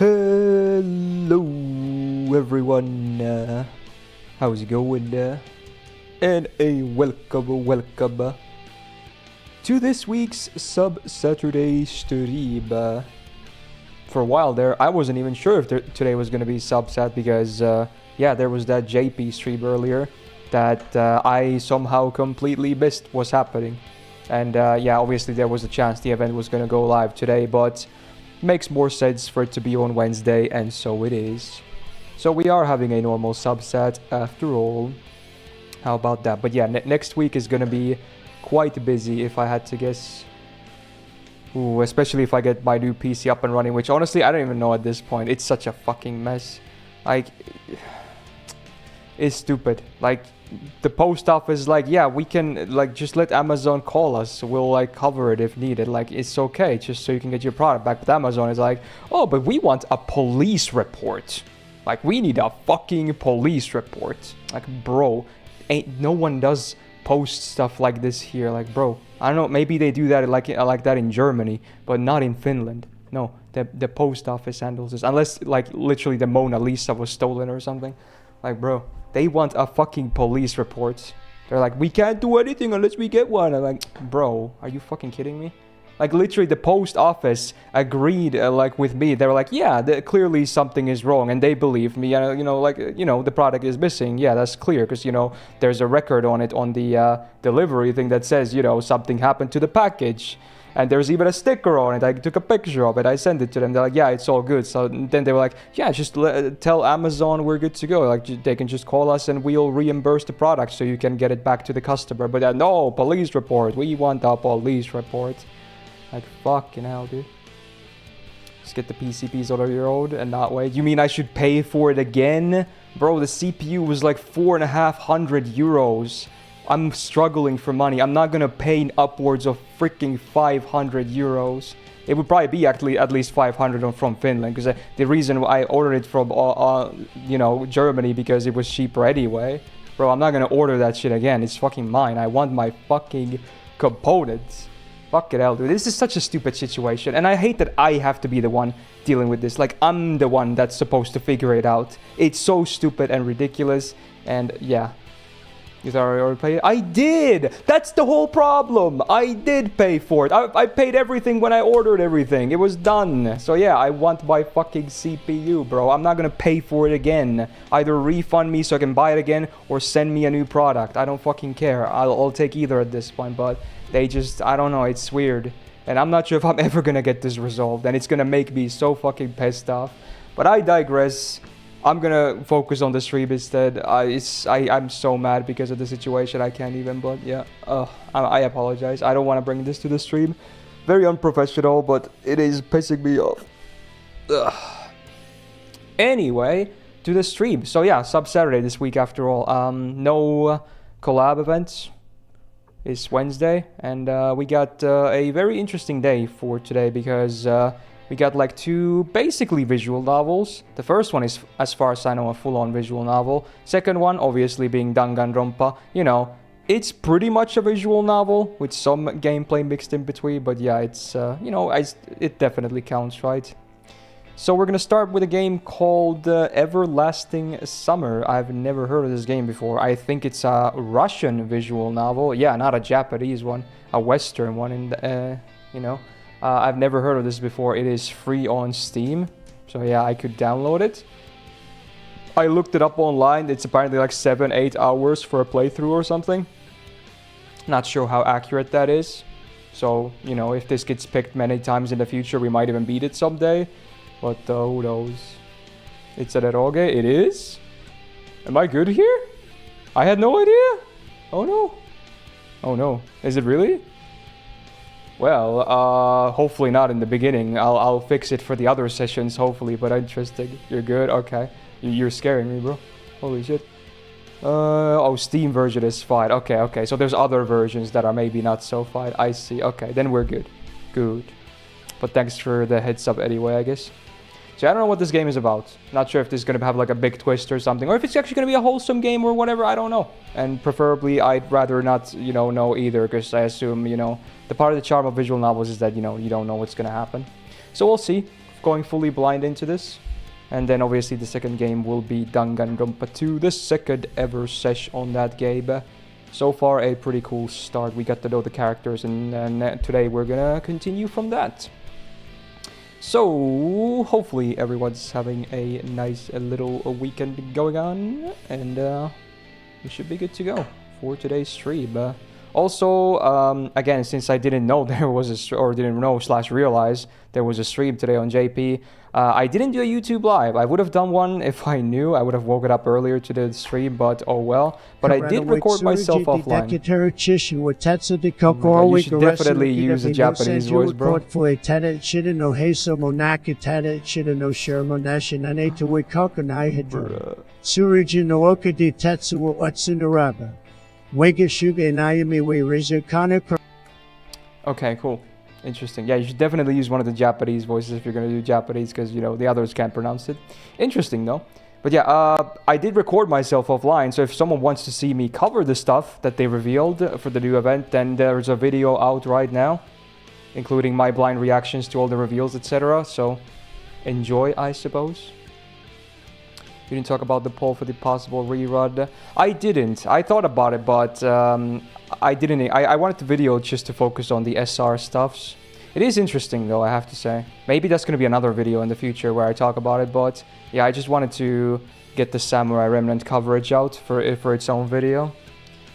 Hello everyone, how's it going? And a welcome to this week's Sub Saturday stream. For a while there, I wasn't even sure if today was gonna be Subsat because yeah, there was that JP stream earlier that I somehow completely missed was happening. And yeah, obviously there was a chance the event was gonna go live today, but makes more sense for it to be on Wednesday, and so it is. So we are having a normal subset after all. How about that? But yeah, next week is gonna be quite busy if I had to guess. Ooh, especially if I get my new PC up and running, which honestly I don't even know at this point. It's such a fucking mess. Like, it's stupid. Like, the post office, like, yeah, we can, like, just let Amazon call us. We'll, like, cover it if needed. Like, it's okay, just so you can get your product back. But Amazon is like, oh, but we want a police report. Like, we need a fucking police report. Like, bro, no one does post stuff like this here. Like, bro, I don't know, maybe they do that like that in Germany, but not in Finland. No, the post office handles this. Unless, like, literally the Mona Lisa was stolen or something. Like, bro, they want a fucking police report. They're like, we can't do anything unless we get one. I'm like, bro, are you fucking kidding me? Like, literally the post office agreed like with me. They were like, yeah, clearly something is wrong, and they believe me. You know, like, you know, the product is missing. Yeah, that's clear because, you know, there's a record on it on the delivery thing that says, you know, something happened to the package. And there's even a sticker on it. I took a picture of it. I sent it to them. They're like, yeah, it's all good. So then they were like, yeah, just tell Amazon we're good to go. Like, they can just call us and we'll reimburse the product so you can get it back to the customer. But no, police report. We want a police report. Like, fucking hell, dude. Just get the PCPs out of your road and not wait. You mean I should pay for it again? Bro, the CPU was like 4,500 euros. I'm struggling for money. I'm not gonna pay upwards of freaking 500 euros. It would probably be actually at least 500 from Finland, because the reason I ordered it from you know, Germany, because it was cheaper anyway. Bro, I'm not gonna order that shit again. It's fucking mine. I want my fucking components. Fuck it, hell, dude. This is such a stupid situation, and I hate that I have to be the one dealing with this. Like, I'm the one that's supposed to figure it out. It's so stupid and ridiculous, and yeah. You already paid it? I did! That's the whole problem! I did pay for it. I paid everything when I ordered everything. It was done. So yeah, I want my fucking CPU, bro. I'm not gonna pay for it again. Either refund me so I can buy it again, or send me a new product. I don't fucking care. I'll take either at this point, but they just, I don't know, it's weird. And I'm not sure if I'm ever gonna get this resolved, and it's gonna make me so fucking pissed off. But I digress. I'm gonna focus on the stream instead. I'm so mad because of the situation. I can't even, but yeah. I apologize. I don't want to bring this to the stream. Very unprofessional, but it is pissing me off. Ugh. Anyway, to the stream. So yeah, Sub Saturday this week after all. No collab events. It's Wednesday, and we got a very interesting day for today because we got like two basically visual novels. The first one is, as far as I know, a full-on visual novel. Second one, obviously, being Danganronpa. You know, it's pretty much a visual novel with some gameplay mixed in between. But yeah, it's, you know, it definitely counts, right? So we're gonna start with a game called Everlasting Summer. I've never heard of this game before. I think it's a Russian visual novel. Yeah, not a Japanese one. A Western one, in you know. I've never heard of this before. It is free on Steam. So yeah, I could download it. I looked it up online. It's apparently like 7-8 hours for a playthrough or something. Not sure how accurate that is. So, you know, if this gets picked many times in the future, we might even beat it someday. But who knows? It's an eroge. It is? Am I good here? I had no idea. Oh no. Oh no. Is it really? Well, hopefully not in the beginning. I'll fix it for the other sessions, hopefully, but interesting. You're good? Okay. You're scaring me, bro. Holy shit. Oh, Steam version is fine. Okay. So there's other versions that are maybe not so fine. I see. Okay, then we're good. Good. But thanks for the heads up anyway, I guess. So I don't know what this game is about. Not sure if this is going to have like a big twist or something, or if it's actually going to be a wholesome game or whatever, I don't know. And preferably I'd rather not, you know either, because I assume, you know, the part of the charm of visual novels is that, you know, you don't know what's going to happen. So we'll see. going fully blind into this. And then obviously the second game will be Danganronpa 2, the second ever sesh on that game. So far a pretty cool start. We got to know the characters, and today we're gonna continue from that. So hopefully everyone's having a nice little weekend going on, and we should be good to go for today's stream. Also, again, since I didn't know there was a realize there was a stream today on JP, I didn't do a YouTube live. I would have done one if I knew. I would have woken up earlier to the stream, but oh well. But I did record myself offline. You should definitely use a Japanese voice, bro. Okay, cool. Interesting. Yeah, you should definitely use one of the Japanese voices if you're going to do Japanese, because, you know, the others can't pronounce it. Interesting, though. But yeah, I did record myself offline, so if someone wants to see me cover the stuff that they revealed for the new event, then there's a video out right now, including my blind reactions to all the reveals, etc. So, enjoy, I suppose. You didn't talk about the poll for the possible rerun. I didn't. I thought about it, but I didn't. I wanted the video just to focus on the SR stuffs. It is interesting, though, I have to say. Maybe that's going to be another video in the future where I talk about it, but yeah, I just wanted to get the Samurai Remnant coverage out for its own video.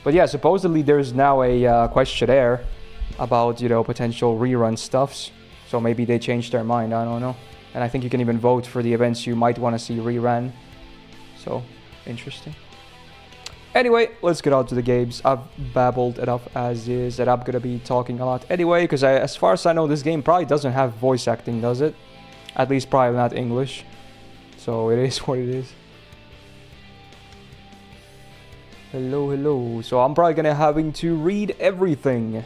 But yeah, supposedly there's now a questionnaire about, you know, potential rerun stuffs. So maybe they changed their mind, I don't know. And I think you can even vote for the events you might want to see rerun. So, interesting. Anyway, let's get on to the games. I've babbled enough as is, and I'm gonna be talking a lot anyway, because as far as I know, this game probably doesn't have voice acting, does it? At least probably not English. So it is what it is. Hello, hello. So I'm probably gonna having to read everything,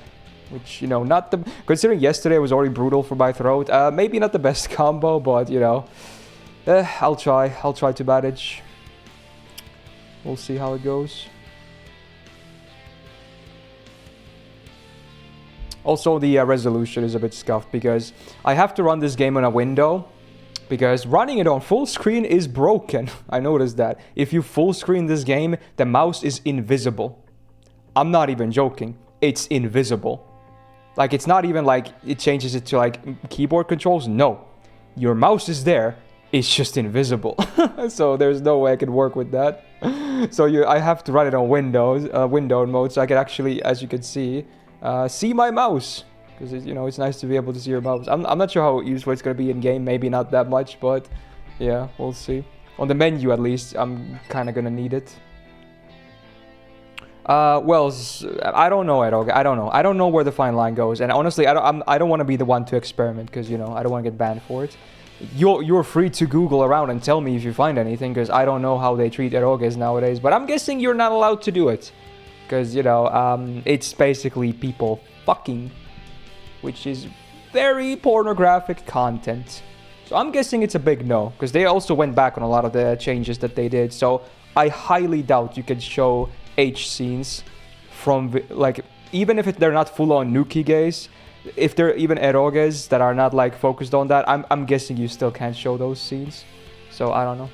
which, you know, not the... Considering yesterday was already brutal for my throat, maybe not the best combo, but, you know, I'll try to manage. We'll see how it goes. Also, the resolution is a bit scuffed because I have to run this game on a window, because running it on full screen is broken. I noticed that. If you full screen this game, the mouse is invisible. I'm not even joking. It's invisible. Like, it's not even like it changes it to like keyboard controls. No. Your mouse is there. It's just invisible. So there's no way I can work with that. So I have to run it on window mode, so I can actually, as you can see my mouse. Because, you know, it's nice to be able to see your mouse. I'm not sure how useful it's going to be in game. Maybe not that much, but yeah, we'll see. On the menu, at least, I'm kind of going to need it. Well, I don't know at all. I don't know. I don't know where the fine line goes. And honestly, I don't want to be the one to experiment, because, you know, I don't want to get banned for it. You're free to Google around and tell me if you find anything, because I don't know how they treat eroges nowadays. But I'm guessing you're not allowed to do it, because, you know, it's basically people fucking, which is very pornographic content. So I'm guessing it's a big no, because they also went back on a lot of the changes that they did. So I highly doubt you can show H scenes from, like, even if they're not full-on nuki gays. If there are even eroges that are not like focused on that, I'm guessing you still can't show those scenes. So I don't know.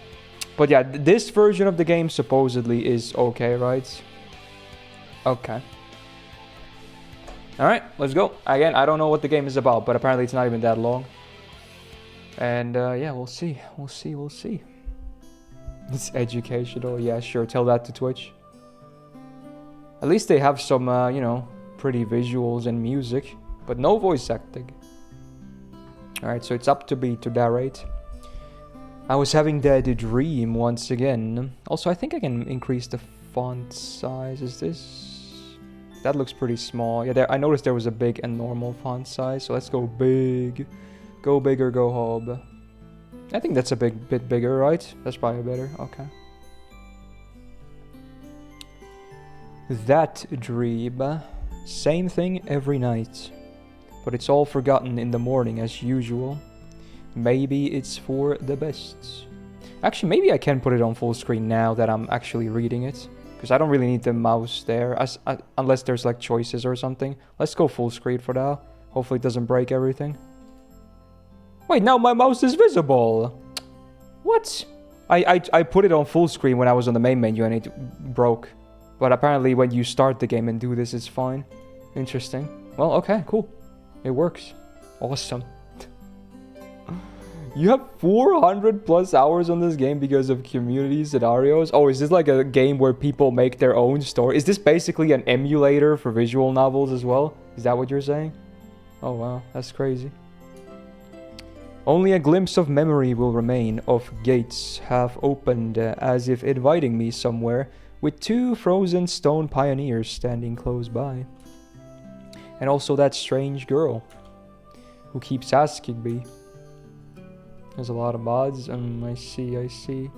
But yeah, this version of the game supposedly is okay, right? Okay. Alright, let's go. Again, I don't know what the game is about, but apparently it's not even that long. And yeah, we'll see. We'll see. It's educational. Yeah, sure. Tell that to Twitch. At least they have some, you know, pretty visuals and music. But no voice acting. Alright, so it's up to me to narrate. I was having that dream once again. Also, I think I can increase the font size. Is this... That looks pretty small. Yeah, I noticed there was a big and normal font size. So let's go big. Go big or go home. I think that's a bit bigger, right? That's probably better. Okay. That dream. Same thing every night. But it's all forgotten in the morning as usual. Maybe it's for the best. Actually, maybe I can put it on full screen now that I'm actually reading it. Because I don't really need the mouse there. Unless there's like choices or something. Let's go full screen for now. Hopefully it doesn't break everything. Wait, now my mouse is visible. What? I put it on full screen when I was on the main menu and it broke. But apparently when you start the game and do this, it's fine. Interesting. Well, okay, cool. It works. Awesome. You have 400 plus hours on this game because of community scenarios? Oh, is this like a game where people make their own story? Is this basically an emulator for visual novels as well? Is that what you're saying? Oh wow, that's crazy. Only a glimpse of memory will remain of gates half opened as if inviting me somewhere, with 2 frozen stone pioneers standing close by. And also that strange girl who keeps asking me. There's a lot of mods. I see.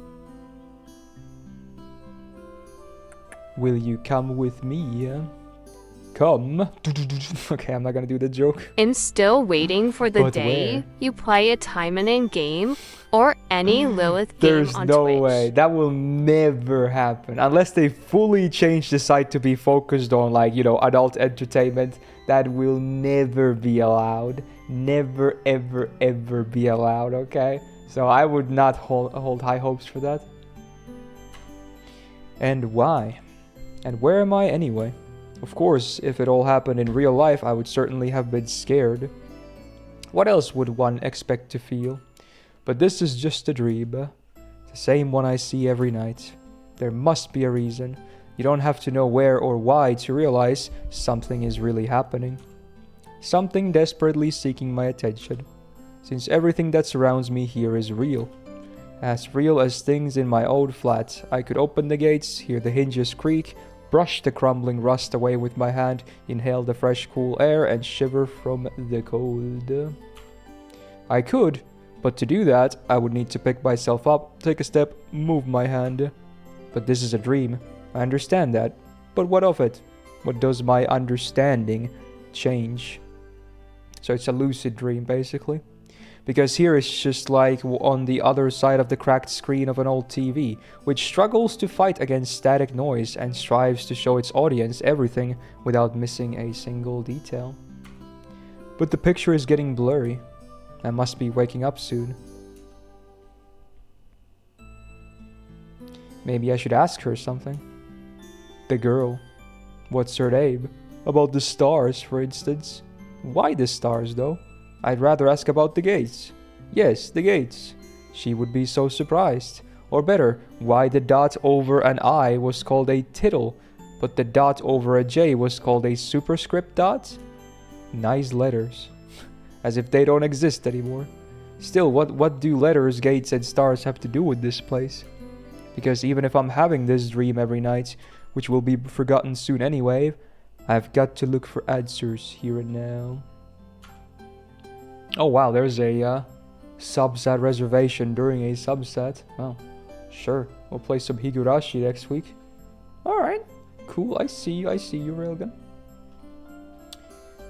Will you come with me? Come. Okay, I'm not gonna do the joke. And still waiting for the But day where? you play a Taimanin game or any Lilith game There's on no Twitch. way. That will never happen. Unless they fully change the site to be focused on, like, you know, adult entertainment. That will never be allowed. Never, ever, ever be allowed, okay? So I would not hold high hopes for that. And why? And where am I anyway? Of course, if it all happened in real life, I would certainly have been scared. What else would one expect to feel? But this is just a dream. The same one I see every night. There must be a reason. You don't have to know where or why to realize something is really happening. Something desperately seeking my attention. Since everything that surrounds me here is real. As real as things in my old flat, I could open the gates, hear the hinges creak, brush the crumbling rust away with my hand, inhale the fresh cool air and shiver from the cold. I could, but to do that, I would need to pick myself up, take a step, move my hand. But this is a dream. I understand that. But what of it? What does my understanding change? So it's a lucid dream, basically. Because here it's just like on the other side of the cracked screen of an old TV, which struggles to fight against static noise and strives to show its audience everything without missing a single detail. But the picture is getting blurry. I must be waking up soon. Maybe I should ask her something. The girl. What's her name? About the stars, for instance. Why the stars, though? I'd rather ask about the gates. Yes, the gates. She would be so surprised. Or better, why the dot over an I was called a tittle, but the dot over a J was called a superscript dot? Nice letters. As if they don't exist anymore. Still, what do letters, gates, and stars have to do with this place? Because even if I'm having this dream every night, which will be forgotten soon anyway, I've got to look for answers here and now. Oh wow, there's a subset reservation during a subset. Well, sure. We'll play some Higurashi next week. Alright, cool. I see you, Railgun.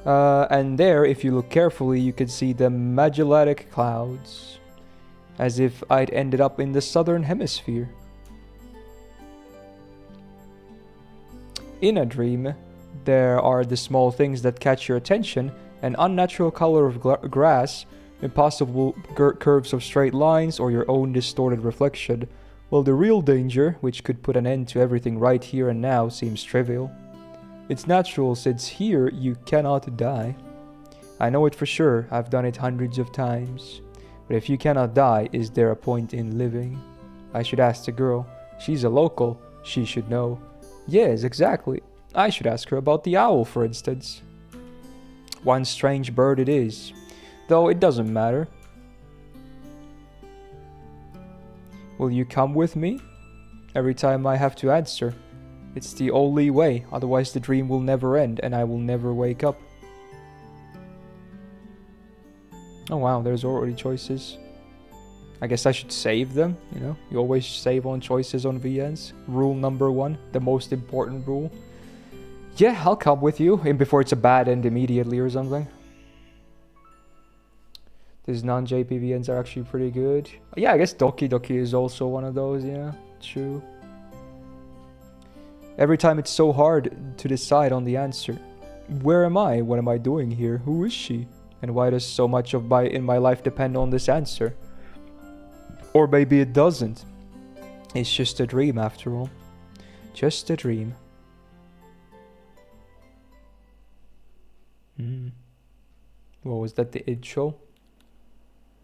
And there, if you look carefully, you can see the Magellatic Clouds. As if I'd ended up in the southern hemisphere. In a dream, there are the small things that catch your attention, an unnatural color of grass, impossible curves of straight lines, or your own distorted reflection, while the real danger, which could put an end to everything right here and now, seems trivial. It's natural since here you cannot die. I know it for sure, I've done it hundreds of times. But if you cannot die, is there a point in living? I should ask the girl. She's a local, she should know. Yes, exactly. I should ask her about the owl, for instance. One strange bird it is, though it doesn't matter. Will you come with me? Every time I have to answer. It's the only way, otherwise the dream will never end and I will never wake up. Oh wow, there's already choices. I guess I should save them, you know? You always save on choices on VNs. Rule number 1, the most important rule. Yeah, I'll come with you, and before it's a bad end immediately or something. These non-JPVNs are actually pretty good. Yeah, I guess Doki Doki is also one of those, yeah, true. Every time it's so hard to decide on the answer. Where am I? What am I doing here? Who is she? And why does so much of in my life depend on this answer? Or maybe it doesn't. It's just a dream after all. Just a dream. What was that, the intro?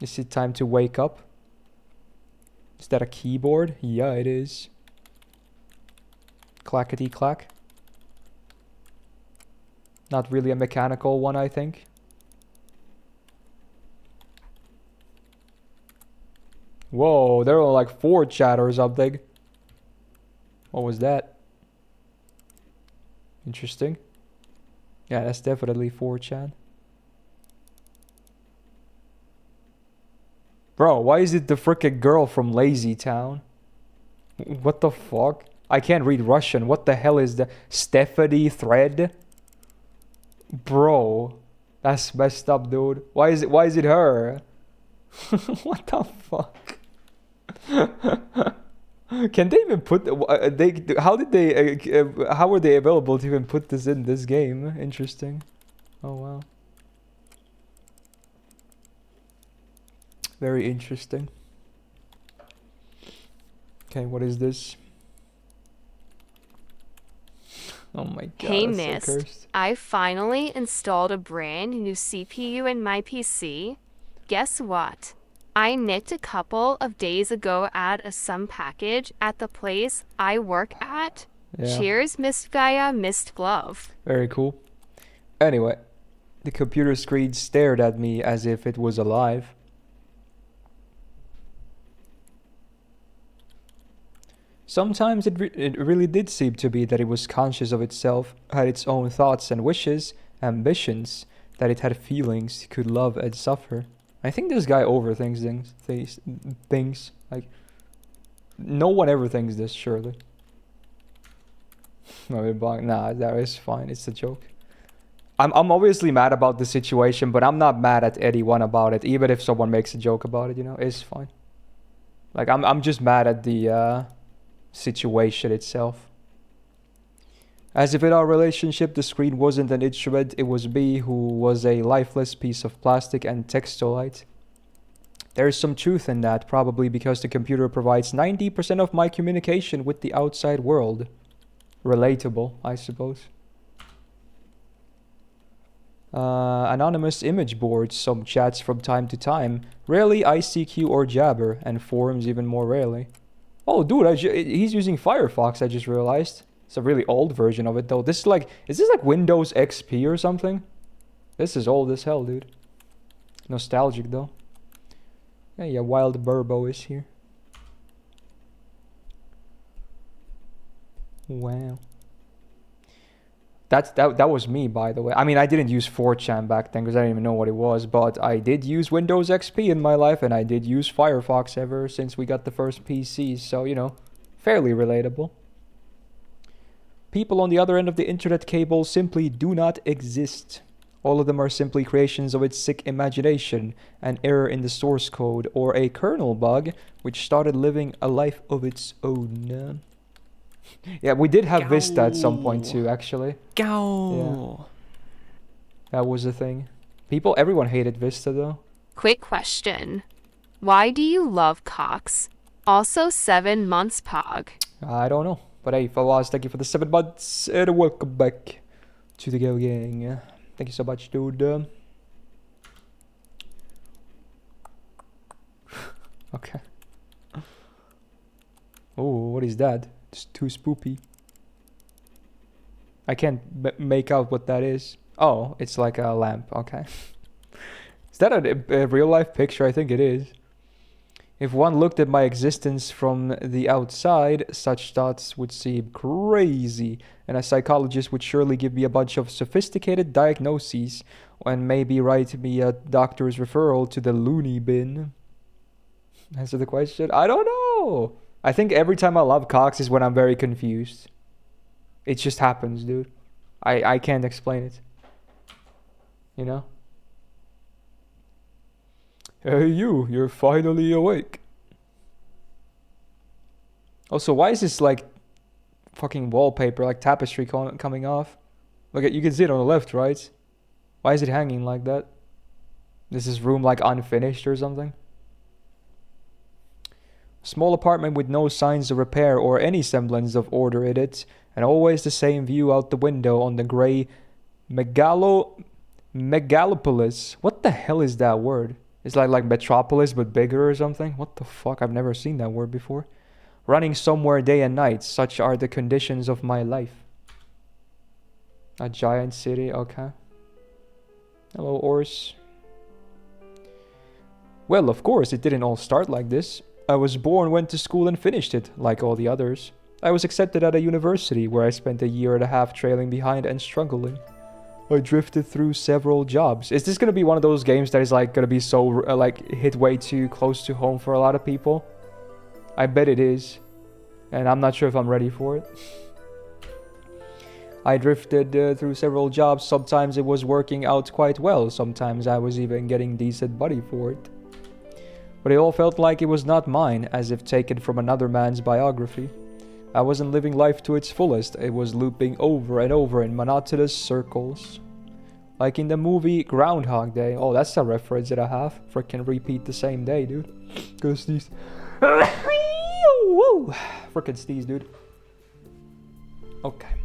Is it time to wake up? Is that a keyboard? Yeah, it is. Clackety clack. Not really a mechanical one, I think. Whoa, there are like 4 chatters up there. What was that? Interesting. Yeah, that's definitely 4chan. Bro, why is it the frickin' girl from Lazy Town? What the fuck? I can't read Russian. What the hell is the Stephanie thread? Bro, that's messed up, dude. Why is it her? What the fuck? Can they even put how were they available to even put this in this game? Interesting. Oh wow. Very interesting. Okay, what is this? Oh my god. Hey that's so Myst, cursed. I finally installed a brand new CPU in my PC. Guess what? I nicked a couple of days ago at a some package at the place I work at. Yeah. Cheers, Myst Gaia, Myst Glove. Very cool. Anyway, the computer screen stared at me as if it was alive. Sometimes it really did seem to be that it was conscious of itself, had its own thoughts and wishes, ambitions, that it had feelings, could love and suffer. I think this guy overthinks things. Like, no one ever thinks this, surely. Nah, that is fine. It's a joke. I'm obviously mad about the situation, but I'm not mad at anyone about it. Even if someone makes a joke about it, you know, it's fine. Like, I'm just mad at the situation itself. As if in our relationship the screen wasn't an instrument, it was me who was a lifeless piece of plastic and textolite. There is some truth in that, probably because the computer provides 90% of my communication with the outside world. Relatable, I suppose. Anonymous image boards, some chats from time to time, rarely ICQ or Jabber, and forums even more rarely. Oh dude, he's using Firefox, I just realized. It's a really old version of it though. This is like, is this like Windows XP or something? This is old as hell, dude. Nostalgic though. Yeah, Wild Burbo is here. Wow. That was me, by the way. I mean, I didn't use 4chan back then because I didn't even know what it was, but I did use Windows XP in my life, and I did use Firefox ever since we got the first PCs, so, you know, fairly relatable. People on the other end of the internet cable simply do not exist. All of them are simply creations of its sick imagination, an error in the source code, or a kernel bug which started living a life of its own. Yeah, we did have Vista at some point too, actually. Yeah. That was a thing. Everyone hated Vista though. Quick question. Why do you love cocks? Also 7 months pog. I don't know. But hey, fellas, thank you for the 7 months and welcome back to the Go Gang. Thank you so much, dude. Okay. Oh, what is that? It's too spoopy. I can't make out what that is. Oh, it's like a lamp. Okay. Is that a real life picture? I think it is. If one looked at my existence from the outside, such thoughts would seem crazy, and a psychologist would surely give me a bunch of sophisticated diagnoses and maybe write me a doctor's referral to the loony bin. Answer the question? I don't know. I think every time I love cocks is when I'm very confused. It just happens, dude. I can't explain it. You know? Hey you're finally awake. Also, why is this like fucking wallpaper, like tapestry coming off? Look, you can see it on the left, right? Why is it hanging like that? This is room like unfinished or something. Small apartment with no signs of repair or any semblance of order in it, and always the same view out the window on the grey megalopolis. What the hell is that word? It's like metropolis but bigger or something? What the fuck? I've never seen that word before. Running somewhere day and night. Such are the conditions of my life. A giant city, okay. Hello, Ors. Well, of course, it didn't all start like this. I was born, went to school and finished it, like all the others. I was accepted at a university where I spent a year and a half trailing behind and struggling. I drifted through several jobs. Is this going to be one of those games that is like going to be so like hit way too close to home for a lot of people? I bet it is. And I'm not sure if I'm ready for it. I drifted through several jobs. Sometimes it was working out quite well. Sometimes I was even getting decent money for it. But it all felt like it was not mine, as if taken from another man's biography. I wasn't living life to its fullest. It was looping over and over in monotonous circles. Like in the movie Groundhog Day. Oh, that's a reference that I have. Frickin' repeat the same day, dude. Go sneeze. Woo! Frickin' sneeze, dude. Okay.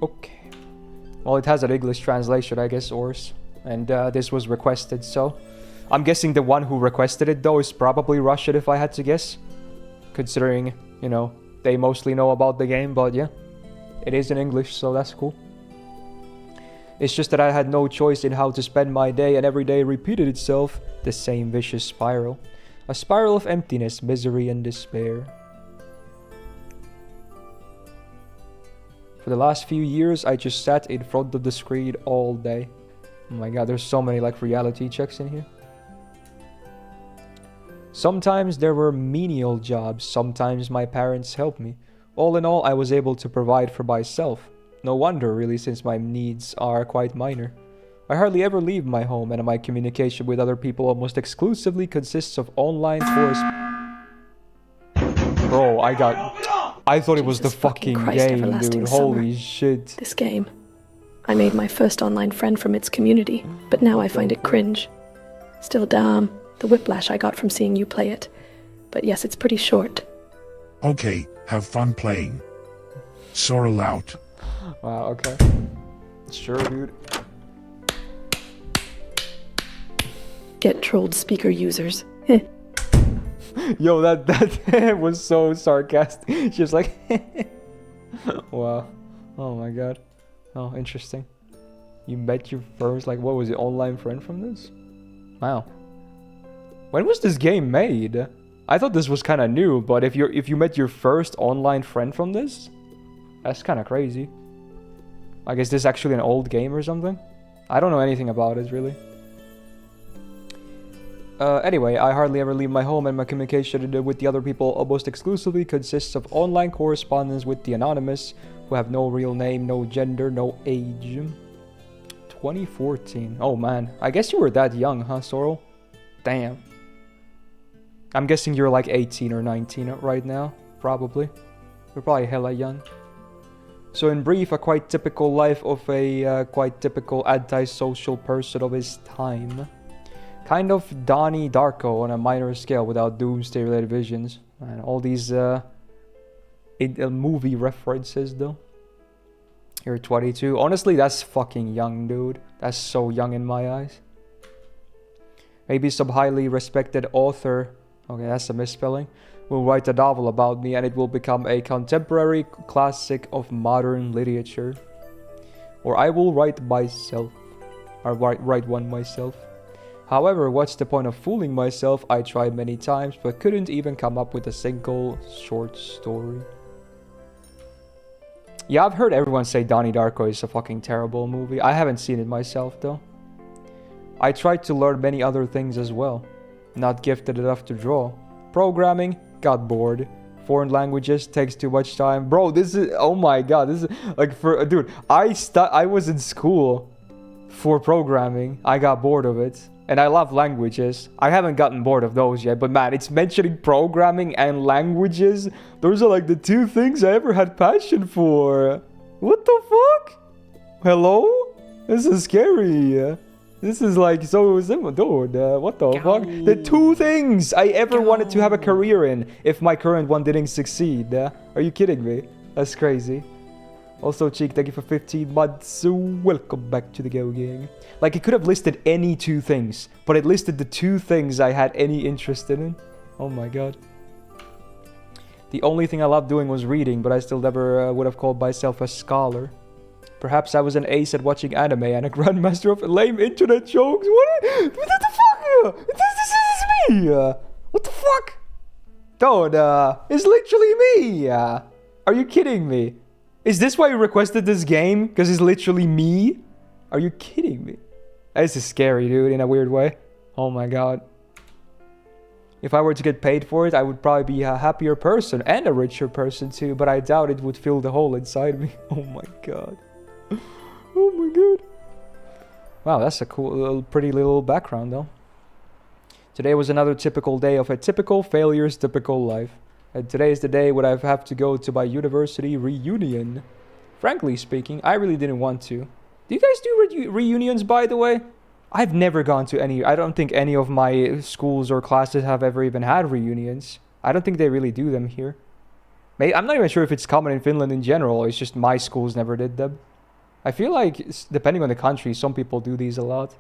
Okay. Well, it has an English translation, I guess, Ors. And this was requested, so... I'm guessing the one who requested it, though, is probably Russian, if I had to guess. Considering, you know, they mostly know about the game, but yeah. It is in English, so that's cool. It's just that I had no choice in how to spend my day, and every day repeated itself. The same vicious spiral. A spiral of emptiness, misery, and despair. For the last few years, I just sat in front of the screen all day. Oh my god, there's so many like reality checks in here. Sometimes there were menial jobs, sometimes my parents helped me. All in all, I was able to provide for myself. No wonder, really, since my needs are quite minor. I hardly ever leave my home, and my communication with other people almost exclusively consists of online correspondence. Bro, I thought it was the fucking game, dude. Holy shit. This game. I made my first online friend from its community, but now I find it cringe. Still, damn, the whiplash I got from seeing you play it. But yes, it's pretty short. Okay, have fun playing. Sorrel out. Wow, okay. Sure, dude. Get trolled, speaker users. Yo, that was so sarcastic. She was like, wow. Oh my god. Oh, interesting. You met your first, like, what was it, online friend from this? Wow. When was this game made? I thought this was kind of new, but if you met your first online friend from this, that's kind of crazy. I guess this is actually an old game or something. I don't know anything about it, really. Anyway, I hardly ever leave my home, and my communication with the other people almost exclusively consists of online correspondence with the anonymous, who have no real name, no gender, no age. 2014. Oh man, I guess you were that young, huh, Sorrel? Damn. I'm guessing you're like 18 or 19 right now, probably. You're probably hella young. So in brief, a quite typical life of a quite typical antisocial person of his time. Kind of Donnie Darko on a minor scale without doomsday-related visions. And all these movie references, though. You're 22. Honestly, that's fucking young, dude. That's so young in my eyes. Maybe some highly respected author, okay, that's a misspelling, will write a novel about me, and it will become a contemporary classic of modern literature. Or I will write myself. Or write one myself. However, what's the point of fooling myself? I tried many times, but couldn't even come up with a single short story. Yeah, I've heard everyone say Donnie Darko is a fucking terrible movie. I haven't seen it myself, though. I tried to learn many other things as well. Not gifted enough to draw. Programming, got bored. Foreign languages, takes too much time. Bro, this is... Oh my god, this is... Like, for... Dude, I was in school for programming. I got bored of it. And I love languages. I haven't gotten bored of those yet. But man, it's mentioning programming and languages. Those are like the two things I ever had passion for. What the fuck? Hello? This is scary. This is like so simple, dude. What the fuck? The two things I ever wanted to have a career in if my current one didn't succeed. Are you kidding me? That's crazy. Also, Cheek, thank you for 15 months. So welcome back to the Go Gang. Like, it could have listed any two things, but it listed the two things I had any interest in. Oh my god. The only thing I loved doing was reading, but I still never would have called myself a scholar. Perhaps I was an ace at watching anime and a grandmaster of lame internet jokes. What the fuck? This is me. What the fuck? Dude, it's literally me. Are you kidding me? Is this why you requested this game? Because it's literally me? Are you kidding me? This is scary, dude, in a weird way. Oh my god. If I were to get paid for it, I would probably be a happier person and a richer person too, but I doubt it would fill the hole inside me. Oh my god. Oh my god. Wow, that's a cool, pretty little background though. Today was another typical day of a typical failures, typical life. And today is the day when I have to go to my university reunion. Frankly speaking, I really didn't want to. Do you guys do reunions, by the way? I've never gone to any. I don't think any of my schools or classes have ever even had reunions. I don't think they really do them here. I'm not even sure if it's common in Finland in general, or it's just my schools never did them. I feel like, depending on the country, some people do these a lot.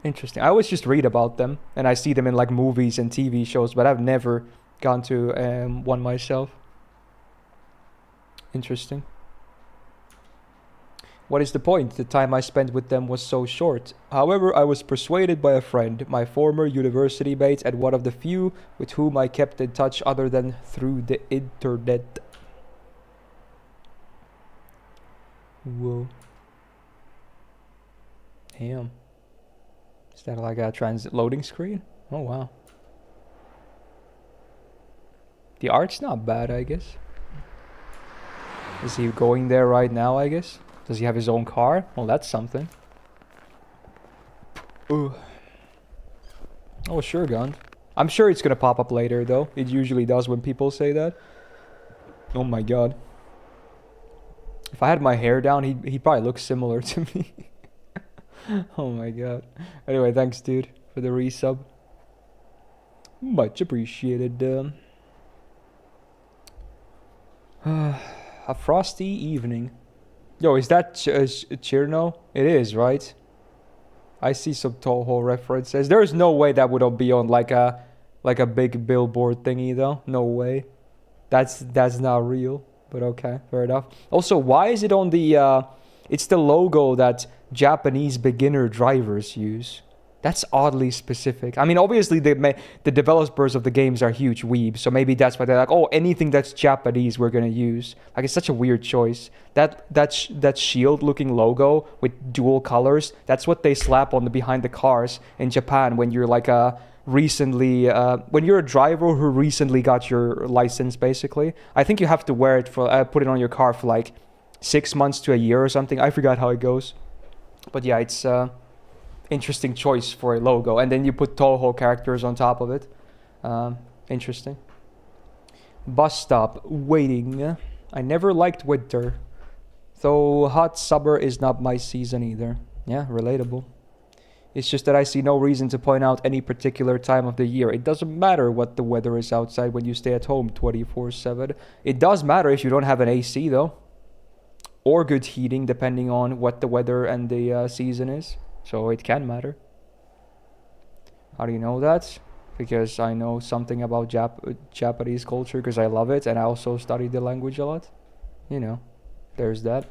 Interesting. I always just read about them, and I see them in like movies and TV shows, but I've never gone to one myself. Interesting. What is the point? The time I spent with them was so short. However, I was persuaded by a friend, my former university mate, and one of the few with whom I kept in touch other than through the internet. Whoa. Damn. Is that like a loading screen? Oh wow. The art's not bad, I guess. Is he going there right now, I guess? Does he have his own car? Well, that's something. Ooh. Oh, sure, gun. I'm sure it's gonna pop up later, though. It usually does when people say that. Oh my god. If I had my hair down, he'd probably look similar to me. Oh my god. Anyway, thanks, dude, for the resub. Much appreciated. A frosty evening. Yo, is that Cherno? It is, right? I see some Toho references. There's no way that would be on like a big billboard thingy though. No way. That's not real. But okay, fair enough. Also, why is it on the it's the logo that Japanese beginner drivers use? That's oddly specific. I mean, obviously the developers of the games are huge weebs, so maybe that's why they're like, oh, anything that's Japanese we're gonna use. Like, it's such a weird choice. That shield-looking logo with dual colors, that's what they slap on behind the cars in Japan when you're like when you're a driver who recently got your license, basically. I think you have to wear it for put it on your car for like 6 months to a year or something. I forgot how it goes, but yeah, it's interesting choice for a logo, and then you put Toho characters on top of it. Interesting. Bus stop waiting. I never liked winter, though hot summer is not my season either. Yeah, relatable. It's just that I see no reason to point out any particular time of the year. It doesn't matter what the weather is outside when you stay at home 24/7. It does matter if you don't have an AC though, or good heating, depending on what the weather and the season is. So it can matter. How do you know that? Because I know something about Japanese culture, because I love it, and I also studied the language a lot. You know, there's that.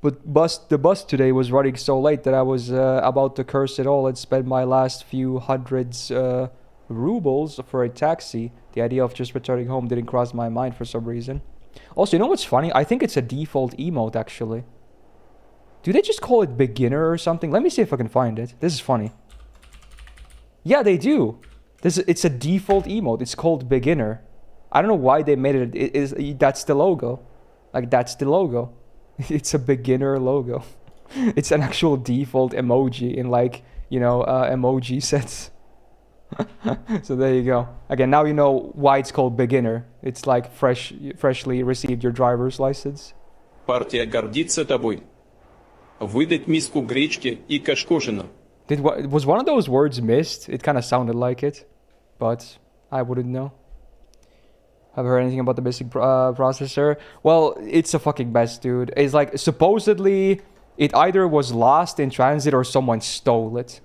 But the bus today was running so late that I was about to curse it all and spend my last few hundreds rubles for a taxi. The idea of just returning home didn't cross my mind for some reason. Also, you know what's funny? I think it's a default emote, actually. Do they just call it beginner or something? Let me see if I can find it. This is funny. Yeah, they do. It's a default emote. It's called beginner. I don't know why they made it. That's the logo. Like, that's the logo. It's a beginner logo. It's an actual default emoji in, like, you know, emoji sets. So there you go. Again, now you know why it's called beginner. It's like freshly received your driver's license. Партия гордится тобой. Выдать миску гречки и кашкожина. Was one of those words missed? It kind of sounded like it, but I wouldn't know. Have you heard anything about the missing processor? Well, it's a fucking mess, dude. It's like, supposedly, it either was lost in transit or someone stole it.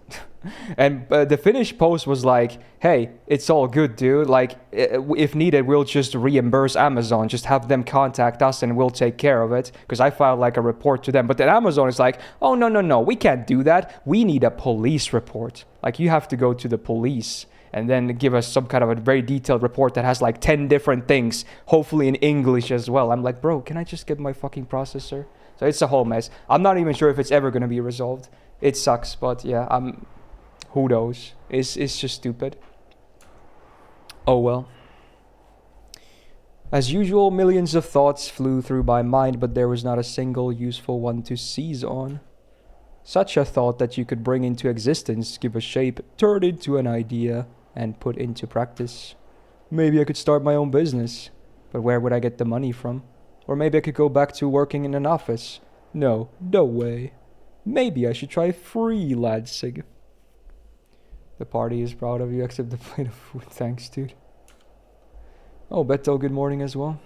And the Finnish post was like, hey, it's all good, dude. Like, if needed, we'll just reimburse Amazon. Just have them contact us and we'll take care of it. Because I filed like a report to them. But then Amazon is like, oh, no, we can't do that. We need a police report. Like, you have to go to the police and then give us some kind of a very detailed report that has like 10 different things, hopefully in English as well. I'm like, bro, can I just get my fucking processor? So it's a whole mess. I'm not even sure if it's ever going to be resolved. It sucks, but yeah, who knows? It's just stupid. Oh well. As usual, millions of thoughts flew through my mind, but there was not a single useful one to seize on. Such a thought that you could bring into existence, give a shape, turn into an idea, and put into practice. Maybe I could start my own business, but where would I get the money from? Or maybe I could go back to working in an office. No way. Maybe I should try freelancing. The party is proud of you, except the plate of food. Thanks, dude. Oh, Beto, good morning as well.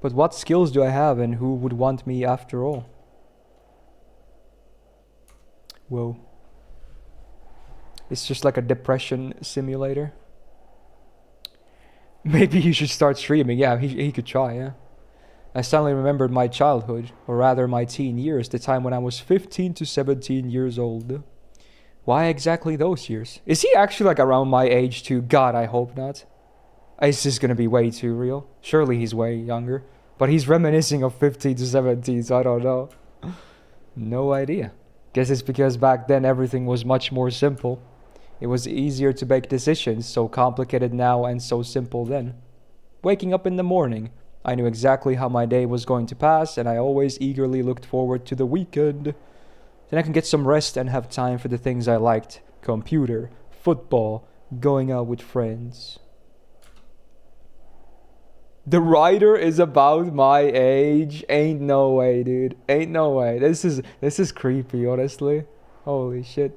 But what skills do I have and who would want me after all? Whoa. It's just like a depression simulator. Maybe he should start streaming. Yeah, he could try, yeah. I suddenly remembered my childhood, or rather my teen years, the time when I was 15 to 17 years old. Why exactly those years? Is he actually like around my age too? God, I hope not. Is this gonna be way too real? Surely he's way younger. But he's reminiscing of 15 to 17, so I don't know. No idea. Guess it's because back then everything was much more simple. It was easier to make decisions, so complicated now and so simple then. Waking up in the morning, I knew exactly how my day was going to pass, and I always eagerly looked forward to the weekend. Then I can get some rest and have time for the things I liked. Computer, football, going out with friends. The writer is about my age. Ain't no way, dude. Ain't no way. This is creepy, honestly. Holy shit.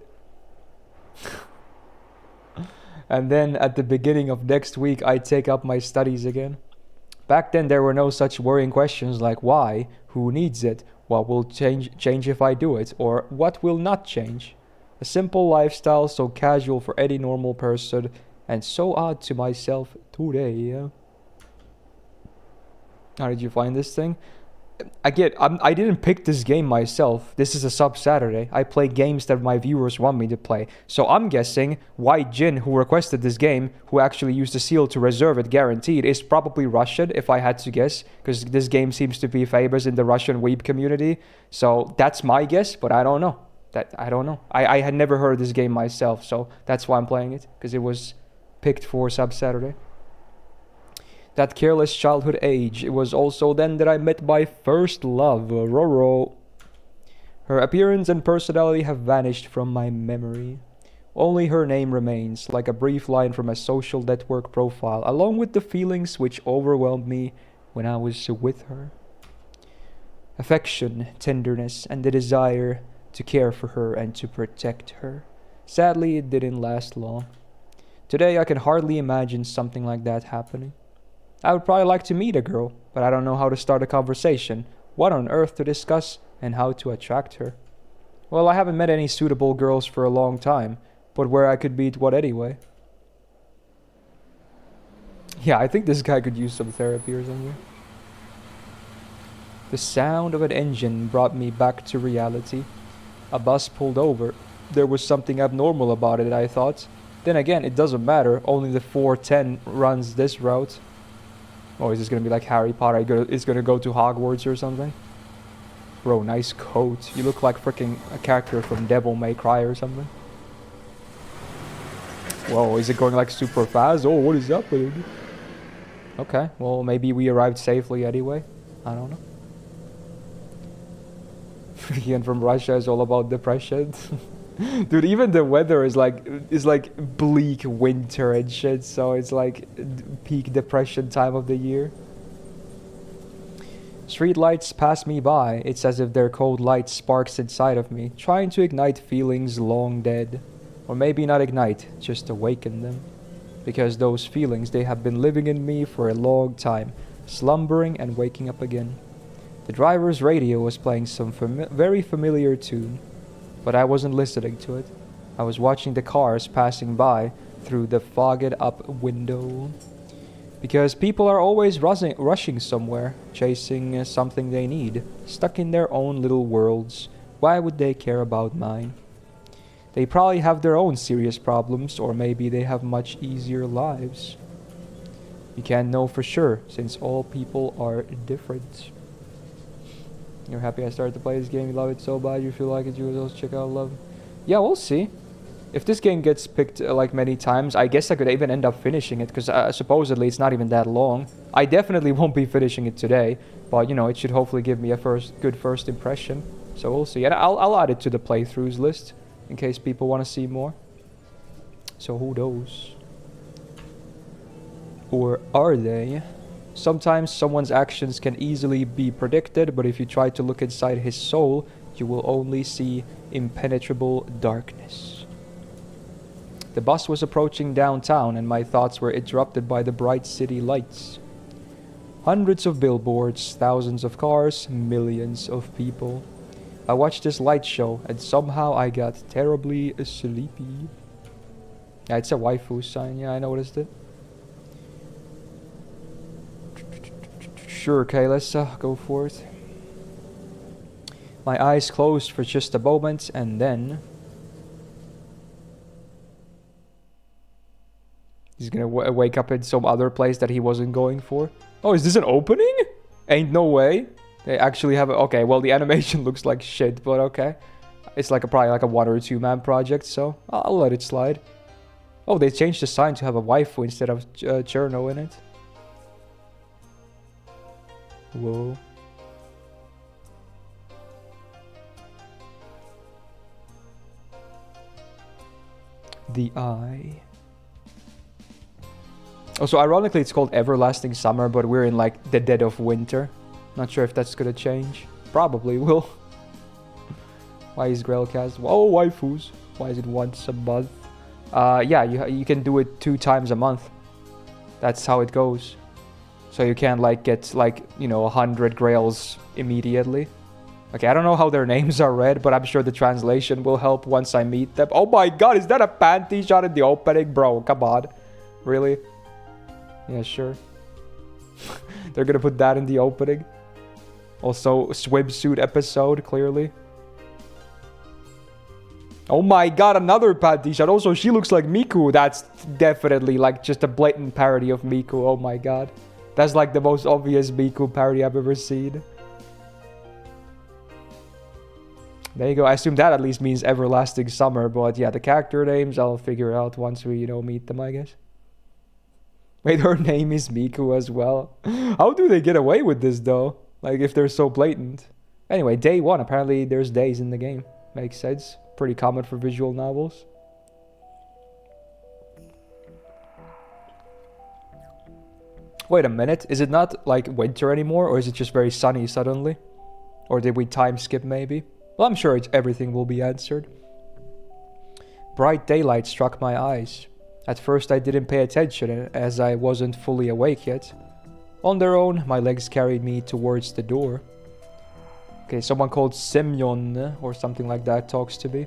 And then at the beginning of next week, I take up my studies again. Back then, there were no such worrying questions like why, who needs it, what will change if I do it, or what will not change. A simple lifestyle so casual for any normal person, and so odd to myself today. How did you find this thing? I didn't pick this game myself. This is a sub Saturday. I play games that my viewers want me to play. So I'm guessing White Jin, who requested this game, who actually used the seal to reserve it guaranteed, is probably Russian, if I had to guess, because this game seems to be famous in the Russian weeb community. So that's my guess, but I don't know. I don't know. I had never heard of this game myself, so that's why I'm playing it, because it was picked for sub Saturday. That careless childhood age. It was also then that I met my first love, Roro. Her appearance and personality have vanished from my memory. Only her name remains, like a brief line from a social network profile, along with the feelings which overwhelmed me when I was with her. Affection, tenderness, and the desire to care for her and to protect her. Sadly, it didn't last long. Today, I can hardly imagine something like that happening. I would probably like to meet a girl, but I don't know how to start a conversation, what on earth to discuss, and how to attract her. Well, I haven't met any suitable girls for a long time, but where I could meet what anyway? Yeah, I think this guy could use some therapy or something. The sound of an engine brought me back to reality. A bus pulled over. There was something abnormal about it, I thought. Then again, it doesn't matter, only the 410 runs this route. Oh, is this gonna be like Harry Potter? It's gonna go to Hogwarts or something? Bro, nice coat. You look like freaking a character from Devil May Cry or something. Whoa, is it going like super fast? Oh, what is happening? Okay, well, maybe we arrived safely anyway. I don't know. Ian from Russia is all about depression. Dude, even the weather is like bleak winter and shit, so it's like peak depression time of the year. Streetlights pass me by. It's as if their cold light sparks inside of me, trying to ignite feelings long dead. Or maybe not ignite, just awaken them. Because those feelings, they have been living in me for a long time, slumbering and waking up again. The driver's radio was playing some very familiar tune, but I wasn't listening to it. I was watching the cars passing by through the fogged up window. Because people are always rushing somewhere, chasing something they need, stuck in their own little worlds. Why would they care about mine? They probably have their own serious problems, or maybe they have much easier lives. You can't know for sure, since all people are different. You're happy I started to play this game, you love it so bad, you feel like it, you will check out love. Yeah, we'll see. If this game gets picked like many times, I guess I could even end up finishing it, because supposedly it's not even that long. I definitely won't be finishing it today, but you know, it should hopefully give me a good first impression. So we'll see. And I'll add it to the playthroughs list, in case people want to see more. So who knows? Or are they? Sometimes someone's actions can easily be predicted, but if you try to look inside his soul, you will only see impenetrable darkness. The bus was approaching downtown, and my thoughts were interrupted by the bright city lights. Hundreds of billboards, thousands of cars, millions of people. I watched this light show, and somehow I got terribly sleepy. Yeah, it's a waifu sign. Yeah, I noticed it. Sure, okay, let's go for it. My eyes closed for just a moment, and then... he's gonna wake up in some other place that he wasn't going for. Oh, is this an opening? Ain't no way. They actually have a... okay, well, the animation looks like shit, but okay. It's like probably like a 1 or 2 man project, so I'll let it slide. Oh, they changed the sign to have a waifu instead of Cherno in it. Whoa. The Eye. Also, ironically, it's called Everlasting Summer, but we're in like the dead of winter. Not sure if that's gonna change. Probably will. Why is Grailcast? Oh, waifus. Why is it once a month? Yeah, you can do it 2 times a month. That's how it goes. So you can't like get like, you know, 100 grails immediately. Okay, I don't know how their names are read, but I'm sure the translation will help once I meet them. Oh my god, is that a panty shot in the opening? Bro, come on. Really? Yeah, sure. They're gonna put that in the opening. Also, swimsuit episode, clearly. Oh my god, another panty shot. Also, she looks like Miku. That's definitely like just a blatant parody of Miku. Oh my god. That's like the most obvious Miku parody I've ever seen. There you go. I assume that at least means Everlasting Summer. But yeah, the character names I'll figure out once we, you know, meet them, I guess. Wait, her name is Miku as well. How do they get away with this, though? Like, if they're so blatant. Anyway, day 1. Apparently, there's days in the game. Makes sense. Pretty common for visual novels. Wait a minute. Is it not, like, winter anymore? Or is it just very sunny suddenly? Or did we time skip, maybe? Well, I'm sure everything will be answered. Bright daylight struck my eyes. At first I didn't pay attention as I wasn't fully awake yet. On their own, my legs carried me towards the door. Okay, someone called Semyon or something like that talks to me.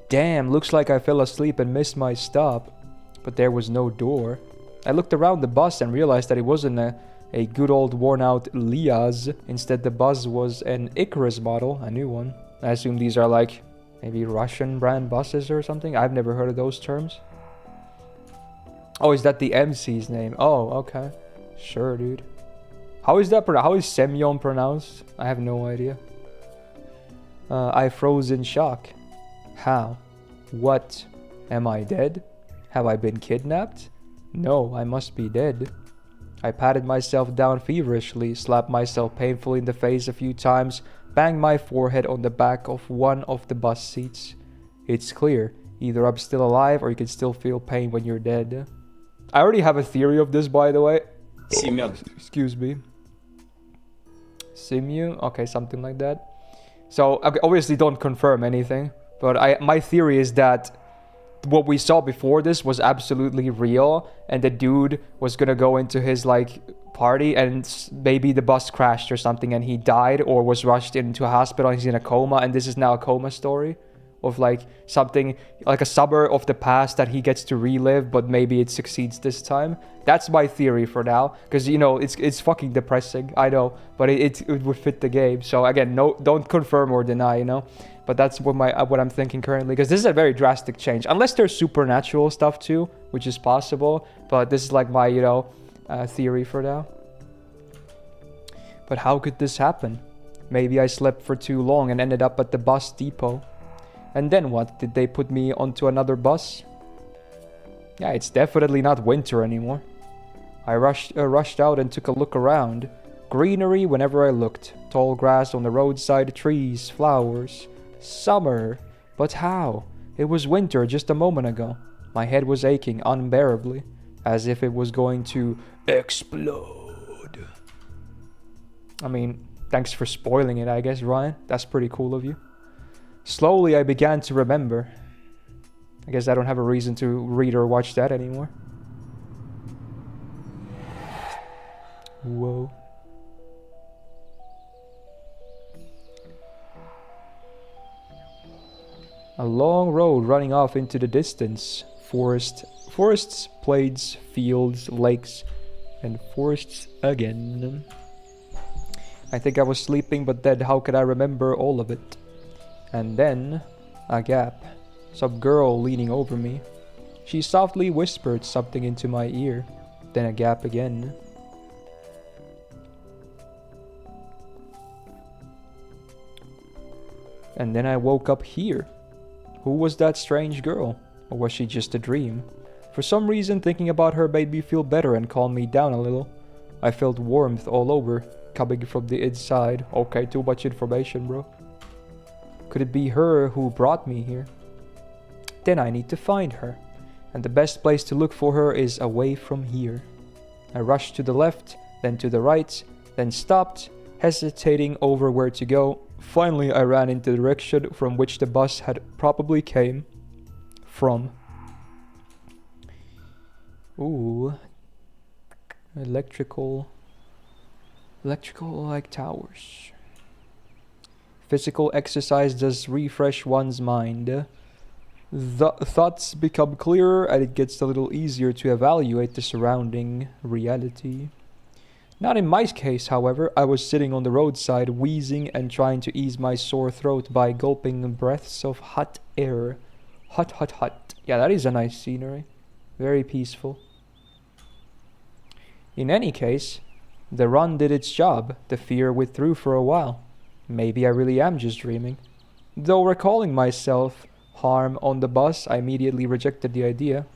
Damn, looks like I fell asleep and missed my stop. But there was no door. I looked around the bus and realized that it wasn't a good old worn out Liaz. Instead the bus was an Icarus model, a new one. I assume these are like maybe Russian brand buses or something. I've never heard of those terms. Oh, is that the MC's name? Oh, okay. Sure, dude. How is that how is Semyon pronounced? I have no idea. I froze in shock. How? What? Am I dead? Have I been kidnapped? No, I must be dead. I patted myself down feverishly, slapped myself painfully in the face a few times, banged my forehead on the back of one of the bus seats. It's clear. Either I'm still alive or you can still feel pain when you're dead. I already have a theory of this, by the way. Семен. Excuse me. Simu? Okay, something like that. So, okay, obviously don't confirm anything. But my theory is that what we saw before this was absolutely real. And the dude was gonna go into his, like, party. And maybe the bus crashed or something. And he died or was rushed into a hospital. And he's in a coma. And this is now a coma story. Of like something like a suburb of the past that he gets to relive, but maybe it succeeds this time. That's my theory for now, because you know it's fucking depressing. I know, but it would fit the game. So again, no, don't confirm or deny, you know. But that's what I'm thinking currently, because this is a very drastic change. Unless there's supernatural stuff too, which is possible. But this is like my theory for now. But how could this happen? Maybe I slept for too long and ended up at the bus depot. And then what? Did they put me onto another bus? Yeah, it's definitely not winter anymore. I rushed out and took a look around. Greenery whenever I looked. Tall grass on the roadside, trees, flowers. Summer. But how? It was winter just a moment ago. My head was aching unbearably, as if it was going to explode. I mean, thanks for spoiling it, I guess, Ryan. That's pretty cool of you. Slowly, I began to remember. I guess I don't have a reason to read or watch that anymore. Whoa. A long road running off into the distance. Forests, plains, fields, lakes, and forests again. I think I was sleeping, but then how could I remember all of it? And then, a gap. Some girl leaning over me. She softly whispered something into my ear. Then a gap again. And then I woke up here. Who was that strange girl? Or was she just a dream? For some reason, thinking about her made me feel better and calmed me down a little. I felt warmth all over, coming from the inside. Okay, too much information, bro. Could it be her who brought me here? Then I need to find her. And the best place to look for her is away from here. I rushed to the left, then to the right, then stopped, hesitating over where to go. Finally, I ran in the direction from which the bus had probably came from. Ooh. Electrical like towers. Physical exercise does refresh one's mind. Thoughts become clearer and it gets a little easier to evaluate the surrounding reality. Not in my case, however. I was sitting on the roadside, wheezing and trying to ease my sore throat by gulping breaths of hot air. Hot, hot, hot. Yeah, that is a nice scenery. Very peaceful. In any case, the run did its job. The fear withdrew for a while. Maybe I really am just dreaming. Though recalling myself harm on the bus, I immediately rejected the idea.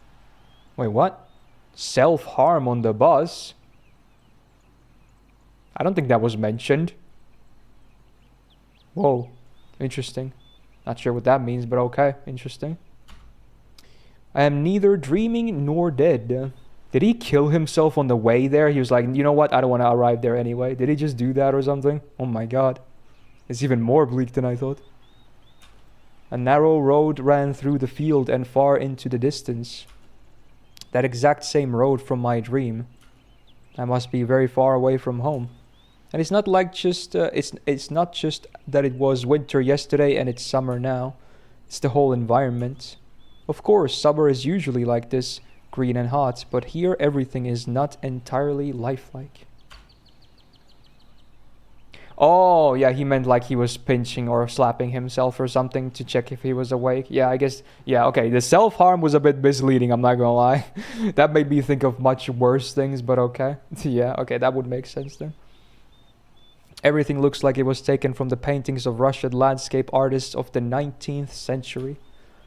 Wait, what? Self-harm on the bus? I don't think that was mentioned. Whoa, interesting. Not sure what that means, but okay, interesting. I am neither dreaming nor dead. Did he kill himself on the way there? He was like, you know what? I don't want to arrive there anyway. Did he just do that or something? Oh my god. It's even more bleak than I thought. A narrow road ran through the field and far into the distance. That exact same road from my dream. I must be very far away from home. And it's not like it's not just that it was winter yesterday and it's summer now. It's the whole environment. Of course, summer is usually like this, green and hot, but here everything is not entirely lifelike. Oh, yeah, he meant like he was pinching or slapping himself or something to check if he was awake. Yeah, I guess, yeah, okay, the self-harm was a bit misleading, I'm not gonna lie. That made me think of much worse things, but okay. Yeah, okay, that would make sense then. Everything looks like it was taken from the paintings of Russian landscape artists of the 19th century.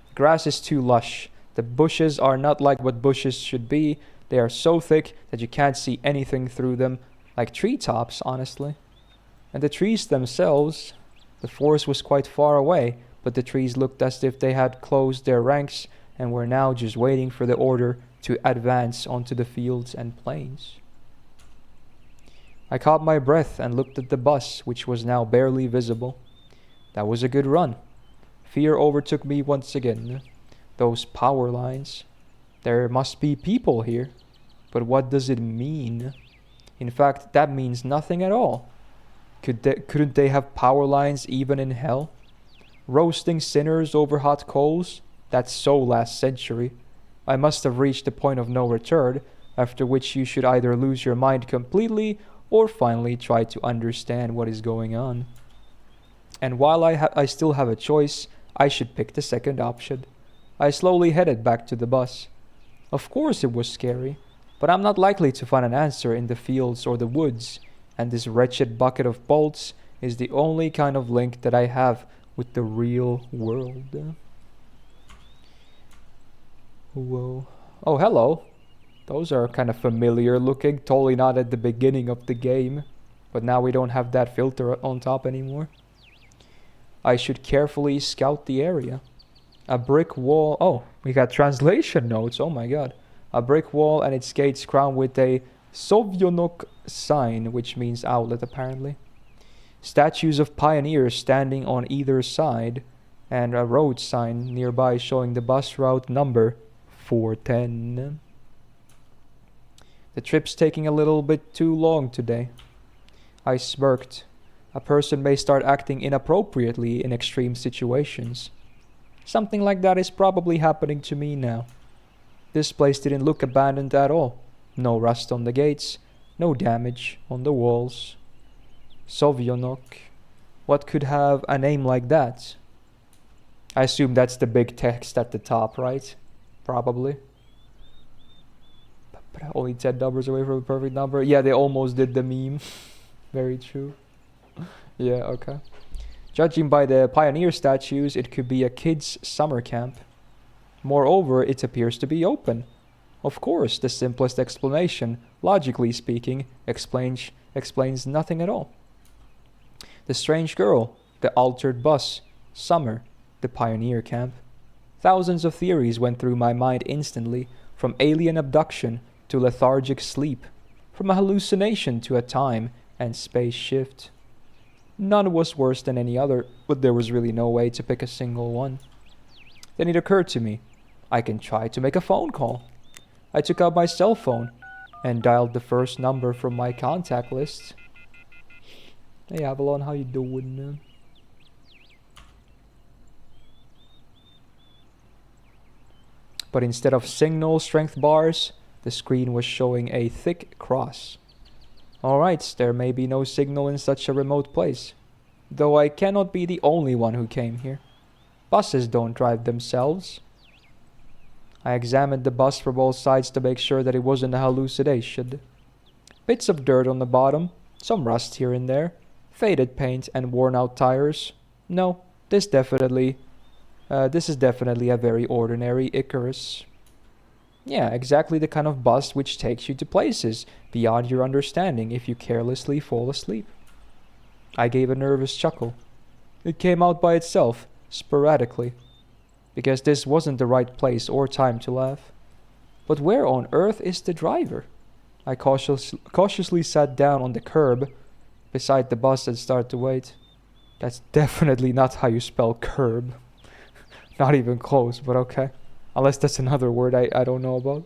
The grass is too lush. The bushes are not like what bushes should be. They are so thick that you can't see anything through them, like treetops, honestly. And the trees themselves, the forest was quite far away, but the trees looked as if they had closed their ranks and were now just waiting for the order to advance onto the fields and plains. I caught my breath and looked at the bus, which was now barely visible. That was a good run. Fear overtook me once again. Those power lines. There must be people here. But what does it mean? In fact, that means nothing at all. Couldn't they have power lines even in hell? Roasting sinners over hot coals? That's so last century. I must have reached the point of no return, after which you should either lose your mind completely or finally try to understand what is going on. And while I still have a choice, I should pick the second option. I slowly headed back to the bus. Of course it was scary, but I'm not likely to find an answer in the fields or the woods, and this wretched bucket of bolts is the only kind of link that I have with the real world. Whoa. Oh, hello. Those are kind of familiar looking, totally not at the beginning of the game, but now we don't have that filter on top anymore. I should carefully scout the area. A brick wall. Oh, we got translation notes. Oh my god. A brick wall and its gates crowned with a Sovyonok sign, which means outlet apparently. Statues of pioneers standing on either side, and a road sign nearby showing the bus route number 410. The trip's taking a little bit too long today. I smirked. A person may start acting inappropriately in extreme situations. Something like that is probably happening to me now. This place didn't look abandoned at all. No rust on the gates, no damage on the walls. Sovyonok. What could have a name like that? I assume that's the big text at the top, right? Probably. Only 10 numbers away from a perfect number. Yeah, they almost did the meme. Very true. Yeah, okay. Judging by the pioneer statues, it could be a kids' summer camp. Moreover, it appears to be open. Of course, the simplest explanation, logically speaking, explains nothing at all. The strange girl, the altered bus, summer, the pioneer camp. Thousands of theories went through my mind instantly, from alien abduction to lethargic sleep, from a hallucination to a time and space shift. None was worse than any other, but there was really no way to pick a single one. Then it occurred to me, I can try to make a phone call. I took out my cell phone and dialed the first number from my contact list. Hey Avalon, how you doing? But instead of signal strength bars, the screen was showing a thick cross. Alright, there may be no signal in such a remote place. Though I cannot be the only one who came here. Buses don't drive themselves. I examined the bus from all sides to make sure that it wasn't a hallucination. Bits of dirt on the bottom, some rust here and there, faded paint and worn out tires. No, this is definitely a very ordinary Icarus. Yeah, exactly the kind of bus which takes you to places beyond your understanding if you carelessly fall asleep. I gave a nervous chuckle. It came out by itself, sporadically, because this wasn't the right place or time to laugh. But where on earth is the driver? I cautiously sat down on the curb beside the bus and started to wait. That's definitely not how you spell curb. Not even close, but okay. Unless that's another word I don't know about.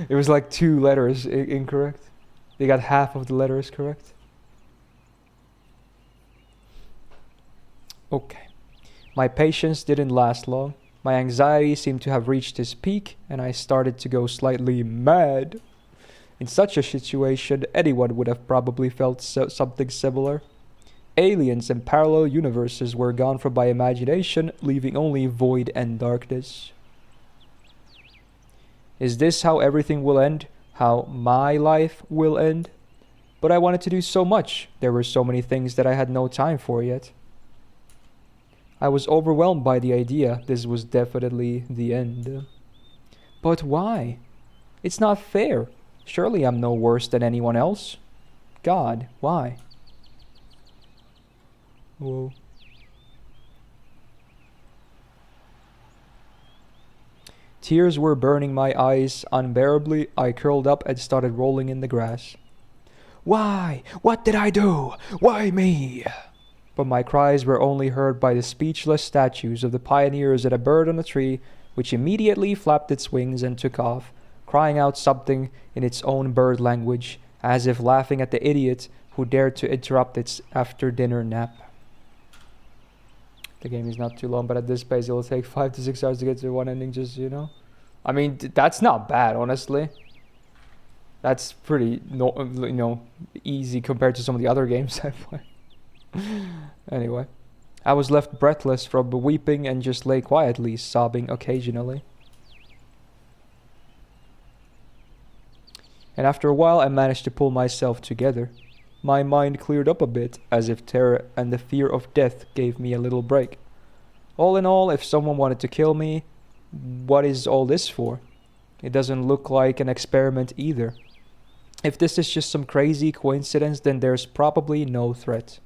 It was like 2 letters incorrect. They got half of the letters correct. Okay. My patience didn't last long. My anxiety seemed to have reached its peak, and I started to go slightly mad. In such a situation, anyone would have probably felt something similar. Aliens and parallel universes were gone from my imagination, leaving only void and darkness. Is this how everything will end? How my life will end? But I wanted to do so much. There were so many things that I had no time for yet. I was overwhelmed by the idea this was definitely the end. But why? It's not fair. Surely I'm no worse than anyone else. God, why? Tears were burning my eyes unbearably. I curled up and started rolling in the grass. Why? What did I do? Why me? But my cries were only heard by the speechless statues of the pioneers and a bird on a tree, which immediately flapped its wings and took off, crying out something in its own bird language, as if laughing at the idiot who dared to interrupt its after-dinner nap. The game is not too long, but at this pace it will take 5 to 6 hours to get to one ending, just, you know. I mean, that's not bad, honestly. That's pretty, easy compared to some of the other games I play. Anyway, I was left breathless from weeping and just lay quietly, sobbing occasionally. And after a while I managed to pull myself together. My mind cleared up a bit, as if terror and the fear of death gave me a little break. All in all, if someone wanted to kill me, what is all this for? It doesn't look like an experiment either. If this is just some crazy coincidence, then there's probably no threat.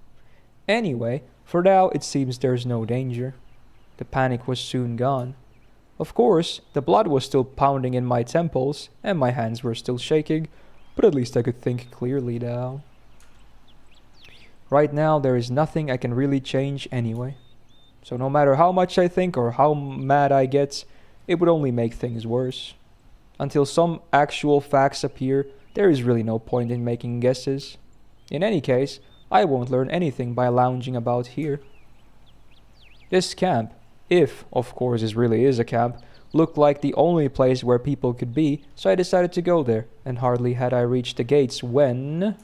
Anyway, for now it seems there's no danger. The panic was soon gone. Of course, the blood was still pounding in my temples, and my hands were still shaking, but at least I could think clearly now. Right now, there is nothing I can really change anyway. So no matter how much I think or how mad I get, it would only make things worse. Until some actual facts appear, there is really no point in making guesses. In any case, I won't learn anything by lounging about here. This camp, if of course this really is a camp, looked like the only place where people could be, so I decided to go there, and hardly had I reached the gates when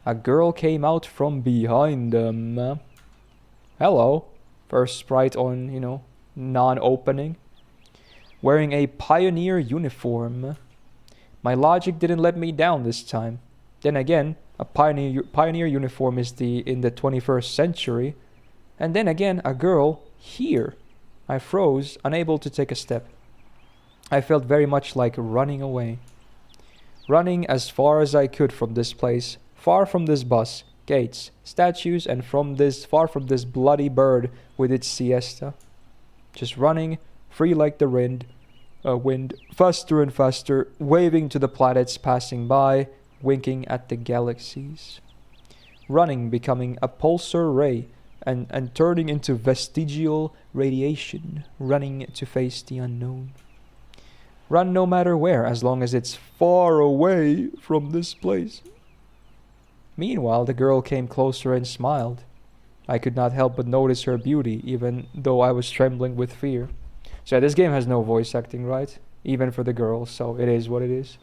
a girl came out from behind them. Hello. First sprite on, non-opening. Wearing a pioneer uniform. My logic didn't let me down this time. Then again, a pioneer uniform is in the 21st century. And then again, a girl here. I froze, unable to take a step. I felt very much like running away. Running as far as I could from this place. Far from this bus, gates, statues, and far from this bloody bird with its siesta. Just running, free like the wind, faster and faster, waving to the planets passing by, winking at the galaxies. Running, becoming a pulsar ray, and turning into vestigial radiation, running to face the unknown. Run no matter where, as long as it's far away from this place. Meanwhile, the girl came closer and smiled. I could not help but notice her beauty, even though I was trembling with fear. So this game has no voice acting, right? Even for the girls, so it is what it is.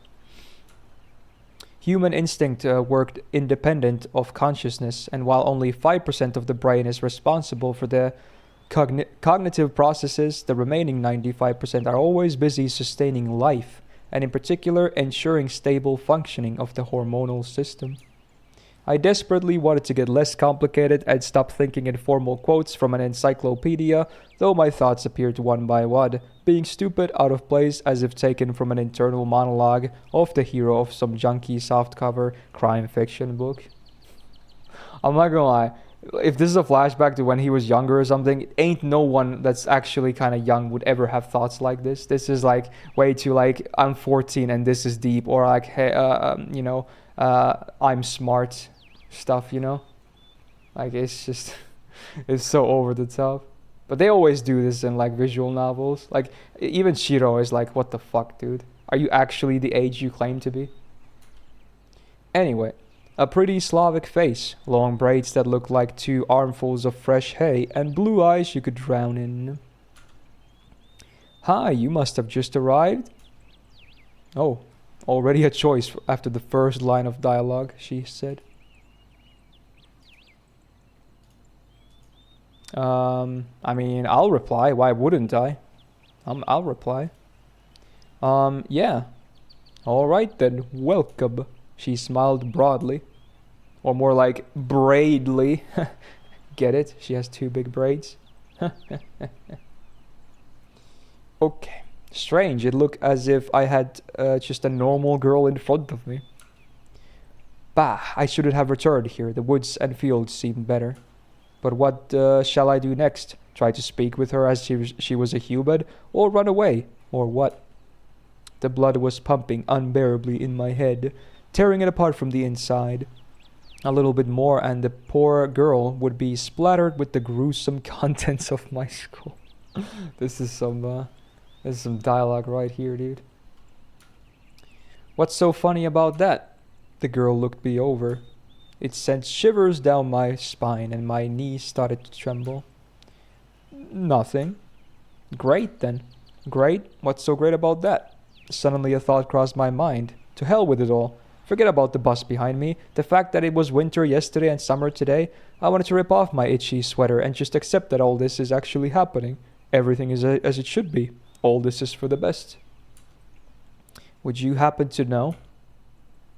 Human instinct worked independent of consciousness, and while only 5% of the brain is responsible for the cognitive processes, the remaining 95% are always busy sustaining life, and in particular ensuring stable functioning of the hormonal system. I desperately wanted to get less complicated and stop thinking in formal quotes from an encyclopedia, though my thoughts appeared one by one, being stupid, out of place, as if taken from an internal monologue of the hero of some junky softcover crime fiction book. I'm not gonna lie, if this is a flashback to when he was younger or something, ain't no one that's actually kind of young would ever have thoughts like this. This is like way too like, I'm 14 and this is deep, or like, hey, I'm smart stuff, like it's just it's so over the top. But they always do this in like visual novels. Like even Shiro is like, what the fuck, dude, are you actually the age you claim to be? Anyway, a pretty Slavic face, long braids that looked like 2 armfuls of fresh hay, and blue eyes you could drown in. Hi, you must have just arrived. Oh, already a choice after the first line of dialogue, she said. I mean, I'll reply. Why wouldn't I? I'll reply. Yeah. All right then, welcome. She smiled broadly. Or more like braidly. Get it? She has 2 big braids. Okay. Strange, it looked as if I had just a normal girl in front of me. Bah, I shouldn't have returned here. The woods and fields seemed better. But what shall I do next? Try to speak with her as she was a human, or run away? Or what? The blood was pumping unbearably in my head, tearing it apart from the inside. A little bit more and the poor girl would be splattered with the gruesome contents of my skull. This is some dialogue right here, dude. What's so funny about that? The girl looked me over. It sent shivers down my spine and my knees started to tremble. Nothing. Great then. Great? What's so great about that? Suddenly a thought crossed my mind. To hell with it all. Forget about the bus behind me. The fact that it was winter yesterday and summer today. I wanted to rip off my itchy sweater and just accept that all this is actually happening. Everything is as it should be. All this is for the best. Would you happen to know?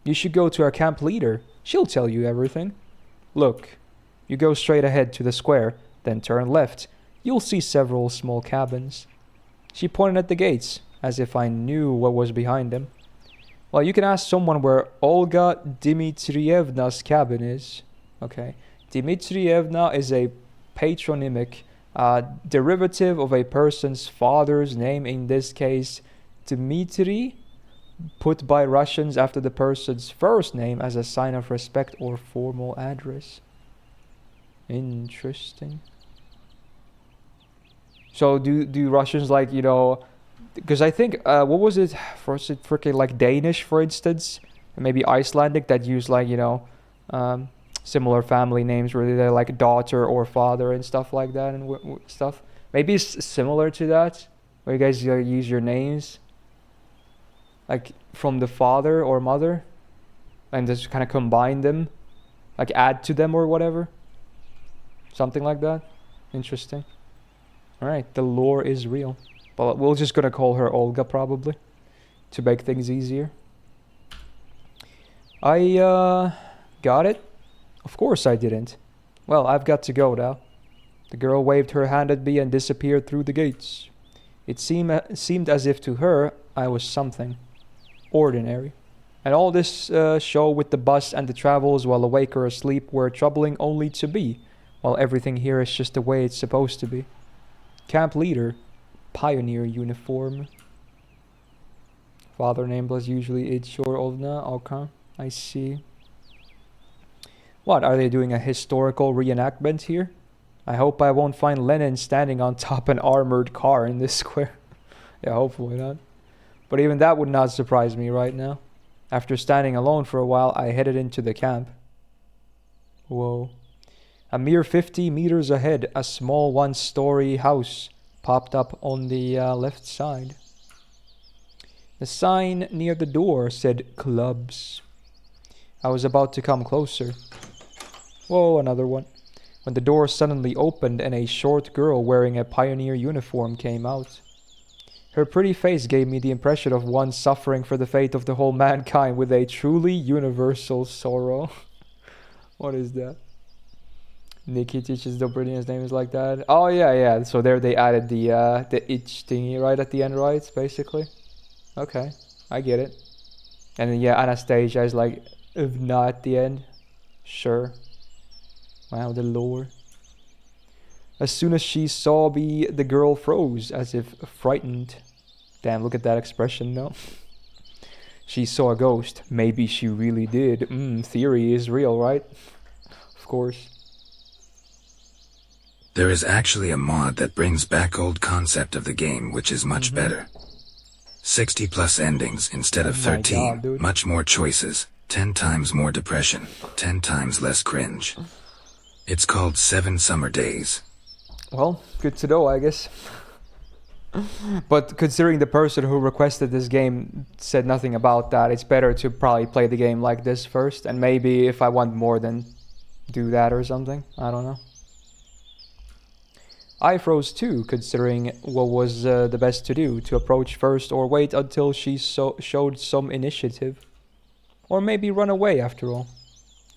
You should go to our camp leader. She'll tell you everything. Look, you go straight ahead to the square, then turn left. You'll see several small cabins. She pointed at the gates, as if I knew what was behind them. Well, you can ask someone where Olga Dmitrievna's cabin is. Okay. Dmitrievna is a patronymic derivative of a person's father's name, in this case, Dmitri, put by Russians after the person's first name as a sign of respect or formal address. Interesting. So do Russians like, you know, because I think, what was it? Was it freaking like Danish, for instance? And maybe Icelandic that use like, you know, similar family names where they're like daughter or father and stuff like that and stuff. Maybe it's similar to that, where you guys use your names like from the father or mother and just kind of combine them, like add to them or whatever. Something like that. Interesting. Alright, the lore is real. But we're just gonna call her Olga probably, to make things easier. I got it? Of course I didn't. Well, I've got to go now. The girl waved her hand at me and disappeared through the gates. It seemed as if to her I was something ordinary. And all this show with the bus and the travels while awake or asleep were troubling only to me, while everything here is just the way it's supposed to be. Camp leader. Pioneer uniform. Father name plus usually Ichorovna. Okay, I see. What, are they doing a historical reenactment here? I hope I won't find Lenin standing on top an armored car in this square. Yeah, hopefully not. But even that would not surprise me right now. After standing alone for a while, I headed into the camp. Whoa. A mere 50 meters ahead, a small one-story house popped up on the left side. The sign near the door said clubs. I was about to come closer. Whoa, another one. When the door suddenly opened and a short girl wearing a pioneer uniform came out. Her pretty face gave me the impression of one suffering for the fate of the whole mankind with a truly universal sorrow. What is that? Nikki teaches Dobrinian's name is like that. Oh yeah. So there they added the itch thingy right at the end, right? Basically. Okay, I get it. And then yeah, Anastasia is like not at the end. Sure. Wow, the lore. As soon as she saw me, the girl froze as if frightened. Damn, look at that expression, no? She saw a ghost. Maybe she really did. Theory is real, right? Of course. There is actually a mod that brings back old concept of the game, which is much better. 60 plus endings instead of 13, God, much more choices, 10 times more depression, 10 times less cringe. It's called 7 Summer Days. Well, good to know, I guess. But considering the person who requested this game said nothing about that, it's better to probably play the game like this first, and maybe if I want more, then do that or something. I don't know. I froze too, considering what was the best to do, to approach first or wait until she showed some initiative. Or maybe run away after all.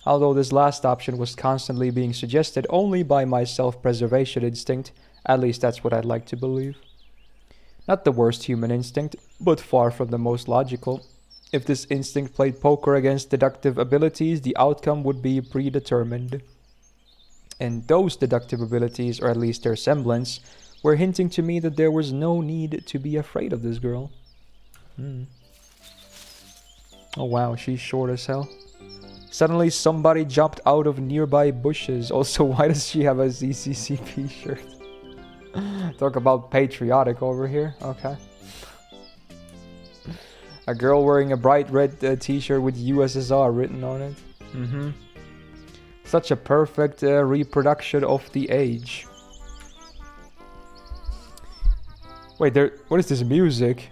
Although this last option was constantly being suggested only by my self-preservation instinct, at least that's what I'd like to believe. Not the worst human instinct, but far from the most logical. If this instinct played poker against deductive abilities, the outcome would be predetermined. And those deductive abilities, or at least their semblance, were hinting to me that there was no need to be afraid of this girl. Oh wow, she's short as hell. Suddenly somebody jumped out of nearby bushes. Also, why does she have a ZCCP shirt? Talk about patriotic over here. Okay. A girl wearing a bright red t-shirt with USSR written on it. Such a perfect reproduction of the age. Wait, what is this music?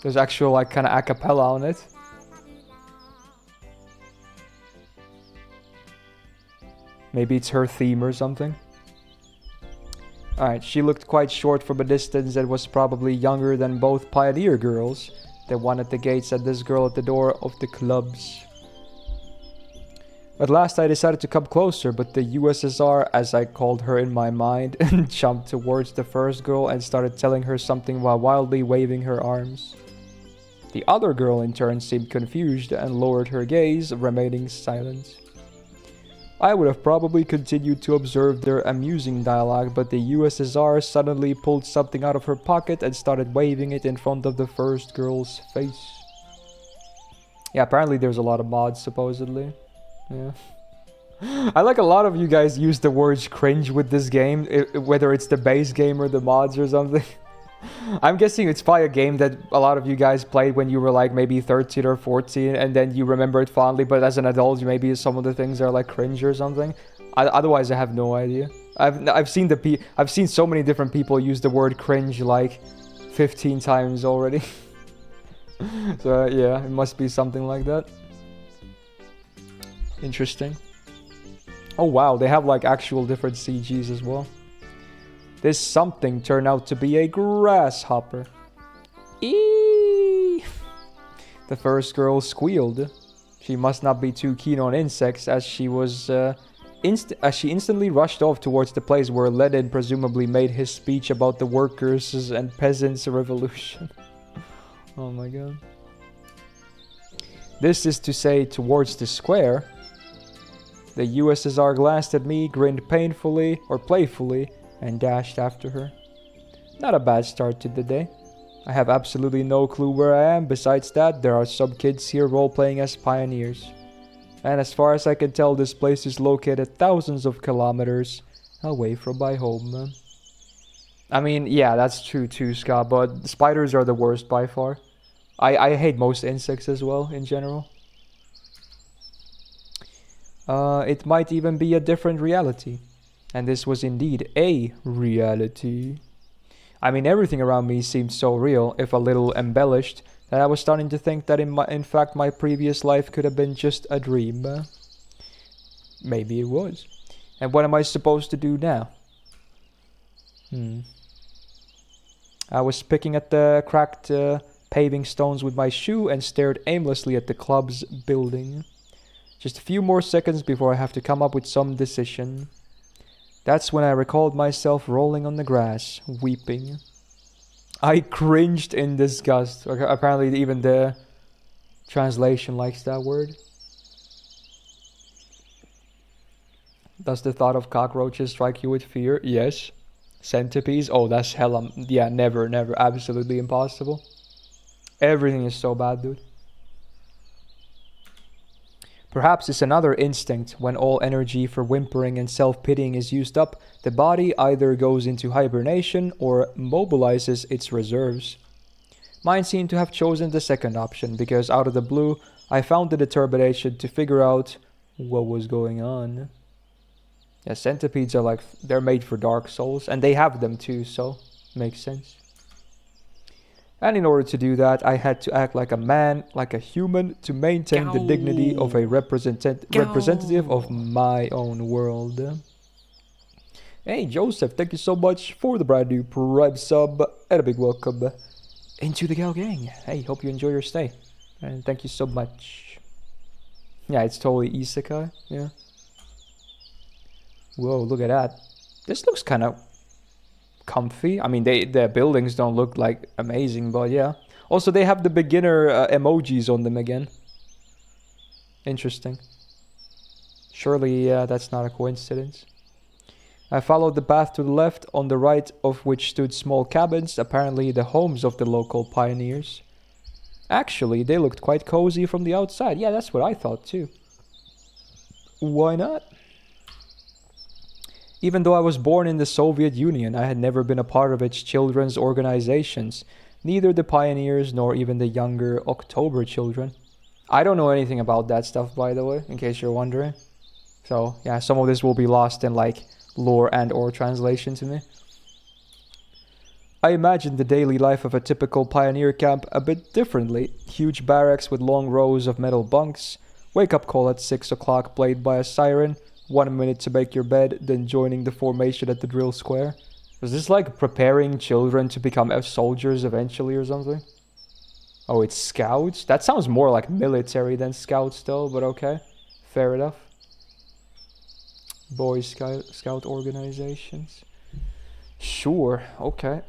There's actual like kind of a cappella on it. Maybe it's her theme or something. Alright, she looked quite short from a distance and was probably younger than both pioneer girls. The one at the gate said this girl at the door of the clubs. At last I decided to come closer, but the USSR, as I called her in my mind, jumped towards the first girl and started telling her something while wildly waving her arms. The other girl in turn seemed confused and lowered her gaze, remaining silent. I would have probably continued to observe their amusing dialogue, but the USSR suddenly pulled something out of her pocket and started waving it in front of the first girl's face. Yeah, apparently there's a lot of mods, supposedly. Yeah. I like a lot of you guys use the words cringe with this game, whether it's the base game or the mods or something. I'm guessing it's probably a game that a lot of you guys played when you were like maybe 13 or 14 and then you remember it fondly, but as an adult maybe some of the things are like cringe or something. Otherwise I have no idea. I've seen so many different people use the word cringe like 15 times already. So yeah, it must be something like that. Interesting. Oh wow, they have like actual different CGs as well. This something turned out to be a grasshopper. Eee! The first girl squealed. She must not be too keen on insects as she was she instantly rushed off towards the place where Lenin presumably made his speech about the workers' and peasants' revolution. Oh my god. This is to say towards the square. The USSR glanced at me, grinned painfully or playfully, and dashed after her. Not a bad start to the day. I have absolutely no clue where I am. Besides that, there are some kids here role-playing as pioneers. And as far as I can tell, this place is located thousands of kilometers away from my home. I mean, yeah, that's true too, Scott, but spiders are the worst by far. I hate most insects as well, in general. It might even be a different reality. And this was indeed a reality. I mean, everything around me seemed so real, if a little embellished, that I was starting to think that in fact my previous life could have been just a dream. Maybe it was. And what am I supposed to do now? I was picking at the cracked paving stones with my shoe and stared aimlessly at the club's building. Just a few more seconds before I have to come up with some decision. That's when I recalled myself rolling on the grass, weeping. I cringed in disgust. Apparently even the translation likes that word. Does the thought of cockroaches strike you with fear? Yes. Centipedes? Oh, that's hella... Yeah, never, never. Absolutely impossible. Everything is so bad, dude. Perhaps it's another instinct. When all energy for whimpering and self-pitying is used up, the body either goes into hibernation or mobilizes its reserves. Mine seemed to have chosen the second option, because out of the blue, I found the determination to figure out what was going on. Yeah, centipedes are like, they're made for Dark Souls, and they have them too, so makes sense. And in order to do that, I had to act like a man, like a human, to maintain the dignity of a representative of my own world. Hey, Joseph, thank you so much for the brand new Prime sub, and a big welcome into the Gal Gang. Hey, hope you enjoy your stay, and thank you so much. Yeah, it's totally isekai, yeah. Whoa, look at that. This looks kind of comfy. I mean, the buildings don't look like amazing, but yeah. Also, they have the beginner emojis on them again. Interesting. Surely that's not a coincidence. I followed the path to the left, on the right of which stood small cabins, apparently the homes of the local pioneers. Actually, they looked quite cozy from the outside. Yeah, that's what I thought too. Why not? Even though I was born in the Soviet Union, I had never been a part of its children's organizations, neither the pioneers nor even the younger October children. I don't know anything about that stuff, by the way, in case you're wondering. So, yeah, some of this will be lost in, like, lore and or translation to me. I imagined the daily life of a typical pioneer camp a bit differently. Huge barracks with long rows of metal bunks, wake-up call at 6 o'clock played by a siren, 1 minute to make your bed, then joining the formation at the drill square. Was this like preparing children to become soldiers eventually or something? Oh, it's scouts? That sounds more like military than scouts though, but okay. Fair enough. Boy Scout organizations. Sure, okay.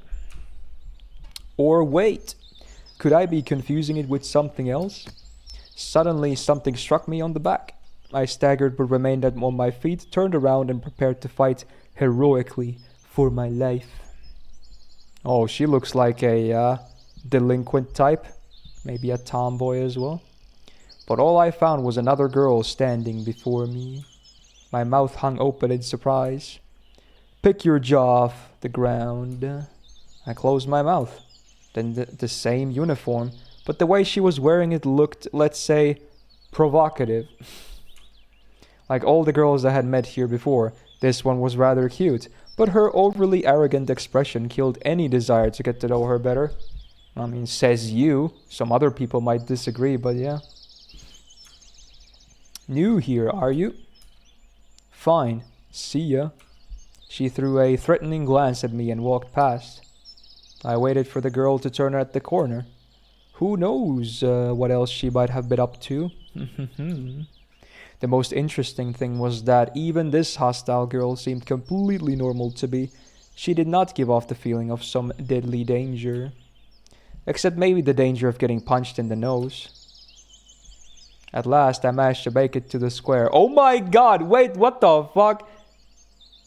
Or wait, could I be confusing it with something else? Suddenly something struck me on the back. I staggered but remained on my feet, turned around and prepared to fight heroically for my life. Oh, she looks like a delinquent type. Maybe a tomboy as well. But all I found was another girl standing before me. My mouth hung open in surprise. Pick your jaw off the ground. I closed my mouth. Then the same uniform, but the way she was wearing it looked, let's say, provocative. Like all the girls I had met here before, this one was rather cute, but her overly arrogant expression killed any desire to get to know her better. I mean, says you. Some other people might disagree, but yeah. New here, are you? Fine. See ya. She threw a threatening glance at me and walked past. I waited for the girl to turn at the corner. Who knows what else she might have been up to? The most interesting thing was that even this hostile girl seemed completely normal to me. She did not give off the feeling of some deadly danger. Except maybe the danger of getting punched in the nose. At last, I managed to make it to the square. Oh my god, wait, what the fuck?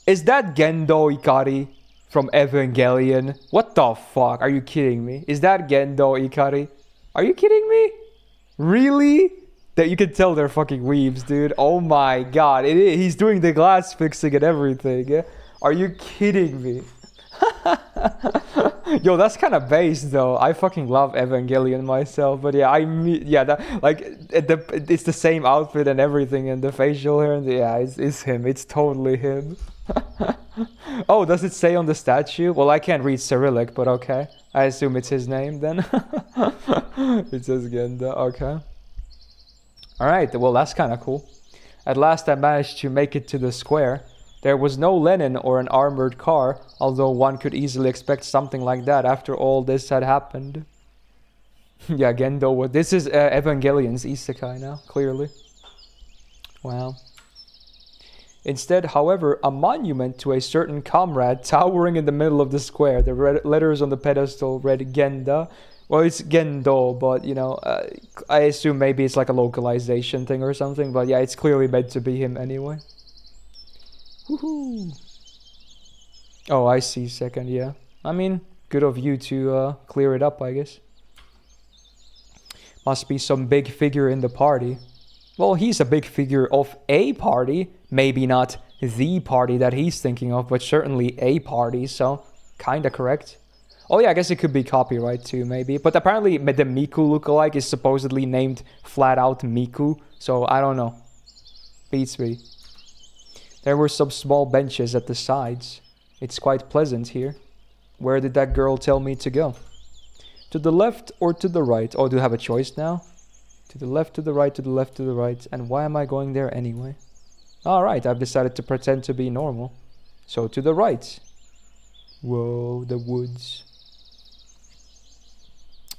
Is that Gendo Ikari from Evangelion? What the fuck? Are you kidding me? Is that Gendo Ikari? Are you kidding me? Really? That you can tell they're fucking weebs, dude. Oh my god. He's doing the glass fixing and everything. Yeah? Are you kidding me? Yo, that's kind of base though. I fucking love Evangelion myself, but yeah, it's the same outfit and everything, and the facial hair, and yeah, it's him. It's totally him. Oh, does it say on the statue? Well, I can't read Cyrillic, but okay. I assume it's his name then. It says Genda. Okay. All right. Well, that's kind of cool. At last, I managed to make it to the square. There was no Lenin or an armored car, although one could easily expect something like that after all this had happened. Yeah, Gendo. This is Evangelion's isekai now, clearly. Wow. Instead, however, a monument to a certain comrade towering in the middle of the square. The letters on the pedestal read Genda. Well, it's Gendo, but, you know, I assume maybe it's like a localization thing or something. But yeah, it's clearly meant to be him anyway. Woohoo! Oh, I see, second, yeah. I mean, good of you to clear it up, I guess. Must be some big figure in the party. Well, he's a big figure of a party. Maybe not the party that he's thinking of, but certainly a party, so kinda correct. Oh yeah, I guess it could be copyright too, maybe. But apparently the Miku lookalike is supposedly named flat out Miku, so I don't know. Beats me. There were some small benches at the sides. It's quite pleasant here. Where did that girl tell me to go? To the left or to the right? Oh, do I have a choice now? To the left, to the right, to the left, to the right. And why am I going there anyway? Alright, I've decided to pretend to be normal. So to the right. Whoa, the woods.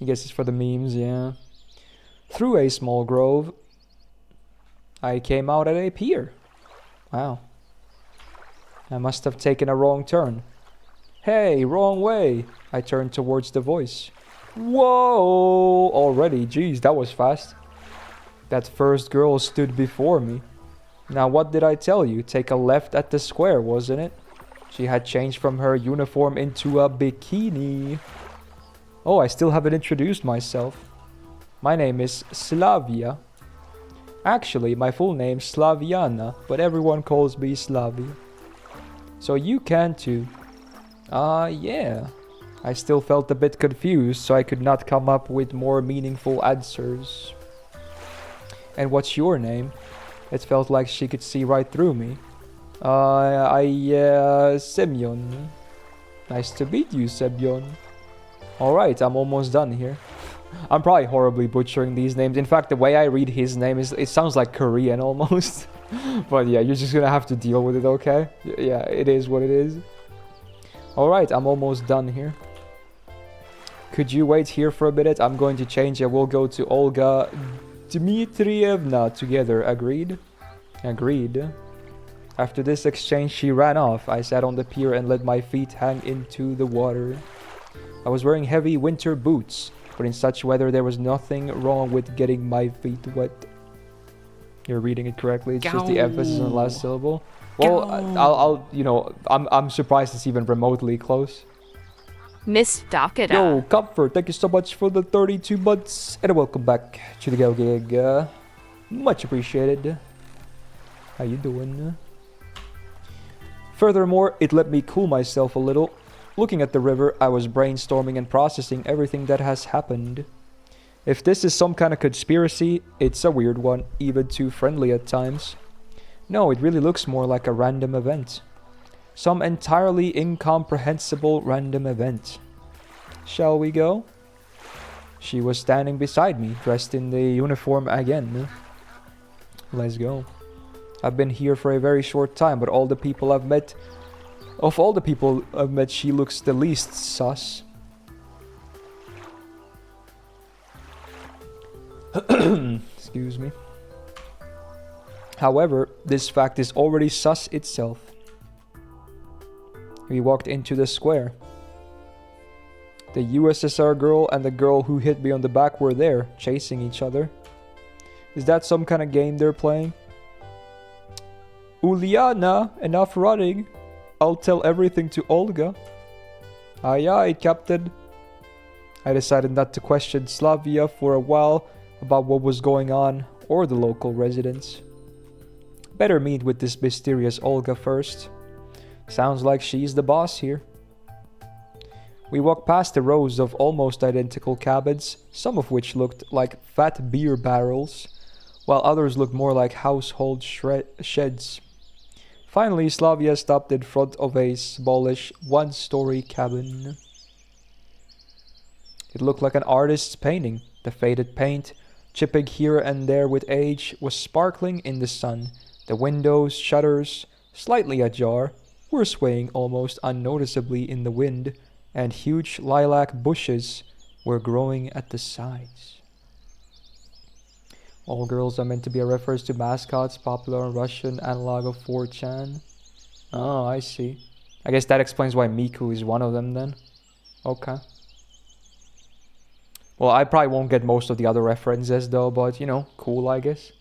I guess it's for the memes, yeah. Through a small grove, I came out at a pier. Wow. I must have taken a wrong turn. Hey, wrong way. I turned towards the voice. Whoa! Already, geez, that was fast. That first girl stood before me. Now what did I tell you? Take a left at the square, wasn't it? She had changed from her uniform into a bikini. Oh, I still haven't introduced myself. My name is Slavia. Actually, my full name's Slaviana, but everyone calls me Slavia. So you can too. Yeah. I still felt a bit confused, so I could not come up with more meaningful answers. And what's your name? It felt like she could see right through me. Semyon. Nice to meet you, Semyon. Alright, I'm almost done here. I'm probably horribly butchering these names. In fact, the way I read his name it sounds like Korean almost. But yeah, you're just gonna have to deal with it, okay? Yeah, it is what it is. Alright, I'm almost done here. Could you wait here for a minute? I'm going to change and we'll go to Olga Dmitrievna together. Agreed? Agreed. After this exchange, she ran off. I sat on the pier and let my feet hang into the water. I was wearing heavy winter boots, but in such weather there was nothing wrong with getting my feet wet. You're reading it correctly. It's just the emphasis on the last syllable. Well, I'm surprised it's even remotely close. Miss Dakida. Yo, Comfort, thank you so much for the 32 months, and welcome back to the Go Gig. Much appreciated. How you doing? Furthermore, it let me cool myself a little. Looking at the river, I was brainstorming and processing everything that has happened. If this is some kind of conspiracy, it's a weird one, even too friendly at times. No, it really looks more like a random event. Some entirely incomprehensible random event. Shall we go? She was standing beside me, dressed in the uniform again. Let's go. I've been here for a very short time, but of all the people I've met, she looks the least sus. Excuse me. However, this fact is already sus itself. We walked into the square. The USSR girl and the girl who hit me on the back were there, chasing each other. Is that some kind of game they're playing? Uliana, enough running. I'll tell everything to Olga. Aye aye, Captain. I decided not to question Slavia for a while about what was going on, or the local residents. Better meet with this mysterious Olga first. Sounds like she's the boss here. We walked past the rows of almost identical cabins, some of which looked like fat beer barrels, while others looked more like household sheds. Finally, Slavia stopped in front of a smallish one-story cabin. It looked like an artist's painting. The faded paint, chipping here and there with age, was sparkling in the sun. The windows, shutters, slightly ajar, were swaying almost unnoticeably in the wind, and huge lilac bushes were growing at the sides. All girls are meant to be a reference to mascots, popular in Russian analog of 4chan. Oh, I see. I guess that explains why Miku is one of them then. Okay. Well, I probably won't get most of the other references though, but you know, cool I guess.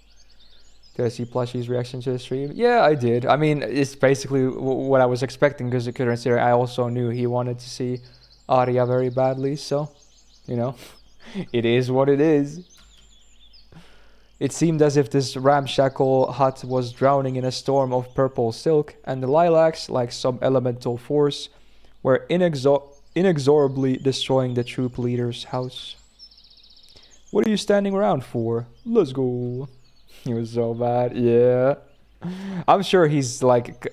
Did I see Plushy's reaction to the stream? Yeah, I did. I mean, it's basically what I was expecting because considering I also knew he wanted to see Arya very badly, so, you know, it is what it is. It seemed as if this ramshackle hut was drowning in a storm of purple silk, and the lilacs, like some elemental force, were inexorably destroying the troop leader's house. What are you standing around for? Let's go. He was so bad, yeah. I'm sure he's like,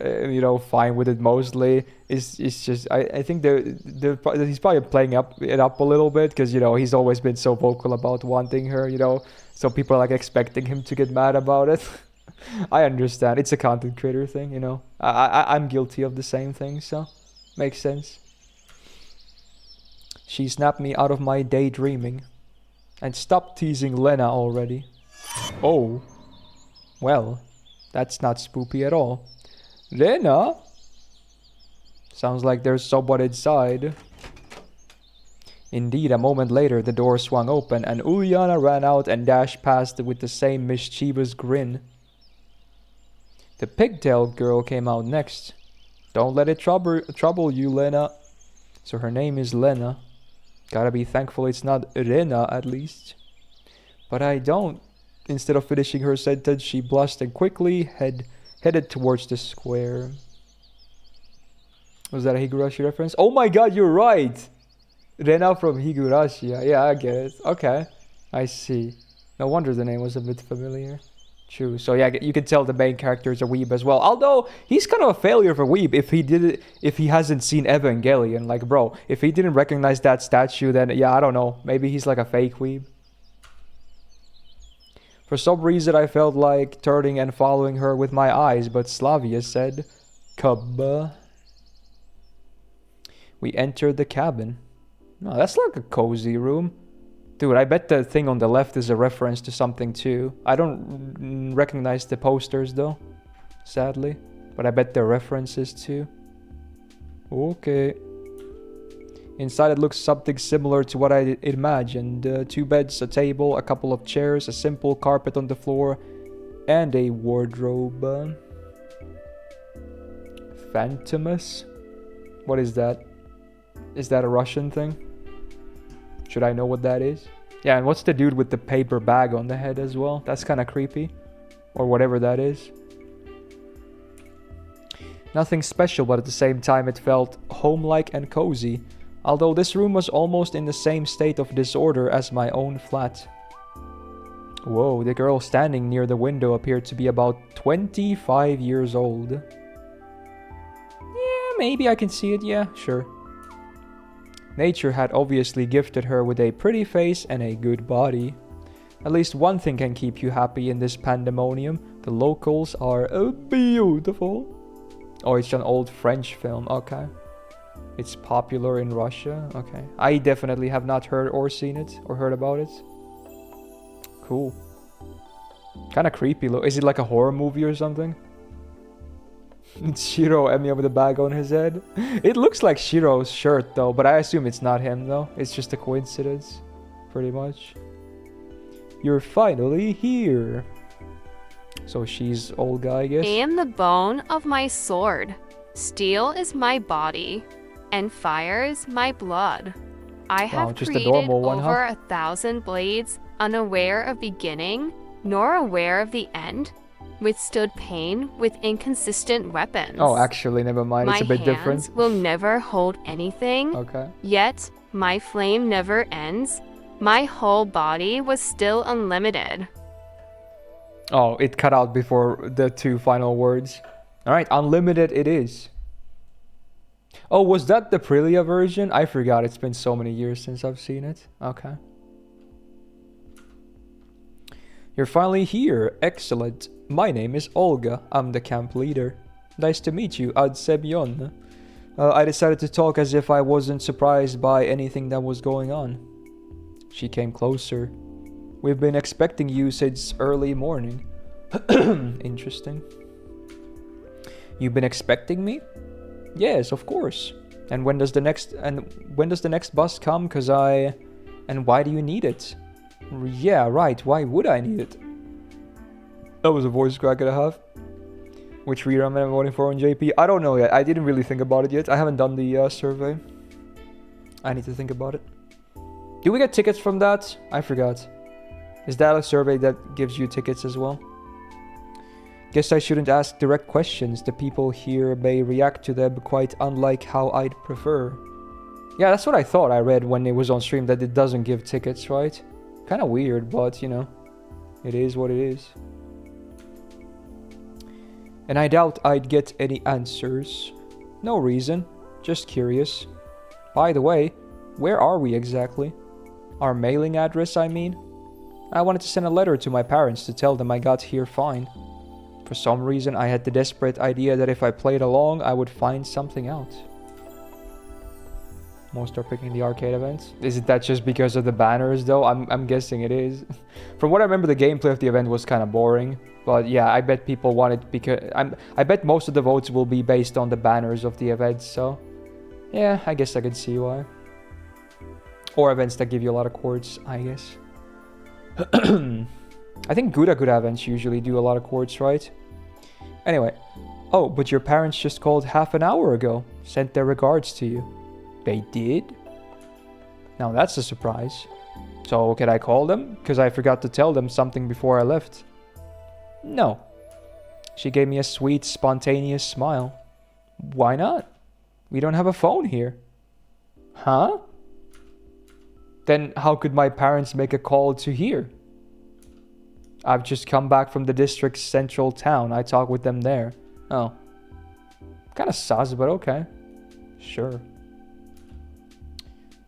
fine with it mostly. It's just, I think he's probably playing it up a little bit because, he's always been so vocal about wanting her, So people are like expecting him to get mad about it. I understand. It's a content creator thing, I'm guilty of the same thing, so makes sense. She snapped me out of my daydreaming. And stop teasing Lena already. Oh. Well, that's not spoopy at all. Lena? Sounds like there's someone inside. Indeed, a moment later, the door swung open and Uliana ran out and dashed past with the same mischievous grin. The pigtailed girl came out next. Don't let it trouble you, Lena. So her name is Lena. Gotta be thankful it's not Rena, at least. But I don't. Instead of finishing her sentence, she blushed and quickly headed towards the square. Was that a Higurashi reference? Oh my god, you're right! Rena from Higurashi. Yeah, I get it. Okay. I see. No wonder the name was a bit familiar. True. So yeah, you can tell the main character is a weeb as well. Although he's kind of a failure of a weeb if he hasn't seen Evangelion. Like, bro, if he didn't recognize that statue, then yeah, I don't know. Maybe he's like a fake weeb. For some reason, I felt like turning and following her with my eyes, but Slavia said, "Cub." We entered the cabin. No, that's like a cozy room. Dude, I bet the thing on the left is a reference to something too. I don't recognize the posters though, sadly. But I bet they're references too. Okay. Inside it looks something similar to what I imagined. 2 beds, a table, a couple of chairs, a simple carpet on the floor, and a wardrobe. Phantomus? What is that? Is that a Russian thing? Should I know what that is? Yeah, and what's the dude with the paper bag on the head as well? That's kind of creepy. Or whatever that is. Nothing special, but at the same time it felt home-like and cozy. Although this room was almost in the same state of disorder as my own flat. Whoa, the girl standing near the window appeared to be about 25 years old. Yeah, maybe I can see it, yeah, sure. Nature had obviously gifted her with a pretty face and a good body. At least one thing can keep you happy in this pandemonium. The locals are beautiful. Oh, it's an old French film, okay. It's popular in Russia, okay. I definitely have not heard or seen it, or heard about it. Cool. Kinda creepy look. Is it like a horror movie or something? It's Shiro Emiya with a bag on his head. It looks like Shiro's shirt though, but I assume it's not him though. It's just a coincidence, pretty much. You're finally here. So she's Olga, I guess. I am the bone of my sword. Steel is my body, and fire is my blood. I have just a created normal one, over huh? 1,000 blades, unaware of beginning, nor aware of the end. Withstood pain with inconsistent weapons. Oh, actually, never mind. It's a bit My different. hands will never hold anything. Okay. Yet, my flame never ends. My whole body was still unlimited. Oh, it cut out before the 2 final words. Alright, unlimited it is. Oh, was that the Aprilia version? I forgot. It's been so many years since I've seen it. Okay. You're finally here. Excellent. My name is Olga. I'm the camp leader. Nice to meet you, Ad Semyon. I decided to talk as if I wasn't surprised by anything that was going on. She came closer. We've been expecting you since early morning. Interesting. You've been expecting me? Yes, of course. And when does the next bus come? And why do you need it? Yeah, right. Why would I need it? That was a voice crack and a half. Which reader am I voting for on JP? I don't know yet. I didn't really think about it yet. I haven't done the survey. I need to think about it. Do we get tickets from that? I forgot. Is that a survey that gives you tickets as well? Guess I shouldn't ask direct questions. The people here may react to them quite unlike how I'd prefer. Yeah, that's what I thought I read when it was on stream, that it doesn't give tickets, right? Kind of weird, but you know, it is what it is. And I doubt I'd get any answers. No reason, just curious. By the way, where are we exactly? Our mailing address, I mean? I wanted to send a letter to my parents to tell them I got here fine. For some reason, I had the desperate idea that if I played along, I would find something out. Most are picking the arcade events. Is it that just because of the banners though? I'm guessing it is. From what I remember, the gameplay of the event was kind of boring. But yeah, I bet people want it because I bet most of the votes will be based on the banners of the events. So yeah, I guess I could see why. Or events that give you a lot of quartz, I guess. I think Guda events usually do a lot of quartz, right? Anyway. Oh, but your parents just called half an hour ago. Sent their regards to you. They did? Now that's a surprise. So, can I call them? Because I forgot to tell them something before I left. No. She gave me a sweet, spontaneous smile. Why not? We don't have a phone here. Huh? Then how could my parents make a call to here? I've just come back from the district's central town. I talk with them there. Oh. Kinda sus, but okay. Sure.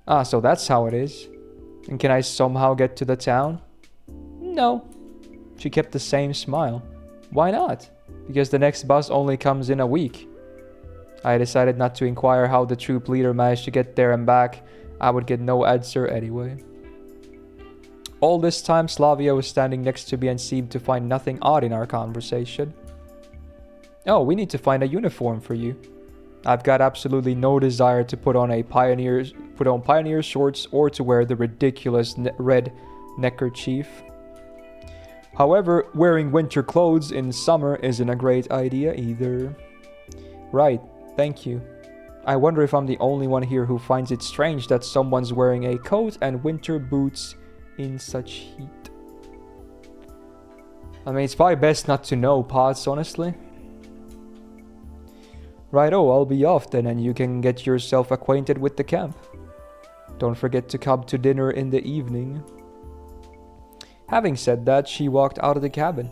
Ah, so that's how it is. And can I somehow get to the town? No. She kept the same smile. Why not? Because the next bus only comes in a week. I decided not to inquire how the troop leader managed to get there and back. I would get no answer anyway. All this time, Slavia was standing next to me and seemed to find nothing odd in our conversation. Oh, we need to find a uniform for you. I've got absolutely no desire to put on pioneer shorts or to wear the ridiculous red neckerchief. However, wearing winter clothes in summer isn't a great idea either. Right, thank you. I wonder if I'm the only one here who finds it strange that someone's wearing a coat and winter boots in such heat. I mean, it's probably best not to know, Pots, honestly. Righto, I'll be off then and you can get yourself acquainted with the camp. Don't forget to come to dinner in the evening. Having said that, she walked out of the cabin.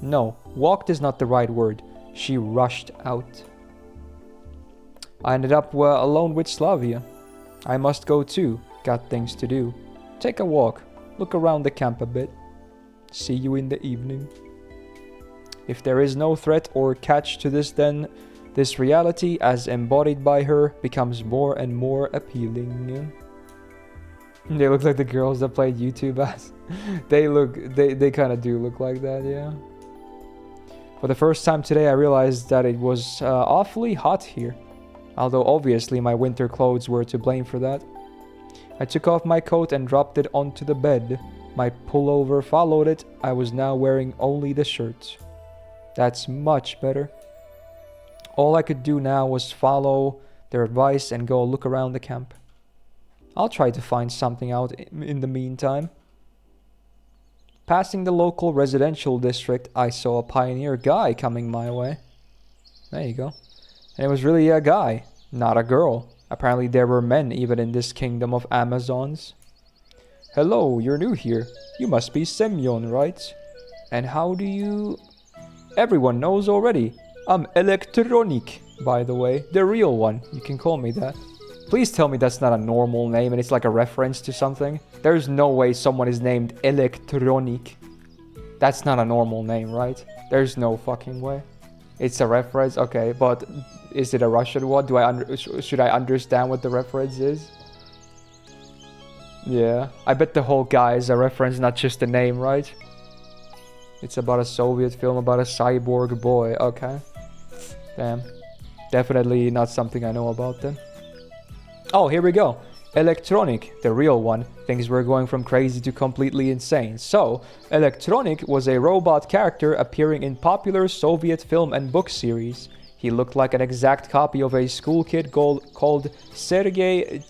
No, walked is not the right word. She rushed out. I ended up alone with Slavia. I must go too. Got things to do. Take a walk. Look around the camp a bit. See you in the evening. If there is no threat or catch to this, then this reality, as embodied by her, becomes more and more appealing. They look like the girls that played YouTube ads. They kind of do look like that, yeah. For the first time today, I realized that it was awfully hot here. Although obviously my winter clothes were to blame for that. I took off my coat and dropped it onto the bed. My pullover followed it. I was now wearing only the shirt. That's much better. All I could do now was follow their advice and go look around the camp. I'll try to find something out in the meantime. Passing the local residential district, I saw a pioneer guy coming my way. There you go. And it was really a guy, not a girl. Apparently there were men even in this kingdom of Amazons. Hello, you're new here. You must be Semyon, right? And how do you... Everyone knows already. I'm Electronic, by the way. The real one. You can call me that. Please tell me that's not a normal name and it's like a reference to something. There's no way someone is named Electronic. That's not a normal name, right? There's no fucking way. It's a reference? Okay, but is it a Russian one? Should I understand what the reference is? Yeah. I bet the whole guy is a reference, not just a name, right? It's about a Soviet film about a cyborg boy. Okay. Damn. Definitely not something I know about then. Oh, here we go. Electronic, the real one, thinks we're going from crazy to completely insane. So, Electronic was a robot character appearing in popular Soviet film and book series. He looked like an exact copy of a school kid called Sergei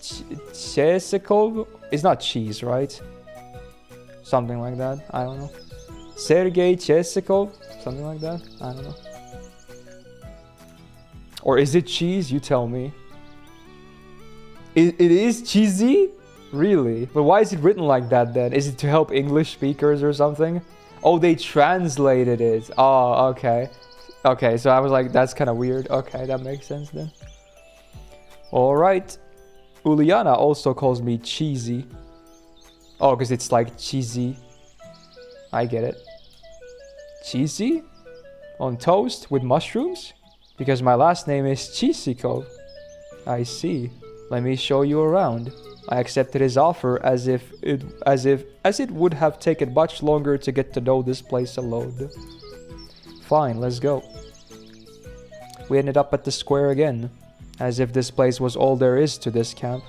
Chesekov. It's not cheese, right? Something like that. I don't know. Sergei Chesekov? Something like that? I don't know. Or is it cheese? You tell me. It is cheesy? Really? But why is it written like that then? Is it to help English speakers or something? Oh, they translated it. Oh, okay. Okay, so I was like, that's kind of weird. Okay, that makes sense then. Alright. Uliana also calls me cheesy. Oh, because it's like cheesy. I get it. Cheesy? On toast with mushrooms? Because my last name is Chisikov. I see. Let me show you around. I accepted his offer as it would have taken much longer to get to know this place alone. Fine, let's go. We ended up at the square again, as if this place was all there is to this camp.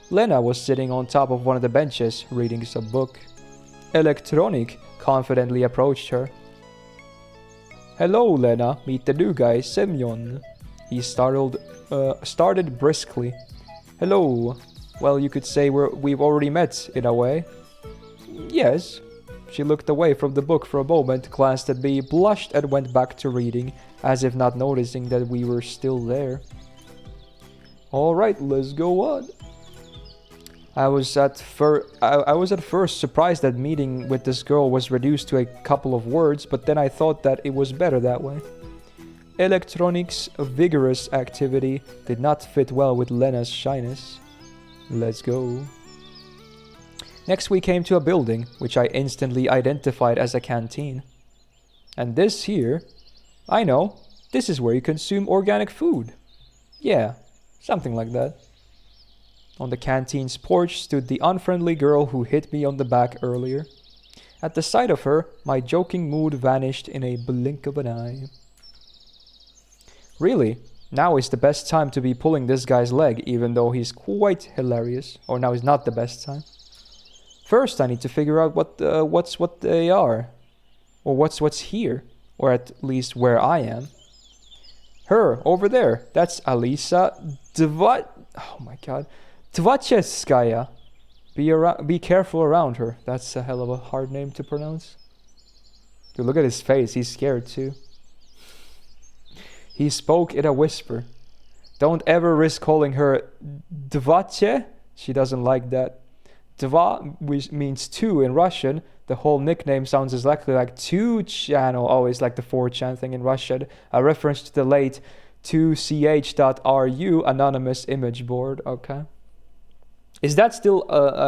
Lena was sitting on top of one of the benches, reading some book. Electronic confidently approached her. Hello, Lena. Meet the new guy, Semyon. He started briskly. Hello. Well, you could say we've already met, in a way. Yes. She looked away from the book for a moment, glanced at me, blushed, and went back to reading, as if not noticing that we were still there. Alright, let's go on. I was at first surprised that meeting with this girl was reduced to a couple of words, but then I thought that it was better that way. Electronics' vigorous activity did not fit well with Lena's shyness. Let's go. Next we came to a building, which I instantly identified as a canteen. And this here, I know, this is where you consume organic food. Yeah, something like that. On the canteen's porch stood the unfriendly girl who hit me on the back earlier. At the sight of her, my joking mood vanished in a blink of an eye. Really, now is the best time to be pulling this guy's leg, even though he's quite hilarious. Or now is not the best time. First, I need to figure out what they are, or what's here, or at least where I am. Her over there. That's Alisa Oh my god. Tvacheskaya. Be careful around her. That's a hell of a hard name to pronounce. Dude, look at his face. He's scared too. He spoke in a whisper. Don't ever risk calling her Dvache. She doesn't like that. Dva, which means two in Russian. The whole nickname sounds exactly like 2chan, or always like the 4chan thing in Russian. A reference to the late 2ch.ru anonymous image board. Okay. Is that still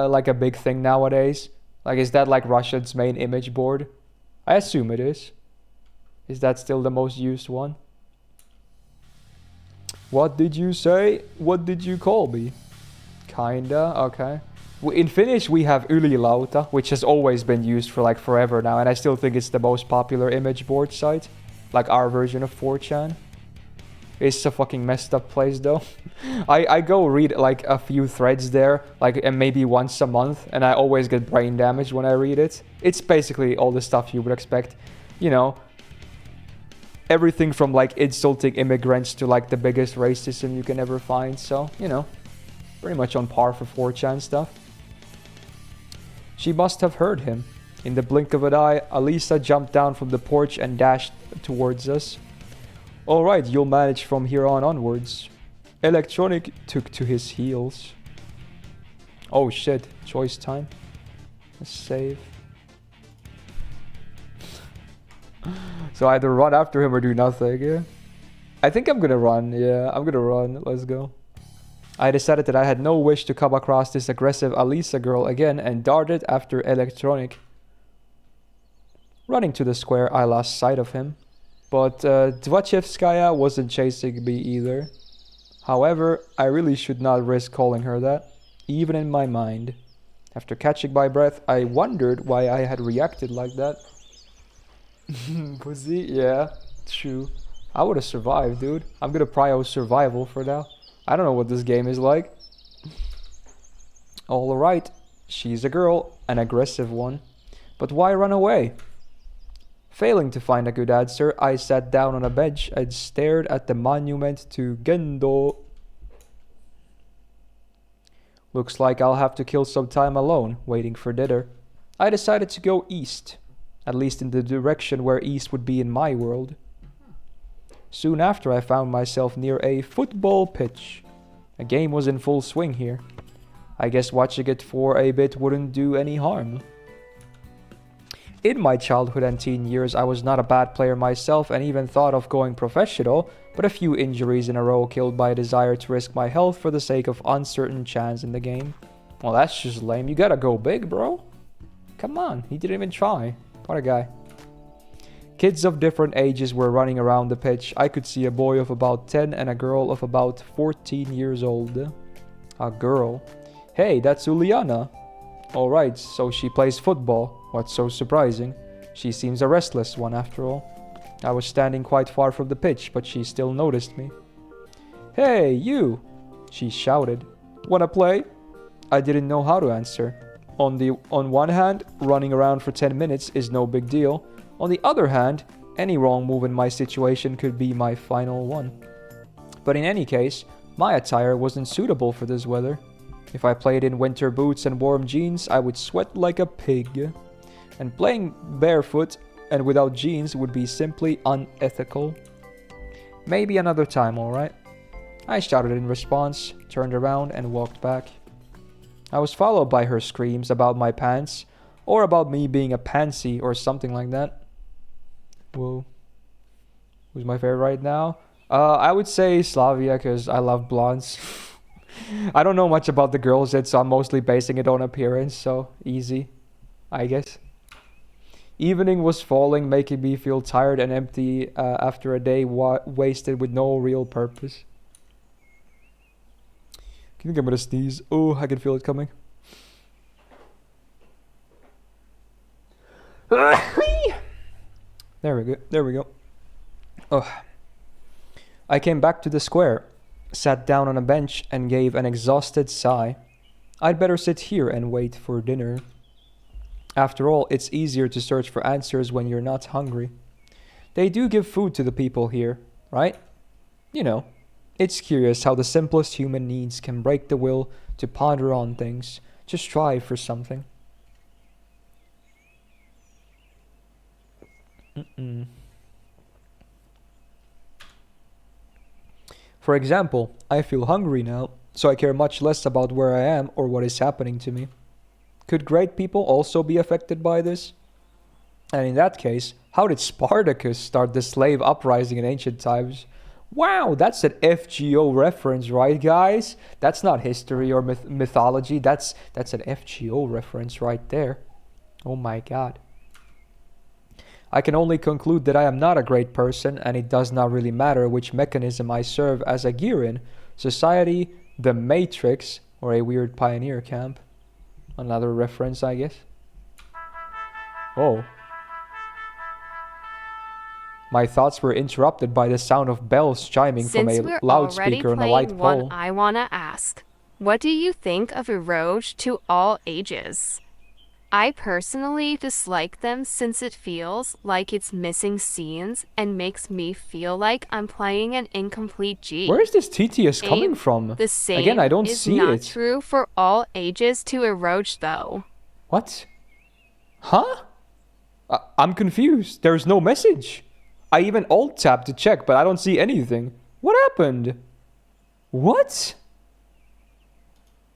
like a big thing nowadays? Like, is that like Russia's main image board? I assume it is. Is that still the most used one? What did you say? What did you call me? Kinda, okay. In Finnish we have Ylilauta, which has always been used for like forever now, and I still think it's the most popular image board site. Like our version of 4chan. It's a fucking messed up place though. I go read like a few threads there, like and maybe once a month, and I always get brain damage when I read it. It's basically all the stuff you would expect. You know, everything from like insulting immigrants to like the biggest racism you can ever find. So, you know, pretty much on par for 4chan stuff. She must have heard him. In the blink of an eye, Alisa jumped down from the porch and dashed towards us. Alright, you'll manage from here on onwards. Electronic took to his heels. Oh shit, choice time. Let's save. So either run after him or do nothing, yeah? I think I'm gonna run, yeah, I'm gonna run, let's go. I decided that I had no wish to come across this aggressive Alisa girl again and darted after Electronic. Running to the square, I lost sight of him. But Dvachevskaya wasn't chasing me either. However, I really should not risk calling her that, even in my mind. After catching my breath, I wondered why I had reacted like that. Pussy? Yeah, true. I would have survived, dude. I'm gonna prio survival for now. I don't know what this game is like. Alright, she's a girl, an aggressive one. But why run away? Failing to find a good answer, I sat down on a bench and stared at the monument to Gendo. Looks like I'll have to kill some time alone, waiting for dinner. I decided to go east, at least in the direction where east would be in my world. Soon after, I found myself near a football pitch. A game was in full swing here. I guess watching it for a bit wouldn't do any harm. In my childhood and teen years, I was not a bad player myself and even thought of going professional, but a few injuries in a row killed my desire to risk my health for the sake of uncertain chance in the game. Well, that's just lame. You gotta go big, bro. Come on, he didn't even try. What a guy. Kids of different ages were running around the pitch. I could see a boy of about 10 and a girl of about 14 years old. A girl. Hey, that's Uliana. Alright, so she plays football. What's so surprising? She seems a restless one after all. I was standing quite far from the pitch, but she still noticed me. Hey, you! She shouted. Wanna play? I didn't know how to answer. On one hand, running around for 10 minutes is no big deal. On the other hand, Any wrong move in my situation could be my final one. But in any case, my attire wasn't suitable for this weather. If I played in winter boots and warm jeans, I would sweat like a pig. And playing barefoot and without jeans would be simply unethical. Maybe another time, alright? I shouted in response, turned around and walked back. I was followed by her screams about my pants, or about me being a pansy or something like that. Whoa. Who's my favorite right now? I would say Slavia, because I love blondes. I don't know much about the girls yet, so I'm mostly basing it on appearance, so easy, I guess. Evening was falling, making me feel tired and empty after a day wasted with no real purpose. Can you get me to sneeze? Oh, I can feel it coming. There we go. There we go. Oh. I came back to the square, sat down on a bench and gave an exhausted sigh. I'd better sit here and wait for dinner. After all, it's easier to search for answers when you're not hungry. They do give food to the people here, right? You know, it's curious how the simplest human needs can break the will to ponder on things, to strive for something. For example, I feel hungry now, so I care much less about where I am or what is happening to me. Could great people also be affected by this? And in that case, how did Spartacus start the slave uprising in ancient times? Wow, that's an FGO reference, right, guys? That's not history or mythology. That's an FGO reference right there. Oh my god. I can only conclude that I am not a great person, and it does not really matter which mechanism I serve as a gear in. Society, the Matrix, or a weird pioneer camp. Another reference, I guess. Oh. My thoughts were interrupted by the sound of bells chiming from a loudspeaker on a light pole. I wanna ask, what do you think of Eroge to all ages? I personally dislike them since it feels like it's missing scenes and makes me feel like I'm playing an incomplete G. Where is this TTS coming from? The same Again, I don't see it. is not true for all ages to Eroge though. What? Huh? I'm confused. There's no message. I even alt-tapped to check, but I don't see anything. What happened? What?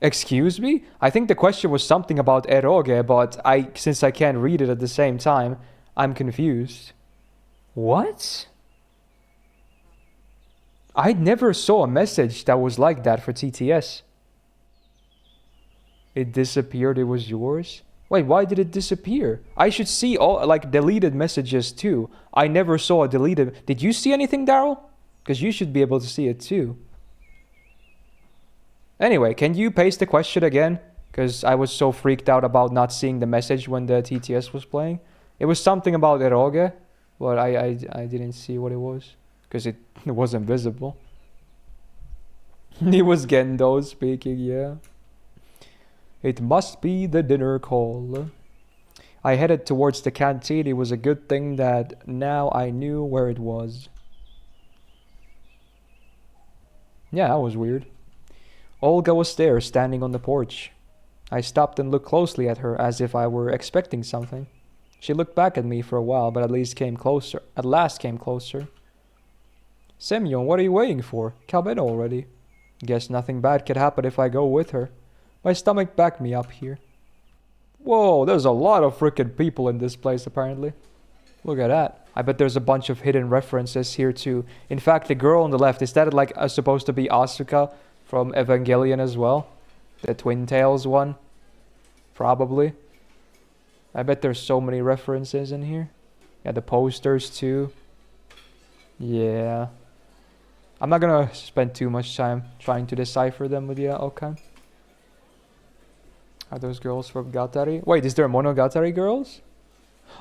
Excuse me? I think the question was something about eroge, but since I can't read it at the same time, I'm confused. What? I never saw a message that was like that for TTS. It disappeared, it was yours? Wait, why did it disappear? I should see all, like, deleted messages too. I never saw a deleted... Did you see anything, Daryl? Because you should be able to see it too. Anyway, can you paste the question again? Because I was so freaked out about not seeing the message when the TTS was playing. It was something about eroge, but I didn't see what it was. Because it wasn't visible. It was Gendo speaking, yeah. It must be the dinner call. I headed towards the canteen. It was a good thing that now I knew where it was. Yeah, that was weird. Olga was there, standing on the porch. I stopped and looked closely at her, as if I were expecting something. She looked back at me for a while, but at last came closer. Semyon, what are you waiting for? Come in already. Guess nothing bad could happen if I go with her. My stomach backed me up here. Whoa, there's a lot of frickin' people in this place, apparently. Look at that. I bet there's a bunch of hidden references here, too. In fact, the girl on the left, is that like supposed to be Asuka from Evangelion as well? The Twin Tails one? Probably. I bet there's so many references in here. Yeah, the posters, too. Yeah. I'm not gonna spend too much time trying to decipher them with you, okay? Are those girls from Gatari? Wait, is there Monogatari girls?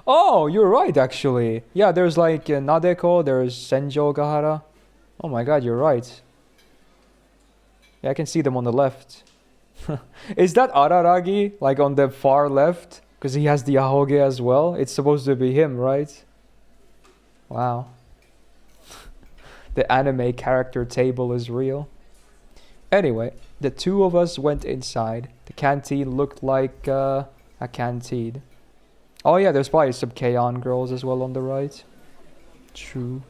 Oh, you're right, actually. Yeah, there's like Nadeko, there's Senjo Gahara. Oh my god, you're right. Yeah, I can see them on the left. Is that Araragi, like on the far left? Because he has the Ahoge as well. It's supposed to be him, right? Wow. The anime character table is real. Anyway, the two of us went inside. The canteen looked like a canteen. Oh yeah, there's probably some K-On girls as well on the right. True.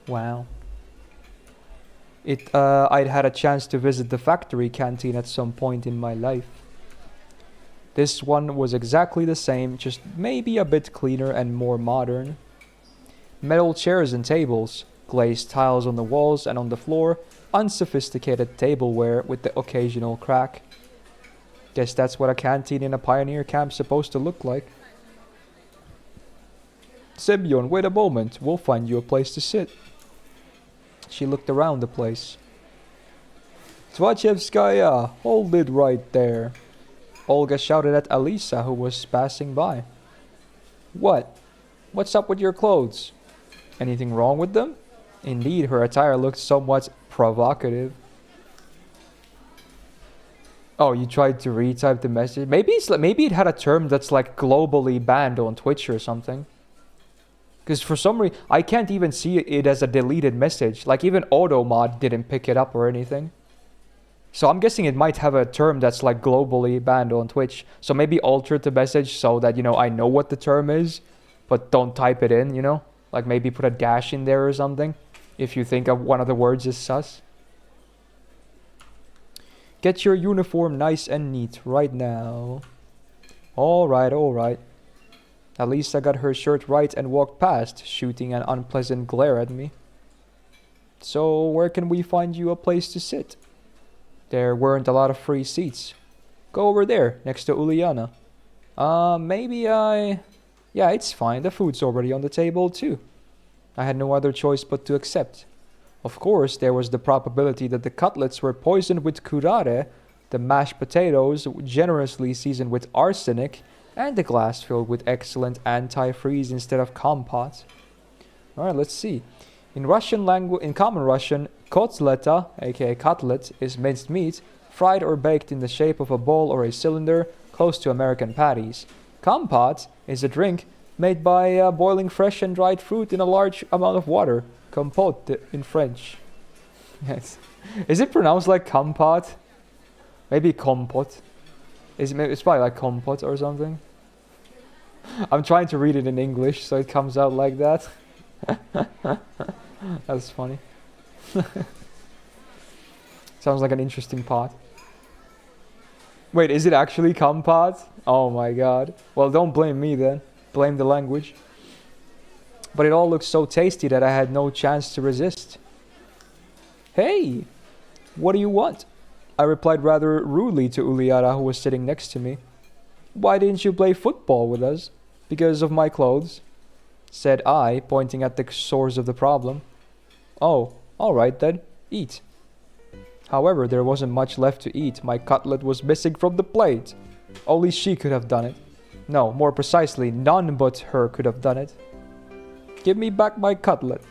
Wow. I'd had a chance to visit the factory canteen at some point in my life. This one was exactly the same, just maybe a bit cleaner and more modern. Metal chairs and tables, glazed tiles on the walls and on the floor, unsophisticated tableware with the occasional crack. Guess that's what a canteen in a pioneer camp's supposed to look like. Semyon, wait a moment, we'll find you a place to sit. She looked around the place. Tvachevskaya, hold it right there. Olga shouted at Alisa, who was passing by. What? What's up with your clothes? Anything wrong with them? Indeed, her attire looked somewhat provocative. Oh, you tried to retype the message? Maybe it had a term that's like globally banned on Twitch or something. Because for some reason, I can't even see it as a deleted message. Like even Automod didn't pick it up or anything. So I'm guessing it might have a term that's like globally banned on Twitch. So maybe alter the message so that, you know, I know what the term is. But don't type it in, you know? Like maybe put a dash in there or something. If you think of one of the words is sus. Get your uniform nice and neat right now. Alright, alright. Alisa got her shirt right and walked past, shooting an unpleasant glare at me. So, where can we find you a place to sit? There weren't a lot of free seats. Go over there, next to Uliana. Yeah, it's fine. The food's already on the table, too. I had no other choice but to accept. Of course, there was the probability that the cutlets were poisoned with curare, the mashed potatoes generously seasoned with arsenic, and the glass filled with excellent antifreeze instead of compote. Alright, let's see. In common Russian, kotleta, aka cutlet, is minced meat, fried or baked in the shape of a ball or a cylinder, close to American patties. Compote is a drink made by boiling fresh and dried fruit in a large amount of water. Compote in French. Yes. Is it pronounced like compote? Maybe compote. It's probably like compote or something. I'm trying to read it in English so it comes out like that. That's funny. Sounds like an interesting pot. Wait, is it actually compote? Oh my god. Well, don't blame me then. Blame the language. But it all looked so tasty that I had no chance to resist. Hey! What do you want? I replied rather rudely to Uliara, who was sitting next to me. Why didn't you play football with us? Because of my clothes? Said I, pointing at the source of the problem. Oh, alright then. Eat. However, there wasn't much left to eat. My cutlet was missing from the plate. Only she could have done it. No, more precisely, none but her could have done it. Give me back my cutlet.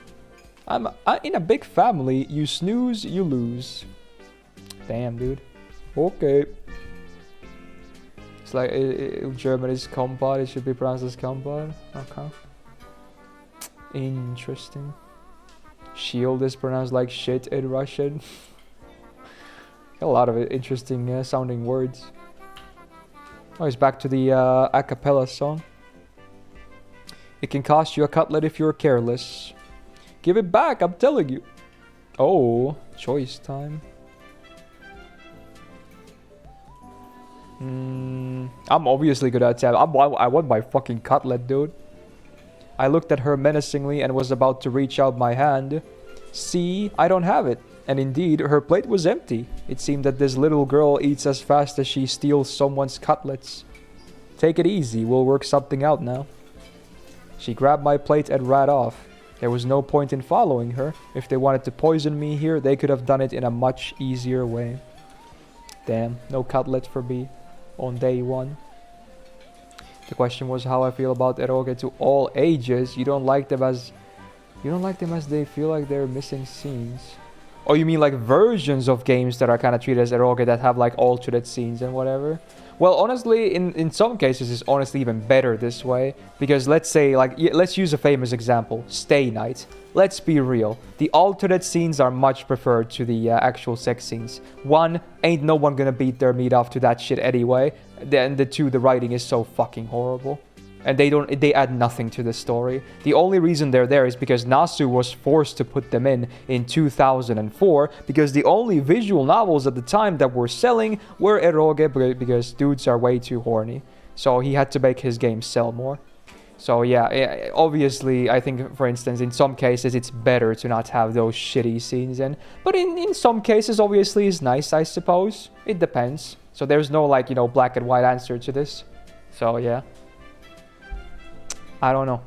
I'm in a big family. You snooze, you lose. Damn, dude. Okay. It's like German is compote. It should be pronounced as compote. Okay. Interesting. Shield is pronounced like shit in Russian. A lot of interesting sounding words. Oh, it's back to the a cappella song. It can cost you a cutlet if you're careless. Give it back, I'm telling you. Oh, choice time. I'm obviously good at tab. I want my fucking cutlet, dude. I looked at her menacingly and was about to reach out my hand. See, I don't have it. And indeed, her plate was empty. It seemed that this little girl eats as fast as she steals someone's cutlets. Take it easy, we'll work something out now. She grabbed my plate and ran off. There was no point in following her. If they wanted to poison me here, they could have done it in a much easier way. Damn, no cutlet for me on day one. The question was how I feel about eroge to all ages. You don't like them as they feel like they're missing scenes. Oh, you mean like versions of games that are kind of treated as eroge that have like alternate scenes and whatever? Well, honestly, in some cases, it's honestly even better this way. Because let's say, like, let's use a famous example. Stay Night. Let's be real. The alternate scenes are much preferred to the actual sex scenes. One, ain't no one gonna beat their meat off to that shit anyway. Then the two, the writing is so fucking horrible. And they add nothing to the story. The only reason they're there is because Nasu was forced to put them in 2004, because the only visual novels at the time that were selling were eroge, because dudes are way too horny. So he had to make his game sell more. So yeah, obviously, I think, for instance, in some cases, it's better to not have those shitty scenes in. But in some cases, obviously, it's nice, I suppose. It depends. So there's no, like, you know, black and white answer to this. So yeah. I don't know.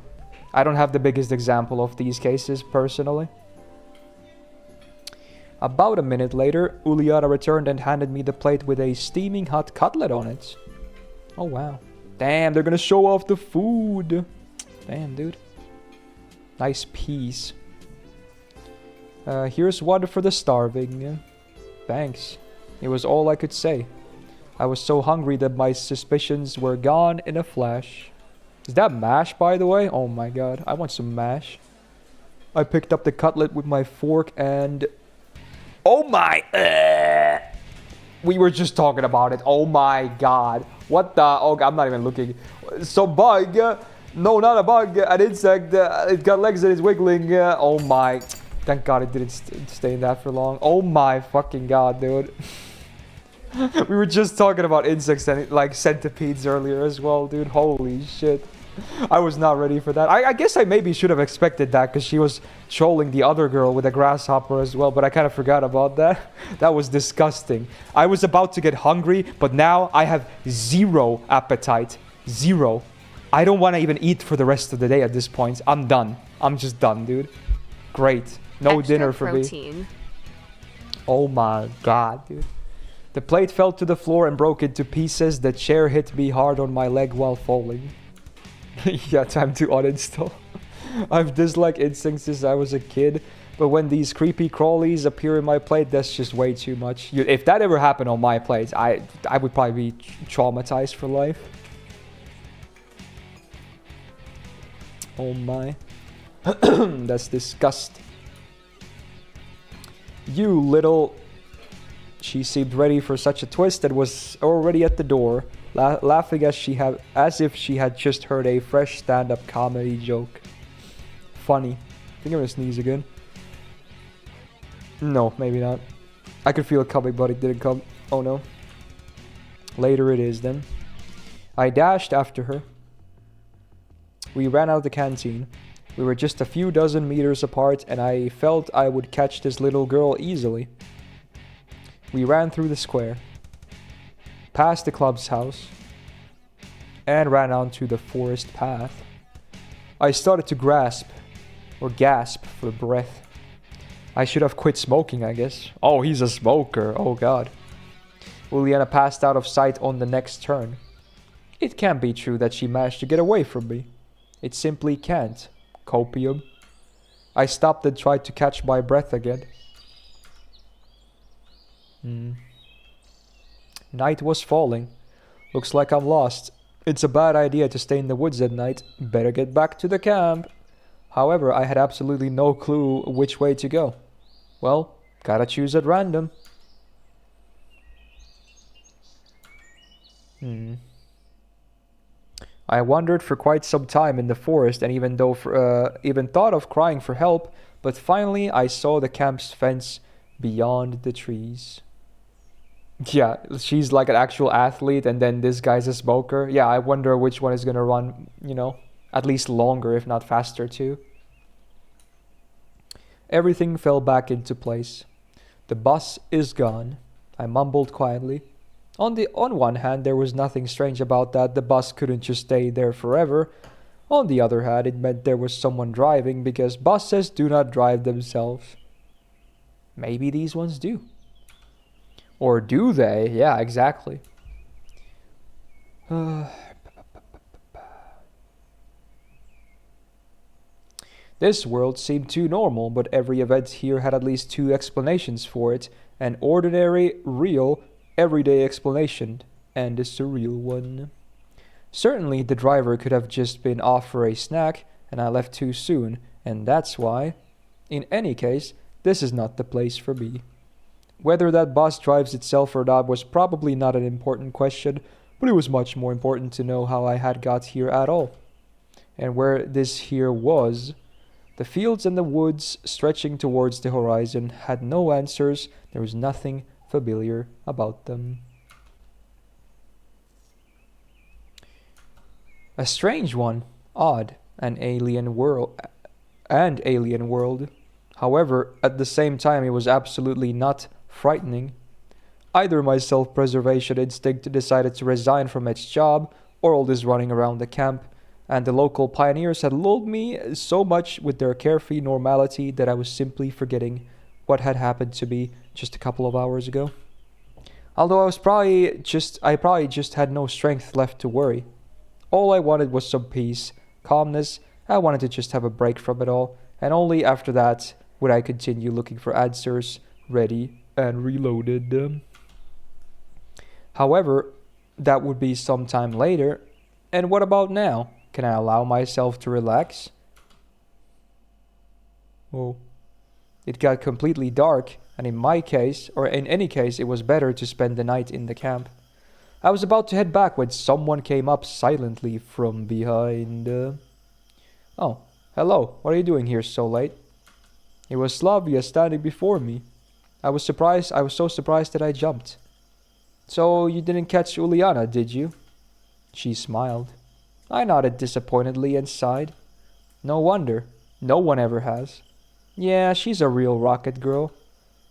I don't have the biggest example of these cases, personally. About a minute later, Uliana returned and handed me the plate with a steaming hot cutlet on it. Oh, wow. Damn, they're gonna show off the food. Damn, dude. Nice piece. Here's water for the starving. Thanks. It was all I could say. I was so hungry that my suspicions were gone in a flash. Is that mash, by the way? Oh my god, I want some mash. I picked up the cutlet with my fork and... Oh my... We were just talking about it. Oh my god. What the... Oh, I'm not even looking. Some bug. No, not a bug. An insect. It got legs and it's wiggling. Oh my... Thank god it didn't stay in that for long. Oh my fucking god, dude. We were just talking about insects and like centipedes earlier as well, dude. Holy shit. I was not ready for that. I guess I maybe should have expected that because she was trolling the other girl with a grasshopper as well, but I kind of forgot about that. That was disgusting. I was about to get hungry, but now I have zero appetite. Zero. I don't want to even eat for the rest of the day at this point. I'm done. I'm just done, dude. Great. No Extra dinner for protein. me. Oh my god, dude. The plate fell to the floor and broke into pieces. The chair hit me hard on my leg while falling. Yeah, time to uninstall. I've disliked insects since I was a kid, but when these creepy crawlies appear in my plate, that's just way too much. If that ever happened on my plate, I would probably be traumatized for life. Oh my. That's disgusting. You little... She seemed ready for such a twist and was already at the door, laughing as if she had just heard a fresh stand-up comedy joke. Funny. I think I'm gonna sneeze again. No, maybe not. I could feel it coming, but it didn't come. Oh no. Later it is then. I dashed after her. We ran out of the canteen. We were just a few dozen meters apart, and I felt I would catch this little girl easily. We ran through the square, past the club's house, and ran onto the forest path. I started to gasp for breath. I should have quit smoking, I guess. Oh, he's a smoker. Oh god. Uliana passed out of sight on the next turn. It can't be true that she managed to get away from me. It simply can't. Copium. I stopped and tried to catch my breath again. Night was falling. Looks like I'm lost. It's a bad idea to stay in the woods at night. Better get back to the camp. However, I had absolutely no clue which way to go. Well, gotta choose at random. I wandered for quite some time in the forest and even thought of crying for help, but finally I saw the camp's fence beyond the trees. Yeah, she's like an actual athlete and then this guy's a smoker. Yeah, I wonder which one is gonna run, you know, at least longer if not faster too. Everything fell back into place. The bus is gone, I mumbled quietly. On one hand, there was nothing strange about that. The bus couldn't just stay there forever. On the other hand, it meant there was someone driving because buses do not drive themselves. Maybe these ones do. Or do they? Yeah, exactly. This world seemed too normal, but every event here had at least two explanations for it. An ordinary, real, everyday explanation. and a surreal one. Certainly, the driver could have just been off for a snack, and I left too soon, and that's why. In any case, this is not the place for me. Whether that bus drives itself or not was probably not an important question, but it was much more important to know how I had got here at all. And where this here was. The fields and the woods stretching towards the horizon had no answers. There was nothing familiar about them. A strange one, odd, an alien world. However, at the same time, it was absolutely not frightening. Either my self-preservation instinct decided to resign from its job, or all this running around the camp, and the local pioneers had lulled me so much with their carefree normality that I was simply forgetting what had happened to me just a couple of hours ago. Although I probably just had no strength left to worry. All I wanted was some peace, calmness. I wanted to just have a break from it all, and only after that would I continue looking for answers, ready and reloaded. However, that would be some time later. And what about now? Can I allow myself to relax? Oh. It got completely dark, and in my case, or in any case, it was better to spend the night in the camp. I was about to head back when someone came up silently from behind. Oh, hello. What are you doing here so late? It was Slavia standing before me. I was so surprised that I jumped. So you didn't catch Uliana, did you? She smiled. I nodded disappointedly and sighed. No wonder. No one ever has. Yeah, she's a real rocket girl.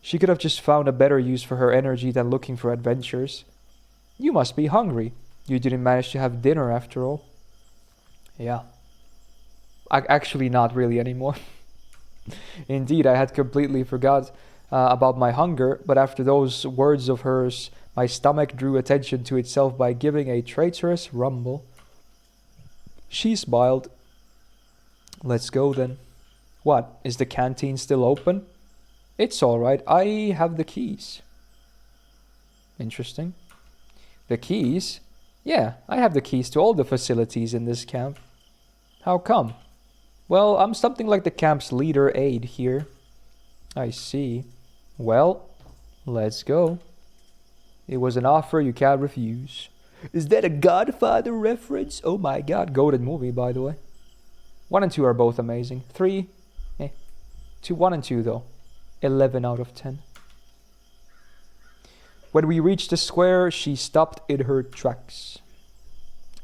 She could have just found a better use for her energy than looking for adventures. You must be hungry. You didn't manage to have dinner after all. Yeah. Actually, not really anymore. Indeed, I had completely forgot about my hunger, but after those words of hers, my stomach drew attention to itself by giving a traitorous rumble. She smiled. Let's go then. What, is the canteen still open? It's all right, I have the keys. Interesting. The keys? Yeah, I have the keys to all the facilities in this camp. How come? Well, I'm something like the camp's leader aide here. I see. Well, let's go. It was an offer you can't refuse. Is that a Godfather reference? Oh my god, goated movie, by the way. 1 and 2 are both amazing. 3, 1 and 2 though. 11 out of 10. When we reached the square, she stopped in her tracks.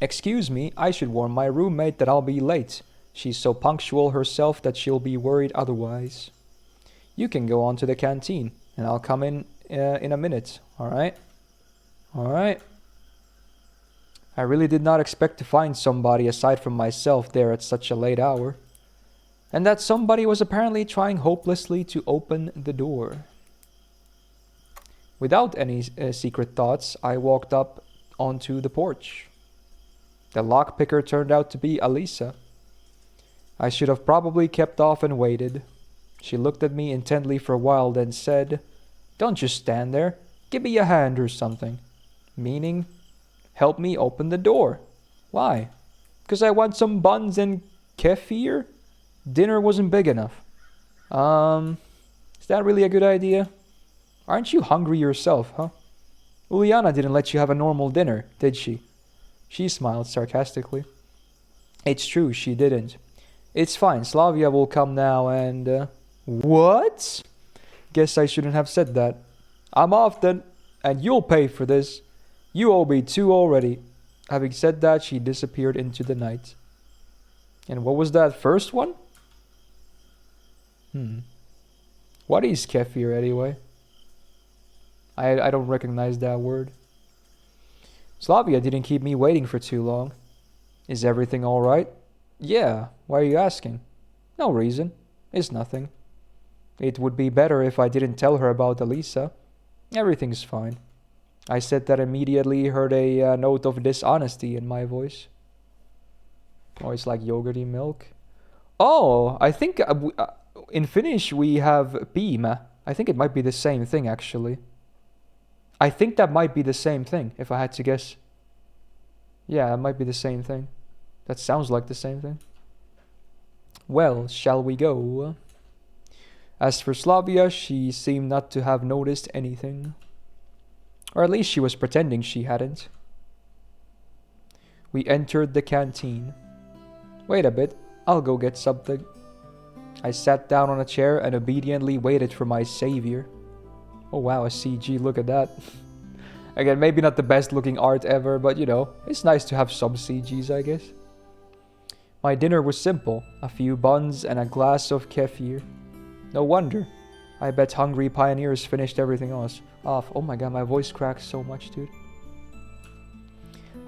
Excuse me, I should warn my roommate that I'll be late. She's so punctual herself that she'll be worried otherwise. You can go on to the canteen, and I'll come in a minute, alright? Alright. I really did not expect to find somebody aside from myself there at such a late hour. And that somebody was apparently trying hopelessly to open the door. Without any secret thoughts, I walked up onto the porch. The lockpicker turned out to be Alisa. I should have probably kept off and waited. She looked at me intently for a while, then said, "Don't just stand there. Give me a hand or something." Meaning, help me open the door. Why? Because I want some buns and kefir? Dinner wasn't big enough. Is that really a good idea? Aren't you hungry yourself, huh? Uliana didn't let you have a normal dinner, did she? She smiled sarcastically. It's true, she didn't. It's fine, Slavia will come now and... What? Guess I shouldn't have said that. I'm off then, and you'll pay for this. You owe me 2 already. Having said that, she disappeared into the night. And what was that first one? What is kefir anyway? I don't recognize that word. Slavia didn't keep me waiting for too long. Is everything alright? Yeah, why are you asking? No reason. It's nothing. It would be better if I didn't tell her about Alisa. Everything's fine. I said that immediately, heard a note of dishonesty in my voice. Oh, it's like yogurty milk. Oh, I think in Finnish we have piimä. I think it might be the same thing actually. I think that might be the same thing, if I had to guess. Yeah, it might be the same thing. That sounds like the same thing. Well, shall we go? As for Slavia, she seemed not to have noticed anything. Or at least she was pretending she hadn't. We entered the canteen. Wait a bit, I'll go get something. I sat down on a chair and obediently waited for my savior. Oh wow, a CG, look at that. Again, maybe not the best looking art ever, but you know, it's nice to have some CGs, I guess. My dinner was simple, a few buns and a glass of kefir. No wonder. I bet hungry pioneers finished everything else off. Oh my god, my voice cracks so much, dude.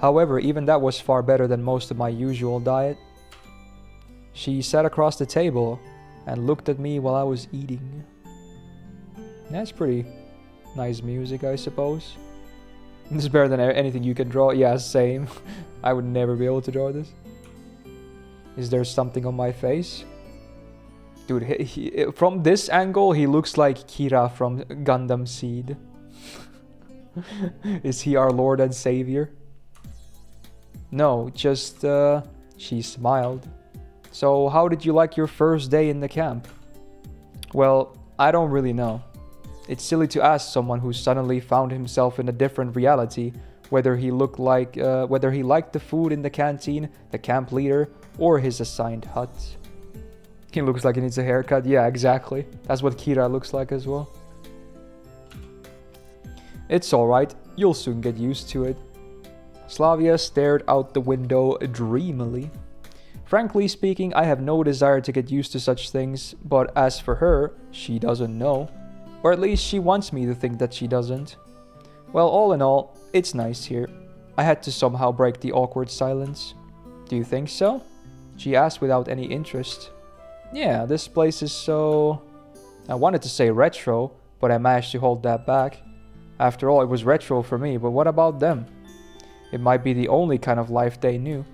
However, even that was far better than most of my usual diet. She sat across the table and looked at me while I was eating. That's pretty nice music, I suppose. This is better than anything you can draw. Yeah, same. I would never be able to draw this. Is there something on my face? Dude, from this angle, he looks like Kira from Gundam Seed. Is he our Lord and Savior? No, just, she smiled. So, how did you like your first day in the camp? Well, I don't really know. It's silly to ask someone who suddenly found himself in a different reality whether he liked the food in the canteen, the camp leader, or his assigned hut. He looks like he needs a haircut. Yeah, exactly. That's what Kira looks like as well. It's alright. You'll soon get used to it. Slavia stared out the window dreamily. Frankly speaking, I have no desire to get used to such things, but as for her, she doesn't know. Or at least she wants me to think that she doesn't. Well, all in all, it's nice here. I had to somehow break the awkward silence. Do you think so? She asked without any interest. Yeah, this place is so... I wanted to say retro, but I managed to hold that back. After all, it was retro for me, but what about them? It might be the only kind of life they knew,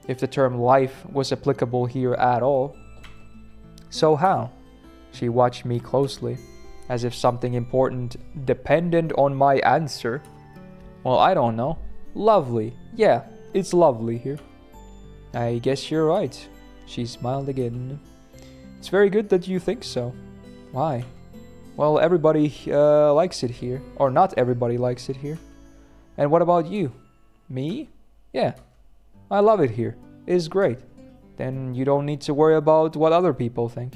if the term life was applicable here at all. So how? She watched me closely, as if something important depended on my answer. Well, I don't know. Lovely. Yeah, it's lovely here. I guess you're right. She smiled again. It's very good that you think so. Why? Well, everybody likes it here. Or not everybody likes it here. And what about you? Me? Yeah. I love it here. It's great. Then you don't need to worry about what other people think.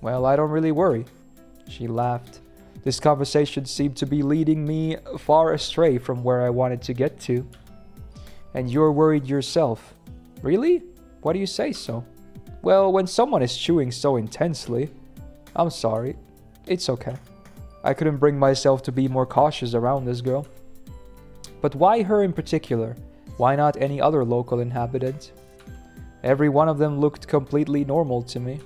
Well, I don't really worry. She laughed. This conversation seemed to be leading me far astray from where I wanted to get to. And you're worried yourself. Really? Why do you say so? Well, when someone is chewing so intensely... I'm sorry. It's okay. I couldn't bring myself to be more cautious around this girl. But why her in particular? Why not any other local inhabitant? Every one of them looked completely normal to me.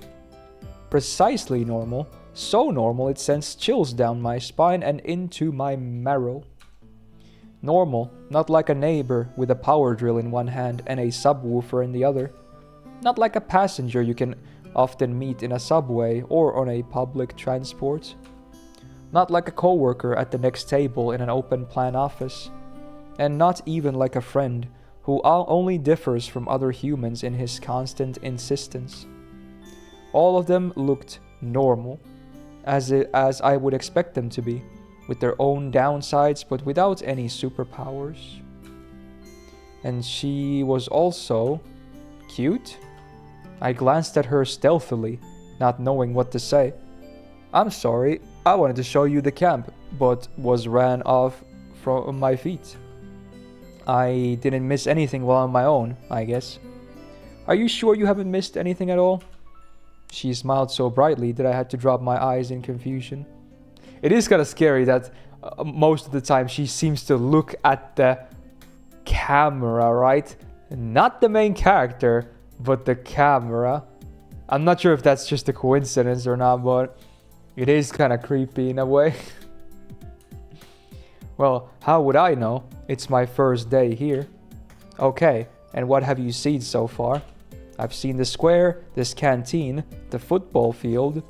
Precisely normal. So normal it sends chills down my spine and into my marrow. Normal, not like a neighbor with a power drill in one hand and a subwoofer in the other. Not like a passenger you can often meet in a subway or on a public transport. Not like a coworker at the next table in an open plan office. And not even like a friend who only differs from other humans in his constant insistence. All of them looked normal, as I would expect them to be, with their own downsides but without any superpowers. And she was also cute? I glanced at her stealthily, not knowing what to say. I'm sorry, I wanted to show you the camp, but was ran off from my feet. I didn't miss anything while on my own, I guess. Are you sure you haven't missed anything at all? She smiled so brightly that I had to drop my eyes in confusion. It is kind of scary that most of the time she seems to look at the camera, right? Not the main character, but the camera. I'm not sure if that's just a coincidence or not, but it is kind of creepy in a way. Well, how would I know? It's my first day here. Okay, and what have you seen so far? I've seen the square, this canteen, the football field,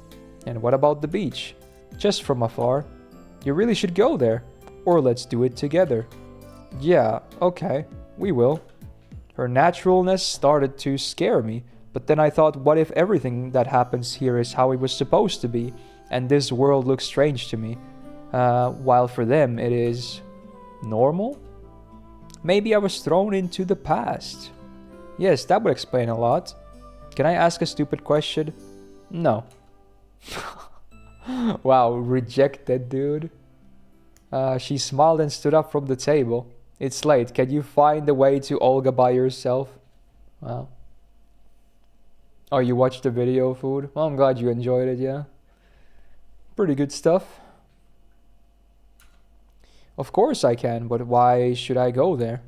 and what about the beach? Just from afar. You really should go there. or let's do it together. Yeah, okay, we will. Her naturalness started to scare me, but then I thought, what if everything that happens here is how it was supposed to be, and this world looks strange to me, while for them it is normal? Maybe I was thrown into the past. Yes, that would explain a lot. Can I ask a stupid question? No. Wow, rejected, dude. She smiled and stood up from the table. It's late. Can you find the way to Olga by yourself? Wow. Oh, you watched the video, Food? Well, I'm glad you enjoyed it, yeah. Pretty good stuff. Of course I can, but why should I go there?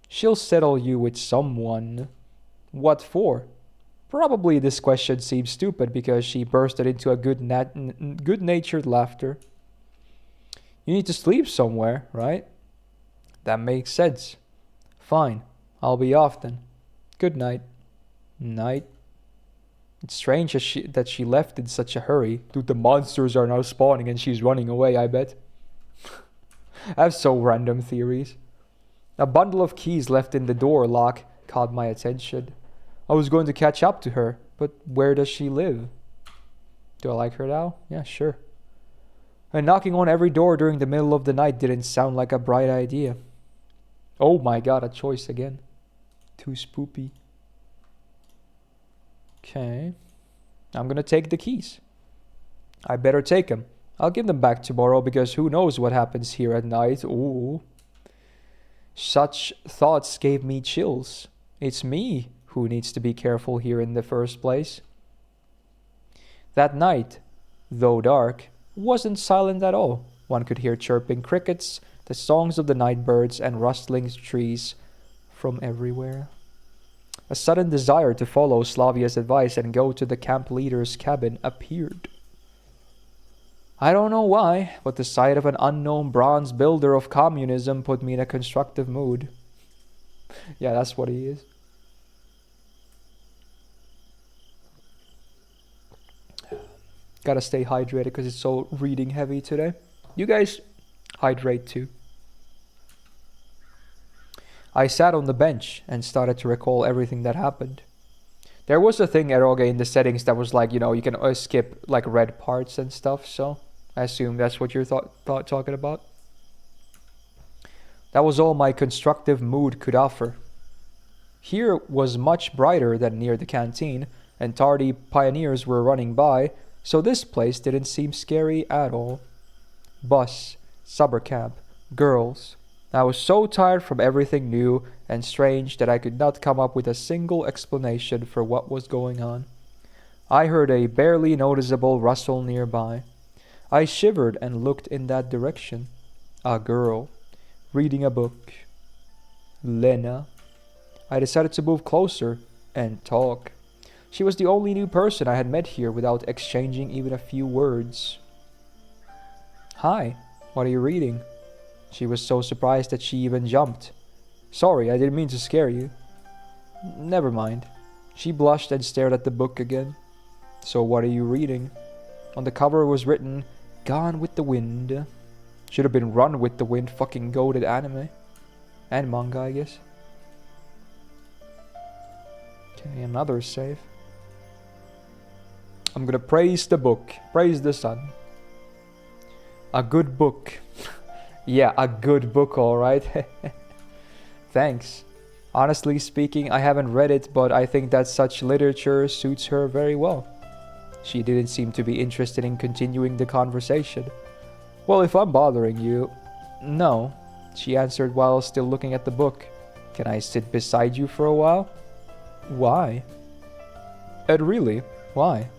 She'll settle you with someone. What for? Probably this question seems stupid because she bursted into a good-natured laughter. You need to sleep somewhere, right? That makes sense. Fine, I'll be off then. Good night. Night. It's strange that she left in such a hurry. Dude, the monsters are now spawning and she's running away, I bet. I have so random theories. A bundle of keys left in the door lock caught my attention. I was going to catch up to her, but where does she live? Do I like her now? Yeah, sure. And knocking on every door during the middle of the night didn't sound like a bright idea. Oh my god, a choice again. Too spoopy. Okay. I'm gonna take the keys. I better take them. I'll give them back tomorrow because who knows what happens here at night. Ooh. Such thoughts gave me chills. It's me who needs to be careful here in the first place. That night, though dark, wasn't silent at all. One could hear chirping crickets, the songs of the night birds, and rustling trees from everywhere. A sudden desire to follow Slavia's advice and go to the camp leader's cabin appeared. I don't know why, but the sight of an unknown bronze builder of communism put me in a constructive mood. Yeah, that's what he is. Gotta stay hydrated because it's so reading heavy today. You guys hydrate too. I sat on the bench and started to recall everything that happened. There was a thing, Eroge, in the settings that was like, you know, you can skip like red parts and stuff, so I assume that's what you're talking about. That was all my constructive mood could offer. Here was much brighter than near the canteen, and tardy pioneers were running by, so this place didn't seem scary at all. Bus, summer camp, girls. I was so tired from everything new and strange that I could not come up with a single explanation for what was going on. I heard a barely noticeable rustle nearby. I shivered and looked in that direction. A girl, reading a book. Lena. I decided to move closer and talk. She was the only new person I had met here without exchanging even a few words. Hi, what are you reading? She was so surprised that she even jumped. Sorry, I didn't mean to scare you. Never mind. She blushed and stared at the book again. So what are you reading? On the cover was written, Gone with the Wind. Should have been Run with the Wind, fucking goated anime. And manga, I guess. Okay, another save. I'm gonna praise the book. Praise the sun. A good book. Yeah, a good book, alright. Thanks. Honestly speaking, I haven't read it, but I think that such literature suits her very well. She didn't seem to be interested in continuing the conversation. Well, if I'm bothering you... No, she answered while still looking at the book. Can I sit beside you for a while? Why? Ed, really? Why?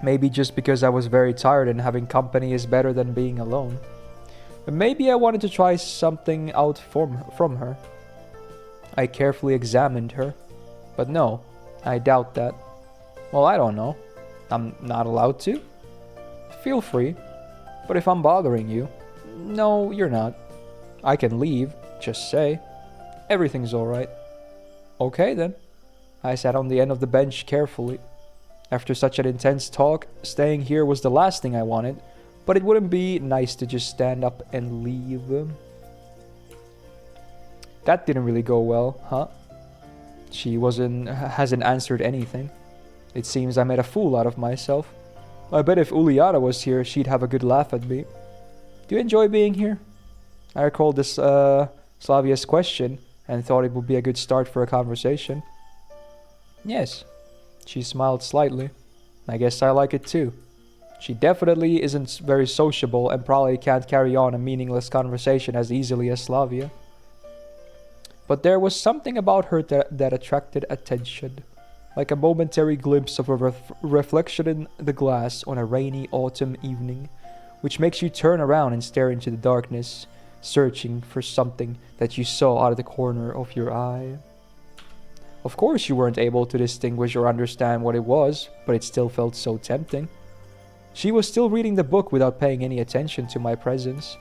Maybe just because I was very tired and having company is better than being alone. But maybe I wanted to try something out from her. I carefully examined her. But no, I doubt that. Well, I don't know. I'm not allowed to? Feel free. But if I'm bothering you... No, you're not. I can leave, just say. Everything's alright. Okay then. I sat on the end of the bench carefully. After such an intense talk, staying here was the last thing I wanted, But it wouldn't be nice to just stand up and leave. That didn't really go well, huh? She hasn't answered anything. It seems I made a fool out of myself. I bet if Uliana was here, she'd have a good laugh at me. Do you enjoy being here? I recalled this Slavia's question and thought it would be a good start for a conversation. Yes. She smiled slightly. I guess I like it too. She definitely isn't very sociable and probably can't carry on a meaningless conversation as easily as Slavia. But there was something about her that attracted attention. Like a momentary glimpse of a reflection in the glass on a rainy autumn evening, which makes you turn around and stare into the darkness, searching for something that you saw out of the corner of your eye. Of course you weren't able to distinguish or understand what it was, but it still felt so tempting. She was still reading the book without paying any attention to my presence,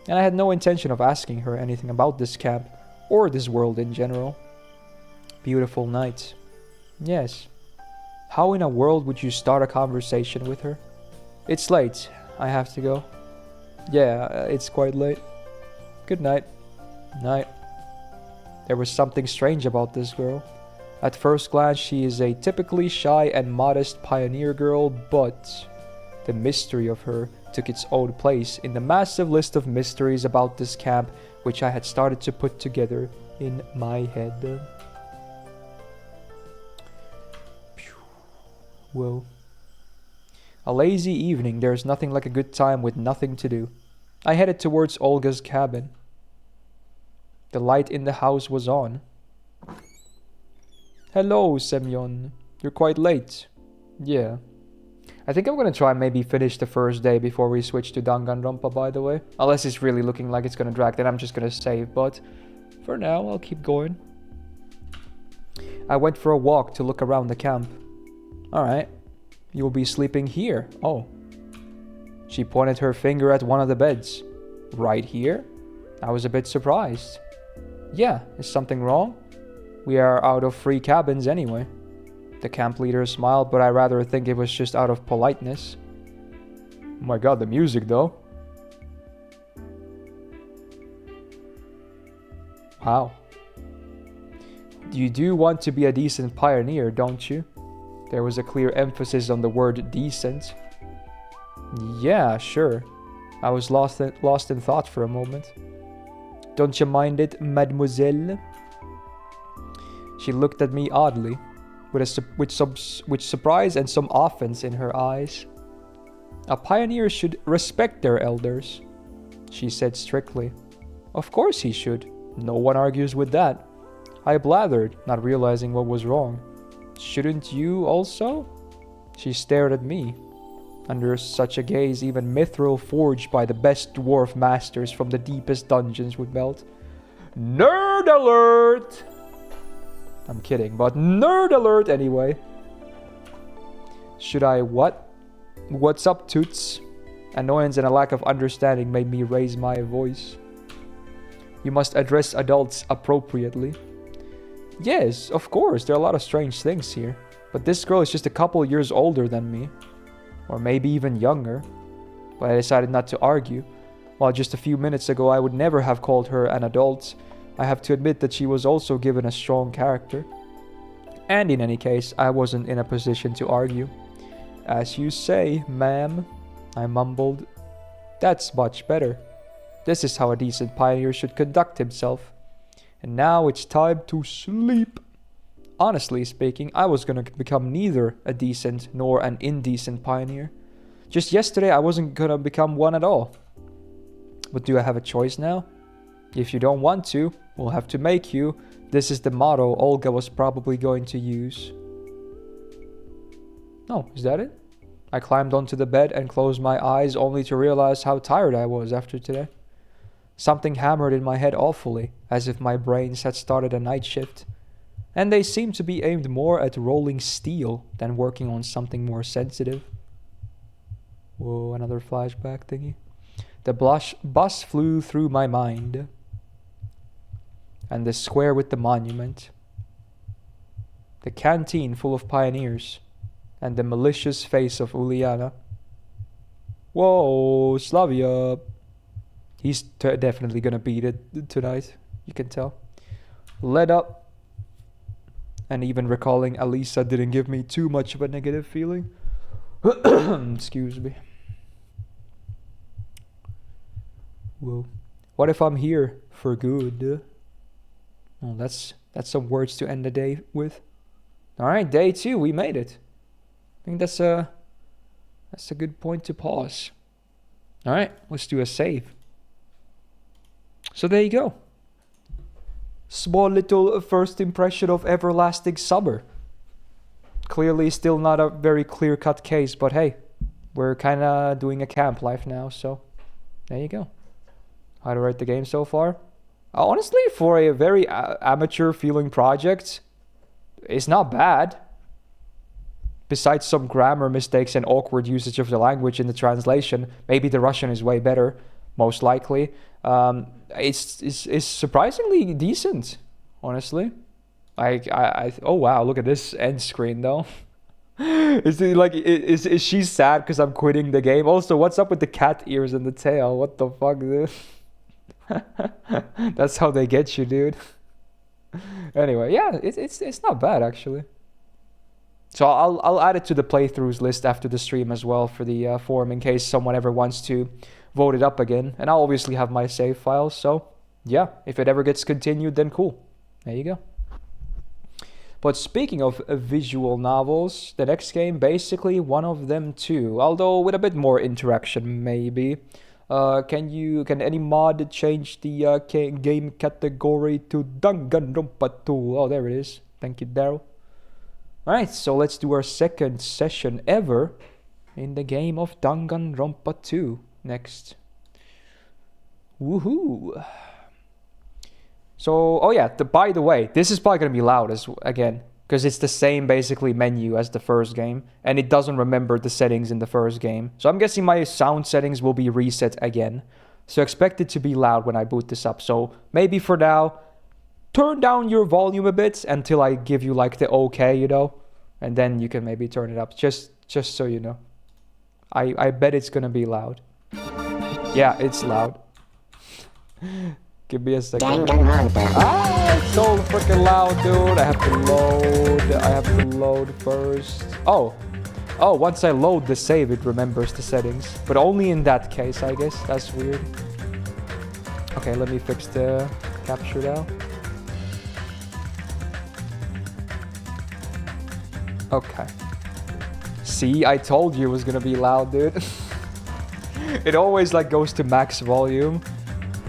and I had no intention of asking her anything about this camp, or this world in general. Beautiful night. Yes. How in a world would you start a conversation with her? It's late. I have to go. Yeah, it's quite late. Good night. Night. There was something strange about this girl. At first glance, she is a typically shy and modest pioneer girl, but the mystery of her took its own place in the massive list of mysteries about this camp, which I had started to put together in my head. Whoa. A lazy evening. There's nothing like a good time with nothing to do. I headed towards Olga's cabin. The light in the house was on. Hello, Semyon. You're quite late. Yeah. I think I'm gonna try and maybe finish the first day before we switch to Danganronpa, by the way. Unless it's really looking like it's gonna drag, then I'm just gonna save. But for now, I'll keep going. I went for a walk to look around the camp. Alright. You'll be sleeping here. Oh. She pointed her finger at one of the beds. Right here? I was a bit surprised. Yeah, is something wrong? We are out of free cabins anyway. The camp leader smiled, but I rather think it was just out of politeness. Oh my god, the music though. Wow. You do want to be a decent pioneer, don't you? There was a clear emphasis on the word decent. Yeah, sure. I was lost in thought for a moment. Don't you mind it, mademoiselle? She looked at me oddly, with surprise and some offense in her eyes. A pioneer should respect their elders, she said strictly. Of course he should. No one argues with that. I blathered, not realizing what was wrong. Shouldn't you also? She stared at me. Under such a gaze, even mithril forged by the best dwarf masters from the deepest dungeons would melt. Nerd alert! I'm kidding, but nerd alert anyway. Should I what? What's up, Toots? Annoyance and a lack of understanding made me raise my voice. You must address adults appropriately. Yes, of course, there are a lot of strange things here. But this girl is just a couple years older than me. Or maybe even younger. But I decided not to argue. While just a few minutes ago I would never have called her an adult, I have to admit that she was also given a strong character. And in any case, I wasn't in a position to argue. As you say, ma'am, I mumbled. That's much better. This is how a decent pioneer should conduct himself. And now it's time to sleep. Honestly speaking, I was gonna become neither a decent nor an indecent pioneer. Just yesterday I wasn't gonna become one at all. But do I have a choice now? If you don't want to, we'll have to make you. This is the motto Olga was probably going to use. Oh, is that it? I climbed onto the bed and closed my eyes only to realize how tired I was after today. Something hammered in my head awfully, as if my brains had started a night shift. And they seemed to be aimed more at rolling steel than working on something more sensitive. Whoa, another flashback thingy. The bus flew through my mind. And the square with the monument. The canteen full of pioneers. And the malicious face of Uliana. Whoa, Slavia. He's definitely gonna beat it tonight. You can tell. Led up. And even recalling Alisa didn't give me too much of a negative feeling. Excuse me. Whoa. What if I'm here for good? Well, that's some words to end the day with. Alright, day 2, we made it. I think that's a good point to pause. Alright, let's do a save. So there you go. Small little first impression of Everlasting Summer. Clearly still not a very clear-cut case, but hey, we're kind of doing a camp life now, so there you go. How to rate the game so far? Honestly, for a very amateur-feeling project, it's not bad. Besides some grammar mistakes and awkward usage of the language in the translation, maybe the Russian is way better, most likely. It's surprisingly decent, honestly. Oh wow, look at this end screen though. Is she sad because I'm quitting the game? Also, what's up with the cat ears and the tail? What the fuck, dude? That's how they get you, dude. Anyway, yeah, it's not bad actually. So I'll add it to the playthroughs list after the stream as well for the forum in case someone ever wants to vote it up again. And I'll obviously have my save files. So yeah, if it ever gets continued, then cool. There you go. But speaking of visual novels, the next game basically one of them too, although with a bit more interaction maybe. Can any mod change the game category to Danganronpa 2? Oh, there it is. Thank you, Daryl. Alright, so let's do our second session ever in the game of Danganronpa 2 next. Woohoo! So, oh yeah, by the way, this is probably going to be loud again, because it's the same basically menu as the first game, and it doesn't remember the settings in the first game. So I'm guessing my sound settings will be reset again. So expect it to be loud when I boot this up. So maybe for now, turn down your volume a bit until I give you like the okay, you know, and then you can maybe turn it up, just so you know. I bet it's gonna be loud. Yeah, it's loud. Give me a second. It's so freaking loud, dude. I have to load first. Oh, once I load the save, it remembers the settings, but only in that case, I guess. That's weird. Okay, let me fix the capture now. Okay. See, I told you it was gonna be loud, dude. It always like goes to max volume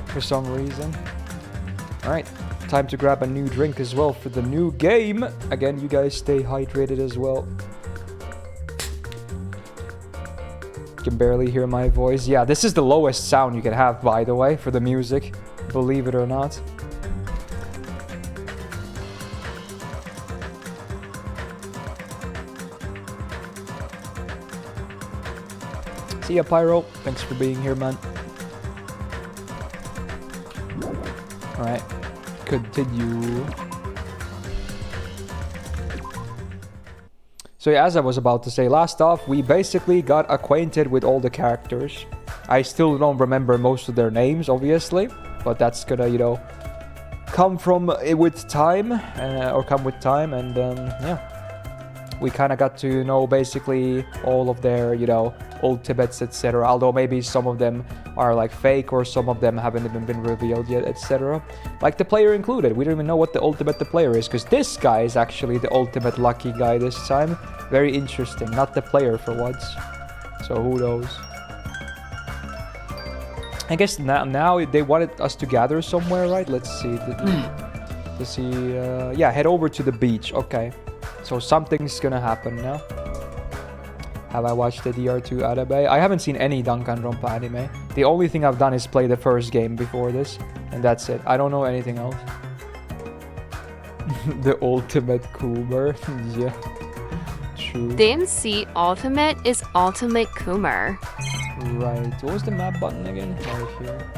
for some reason. Alright, time to grab a new drink as well for the new game. Again, you guys stay hydrated as well. You can barely hear my voice. Yeah, this is the lowest sound you can have, by the way, for the music. Believe it or not. See ya, Pyro. Thanks for being here, man. Alright, continue. So yeah, as I was about to say, last off, we basically got acquainted with all the characters. I still don't remember most of their names, obviously, but that's gonna, you know, come with time, and yeah. We kind of got to know basically all of their, you know, ultimates, etc. Although maybe some of them are like fake or some of them haven't even been revealed yet, etc. Like the player included. We don't even know what the ultimate the player is, because this guy is actually the ultimate lucky guy this time. Very interesting. Not the player for once. So who knows? I guess now they wanted us to gather somewhere, right? Let's see. Yeah, head over to the beach. Okay. So something's gonna happen now. Have I watched the DR2 anime? I haven't seen any Danganronpa anime. The only thing I've done is play the first game before this, and that's it. I don't know anything else. The ultimate Coomer. Yeah. True. DMC Ultimate is Ultimate Coomer. Right. What was the map button again? Right here.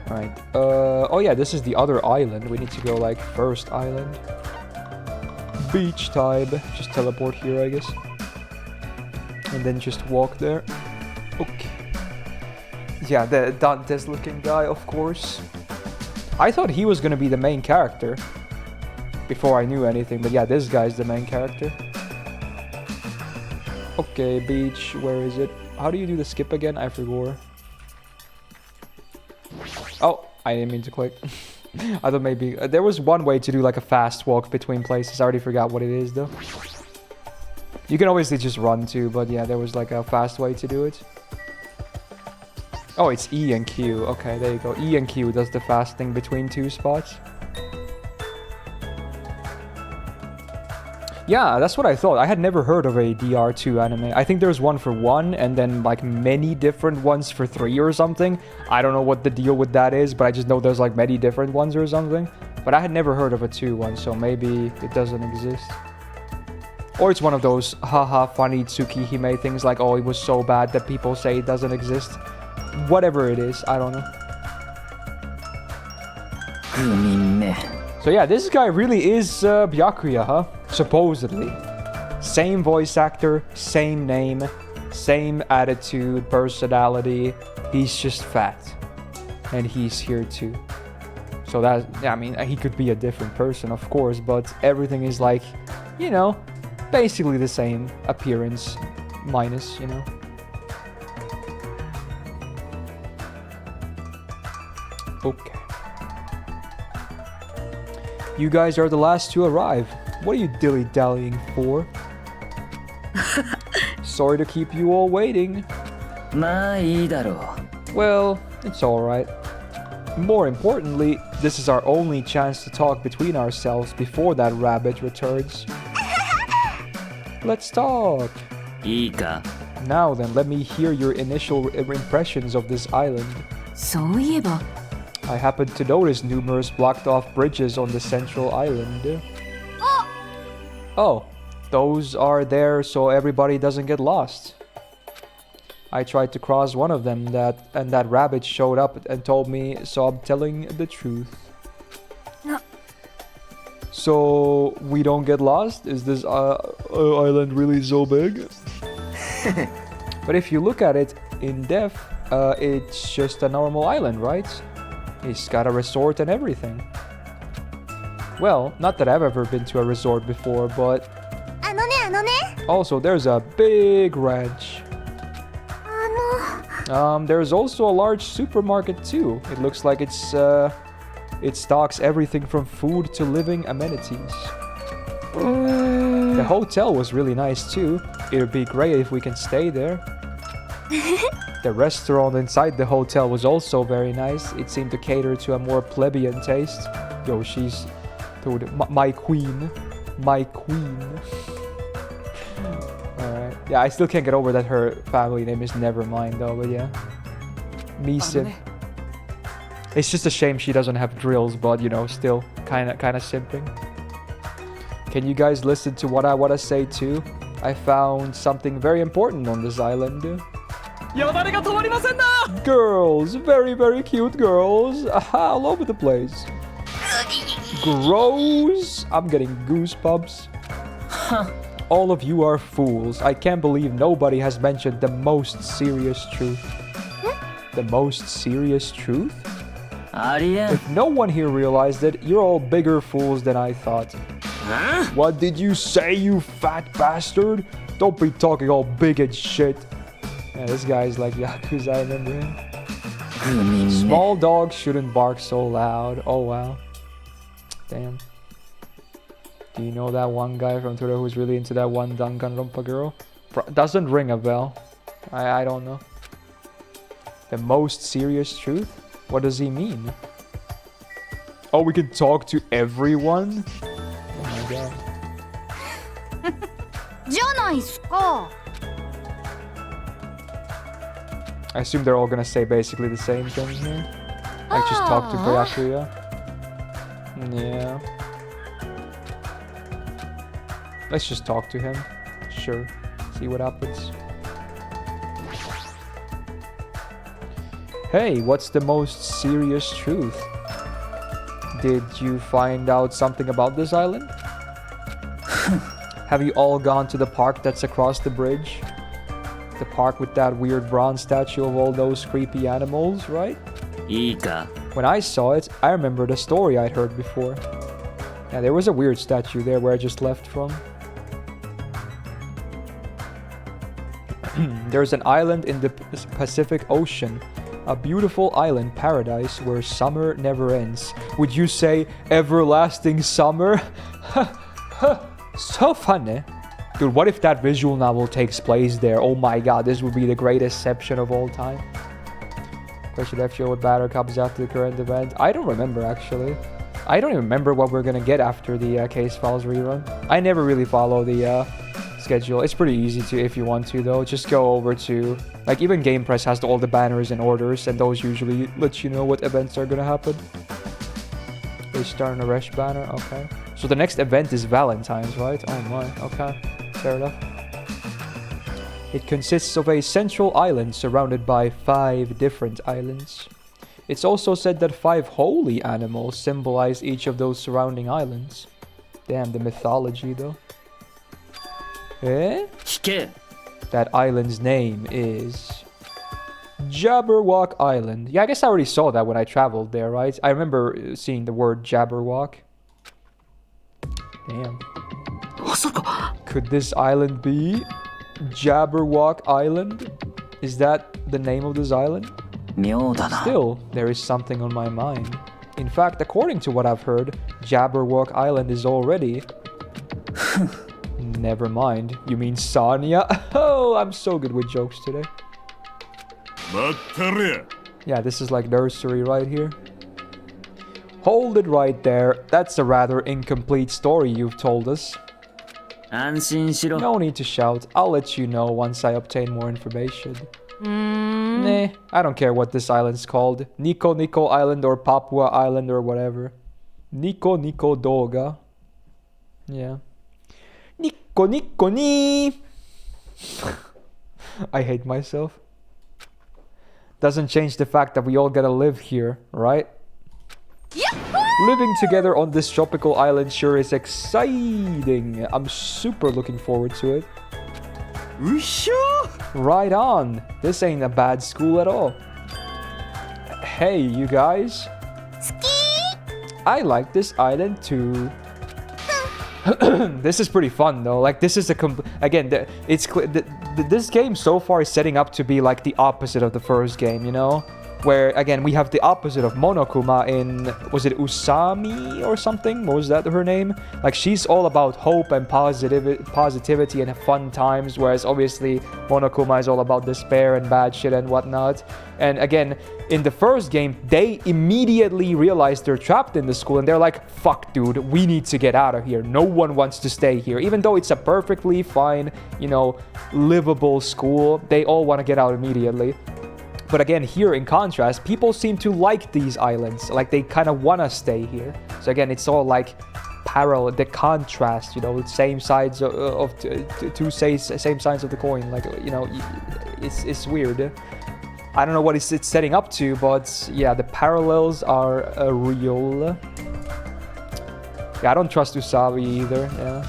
Alright, oh yeah, this is the other island. We need to go like first island. beach time. Just teleport here, I guess. And then just walk there. Okay. Yeah, the Dante's looking guy, of course. I thought he was gonna be the main character before I knew anything, but yeah, this guy's the main character. Okay, beach, where is it? How do you do the skip again? I forgot. Oh, I didn't mean to click. I thought maybe... there was one way to do like a fast walk between places. I already forgot what it is though. You can obviously just run too, but yeah, there was like a fast way to do it. Oh, it's E and Q. Okay, there you go. E and Q does the fast thing between two spots. Yeah, that's what I thought. I had never heard of a DR2 anime. I think there's one for 1 and then like many different ones for 3 or something. I don't know what the deal with that is, but I just know there's like many different ones or something. But I had never heard of a 2 one, so maybe it doesn't exist. Or it's one of those haha funny Tsukihime things like, oh, it was so bad that people say it doesn't exist. Whatever it is, I don't know. So yeah, this guy really is Byakuya, huh? Supposedly. Same voice actor, same name, same attitude, personality. He's just fat. And he's here too. So that, yeah, I mean, he could be a different person, of course, but everything is like, you know, basically the same appearance, minus, you know. Okay. You guys are the last to arrive. What are you dilly-dallying for? Sorry to keep you all waiting. Well, it's alright. More importantly, this is our only chance to talk between ourselves before that rabbit returns. Let's talk. Now then, let me hear your initial impressions of this island. I happened to notice numerous blocked-off bridges on the central island. Oh, those are there so everybody doesn't get lost. I tried to cross one of them, and that rabbit showed up and told me, so I'm telling the truth. So, we don't get lost? Is this island really so big? But if you look at it in depth, it's just a normal island, right? It's got a resort and everything. Well, not that I've ever been to a resort before, but... Also, there's a big ranch. There's also a large supermarket too. It looks like it stocks everything from food to living amenities. The hotel was really nice too. It would be great if we can stay there. The restaurant inside the hotel was also very nice. It seemed to cater to a more plebeian taste. Yo, she's... Dude, my queen. My queen. Alright. Yeah, I still can't get over that her family name is Nevermind though, but yeah. Myst. It's just a shame she doesn't have drills, but you know, still kinda simping. Can you guys listen to what I wanna say too? I found something very important on this island. Girls, very, very cute girls. All over the place. Gross. I'm getting goosebumps. All of you are fools. I can't believe nobody has mentioned the most serious truth. The most serious truth? If no one here realized it, you're all bigger fools than I thought. What did you say, you fat bastard? Don't be talking all big and shit. Yeah, this guy's like Yakuza, I remember him. Small dogs shouldn't bark so loud. Oh wow. Damn. Do you know that one guy from Twitter who's really into that one Danganronpa girl? Doesn't ring a bell. I don't know. The most serious truth? What does he mean? Oh, we can talk to everyone? Oh my god. I assume they're all gonna say basically the same thing here. Like just talk to Byakuya. Yeah. Let's just talk to him. Sure. See what happens. Hey, what's the most serious truth? Did you find out something about this island? Have you all gone to the park that's across the bridge? The park with that weird bronze statue of all those creepy animals, right? いいか When I saw it, I remembered a story I'd heard before. Yeah, there was a weird statue there where I just left from. There's an island in the Pacific Ocean. A beautiful island paradise where summer never ends. Would you say everlasting summer? So funny. Dude, what if that visual novel takes place there? Oh my god, this would be the greatest exception of all time. Question if what batter comes after the current event. I don't remember, actually. I don't even remember what we're gonna get after the Case Files rerun. I never really follow the schedule. It's pretty easy to, if you want to, though. Just go over to, like, even Game Press has all the banners and orders, and those usually let you know what events are gonna happen. They start on a Resh banner, okay. So the next event is Valentine's, right? Oh my, okay. Fair enough. It consists of a central island surrounded by 5 different islands. It's also said that 5 holy animals symbolize each of those surrounding islands. Damn, the mythology, though. Eh? 聞け That island's name is Jabberwock Island. Yeah, I guess I already saw that when I traveled there, right? I remember seeing the word Jabberwock. Damn. まさか Could this island be Jabberwock Island? Is that the name of this island? 妙だな Still, there is something on my mind. In fact, according to what I've heard, Jabberwock Island is already... Never mind. You mean Sonya? Oh, I'm so good with jokes today. Yeah, this is like nursery right here. Hold it right there. That's a rather incomplete story you've told us. 安心しろ No need to shout. I'll let you know once I obtain more information. Nah, I don't care what this island's called. Nico Nico Island or Papua Island or whatever. Nico Nico Doga. Yeah. Nico Nico ni. I hate myself. Doesn't change the fact that we all gotta live here, right? Living together on this tropical island sure is exciting. I'm super looking forward to it. うっしょ Right on. This ain't a bad school at all. Hey, you guys. I like this island too. This is pretty fun though. Like this is a again. This game so far is setting up to be like the opposite of the first game. You know, where again we have the opposite of Monokuma in, was it Usami or something? What was that her name? Like she's all about hope and positivity and fun times, whereas obviously Monokuma is all about despair and bad shit and whatnot. And again, in the first game, they immediately realize they're trapped in the school and they're like, fuck dude, we need to get out of here. No one wants to stay here. Even though it's a perfectly fine, you know, livable school, they all want to get out immediately. But again, here in contrast, people seem to like these islands. Like they kind of want to stay here. So again, it's all like parallel, the contrast, you know, same sides of same sides of the coin. Like, you know, it's weird. I don't know what it's setting up to, but yeah, the parallels are real. Yeah, I don't trust Usabi either. Yeah.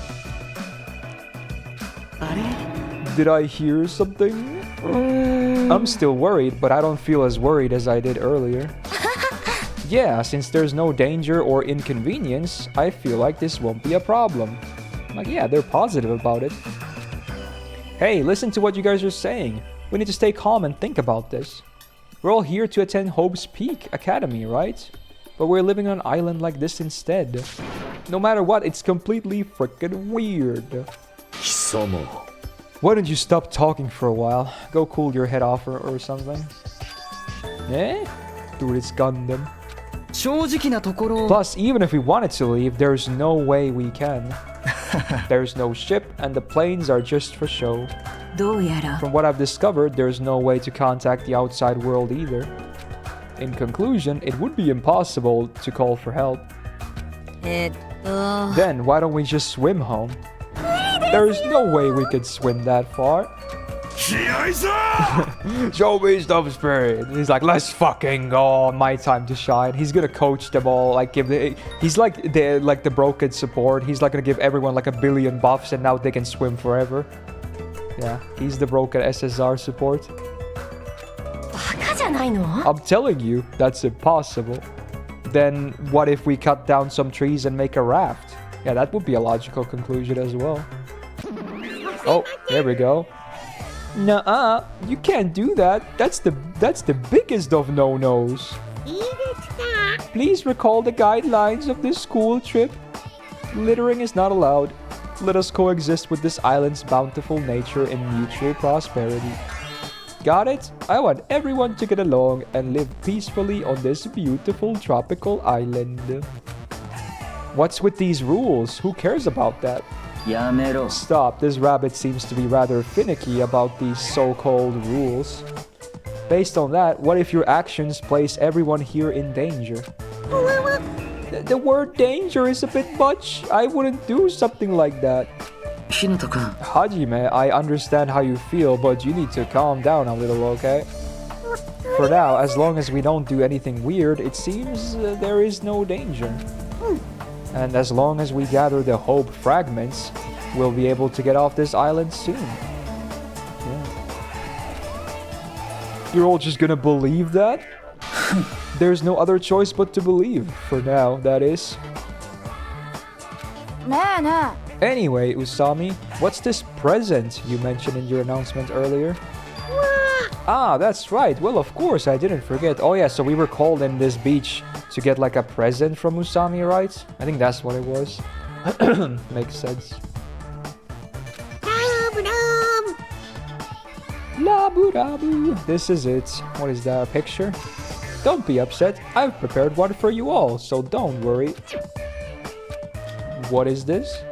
Did I hear something? I'm still worried, but I don't feel as worried as I did earlier. Yeah, since there's no danger or inconvenience, I feel like this won't be a problem. Like, yeah, they're positive about it. Hey, listen to what you guys are saying. We need to stay calm and think about this. We're all here to attend Hope's Peak Academy, right? But we're living on an island like this instead. No matter what, it's completely freaking weird. Why don't you stop talking for a while? Go cool your head off or something. Eh? Dude, it's Gundam. 正直なところ Plus, even if we wanted to leave, there's no way we can. There's no ship, and the planes are just for show. どうやら From what I've discovered, there's no way to contact the outside world either. In conclusion, it would be impossible to call for help. Then, why don't we just swim home? There's no way we could swim that far. Show me some spirit. He's like, let's fucking go. My time to shine. He's gonna coach them all. Like, he's like the broken support. He's like gonna give everyone like 1 billion buffs, and now they can swim forever. Yeah, he's the broken SSR support. I'm telling you, that's impossible. Then what if we cut down some trees and make a raft? Yeah, that would be a logical conclusion as well. Oh, there we go. Nuh-uh, you can't do that. That's the biggest of no-nos. Please recall the guidelines of this school trip. Littering is not allowed. Let us coexist with this island's bountiful nature in mutual prosperity. Got it? I want everyone to get along and live peacefully on this beautiful tropical island. What's with these rules? Who cares about that? Stop, this rabbit seems to be rather finicky about these so-called rules. Based on that, what if your actions place everyone here in danger? The word danger is a bit much. I wouldn't do something like that. Hajime, I understand how you feel, but you need to calm down a little, okay? For now, as long as we don't do anything weird, it seems there is no danger. And as long as we gather the hope fragments, we'll be able to get off this island soon. Yeah. You're all just gonna believe that? There's no other choice but to believe. For now, that is. Anyway, Usami, what's this present you mentioned in your announcement earlier? Ah, that's right. Well, of course, I didn't forget. Oh yeah, so we were called in this beach to get like a present from Usami, right? I think that's what it was. Makes sense. Labu-dabu. This is it. What is that, a picture? Don't be upset. I've prepared one for you all, so don't worry. What is this?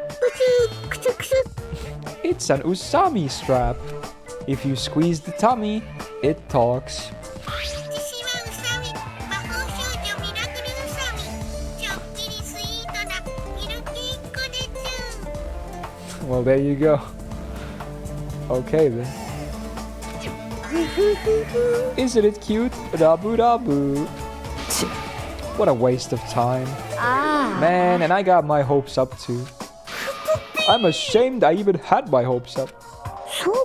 It's an Usami strap. If you squeeze the tummy, it talks. Well, there you go. Okay then. Isn't it cute? Dabu dabu. What a waste of time. Man, and I got my hopes up too. I'm ashamed I even had my hopes up.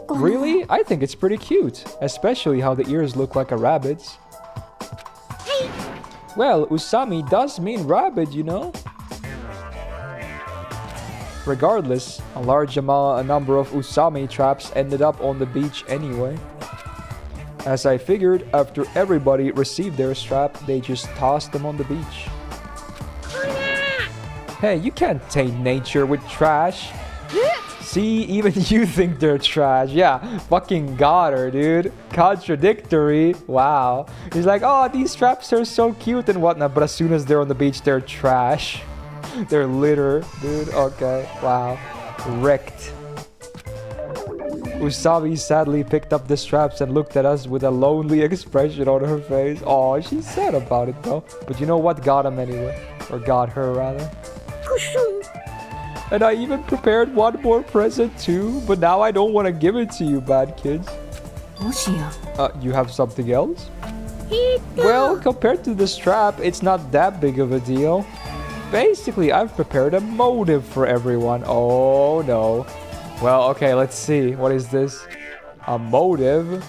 Really? I think it's pretty cute. Especially how the ears look like a rabbit's. Well, Usami does mean rabbit, you know? Regardless, a number of Usami traps ended up on the beach anyway. As I figured, after everybody received their strap, they just tossed them on the beach. Hey, you can't taint nature with trash. See, even you think they're trash. Yeah, fucking got her, dude. Contradictory. Wow. He's like, oh, these traps are so cute and whatnot, but as soon as they're on the beach, they're trash. They're litter, dude. Okay, wow. Wrecked. Usami sadly picked up the straps and looked at us with a lonely expression on her face. Oh, she's sad about it though. But you know what? Got him anyway. Or got her, rather. And I even prepared one more present too, but now I don't want to give it to you, bad kids. You have something else? Well, compared to the strap, it's not that big of a deal. Basically, I've prepared a motive for everyone. Oh no. Well, okay, let's see. What is this? A motive?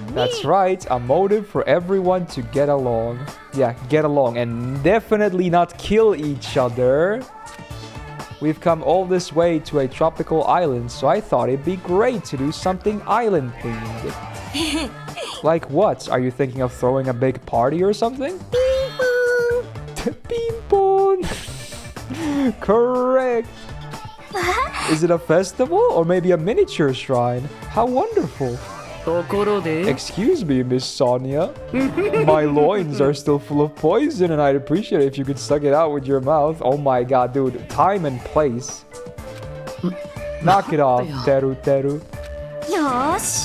That's right, a motive for everyone to get along. Yeah, get along and definitely not kill each other. We've come all this way to a tropical island, so I thought it'd be great to do something island themed. Like what? Are you thinking of throwing a big party or something? Ping pong! Correct! Is it a festival or maybe a miniature shrine? How wonderful! Excuse me, Miss Sonia. My loins are still full of poison and I'd appreciate it if you could suck it out with your mouth. Oh my god, dude. Time and place. Knock it off, Teru Teru.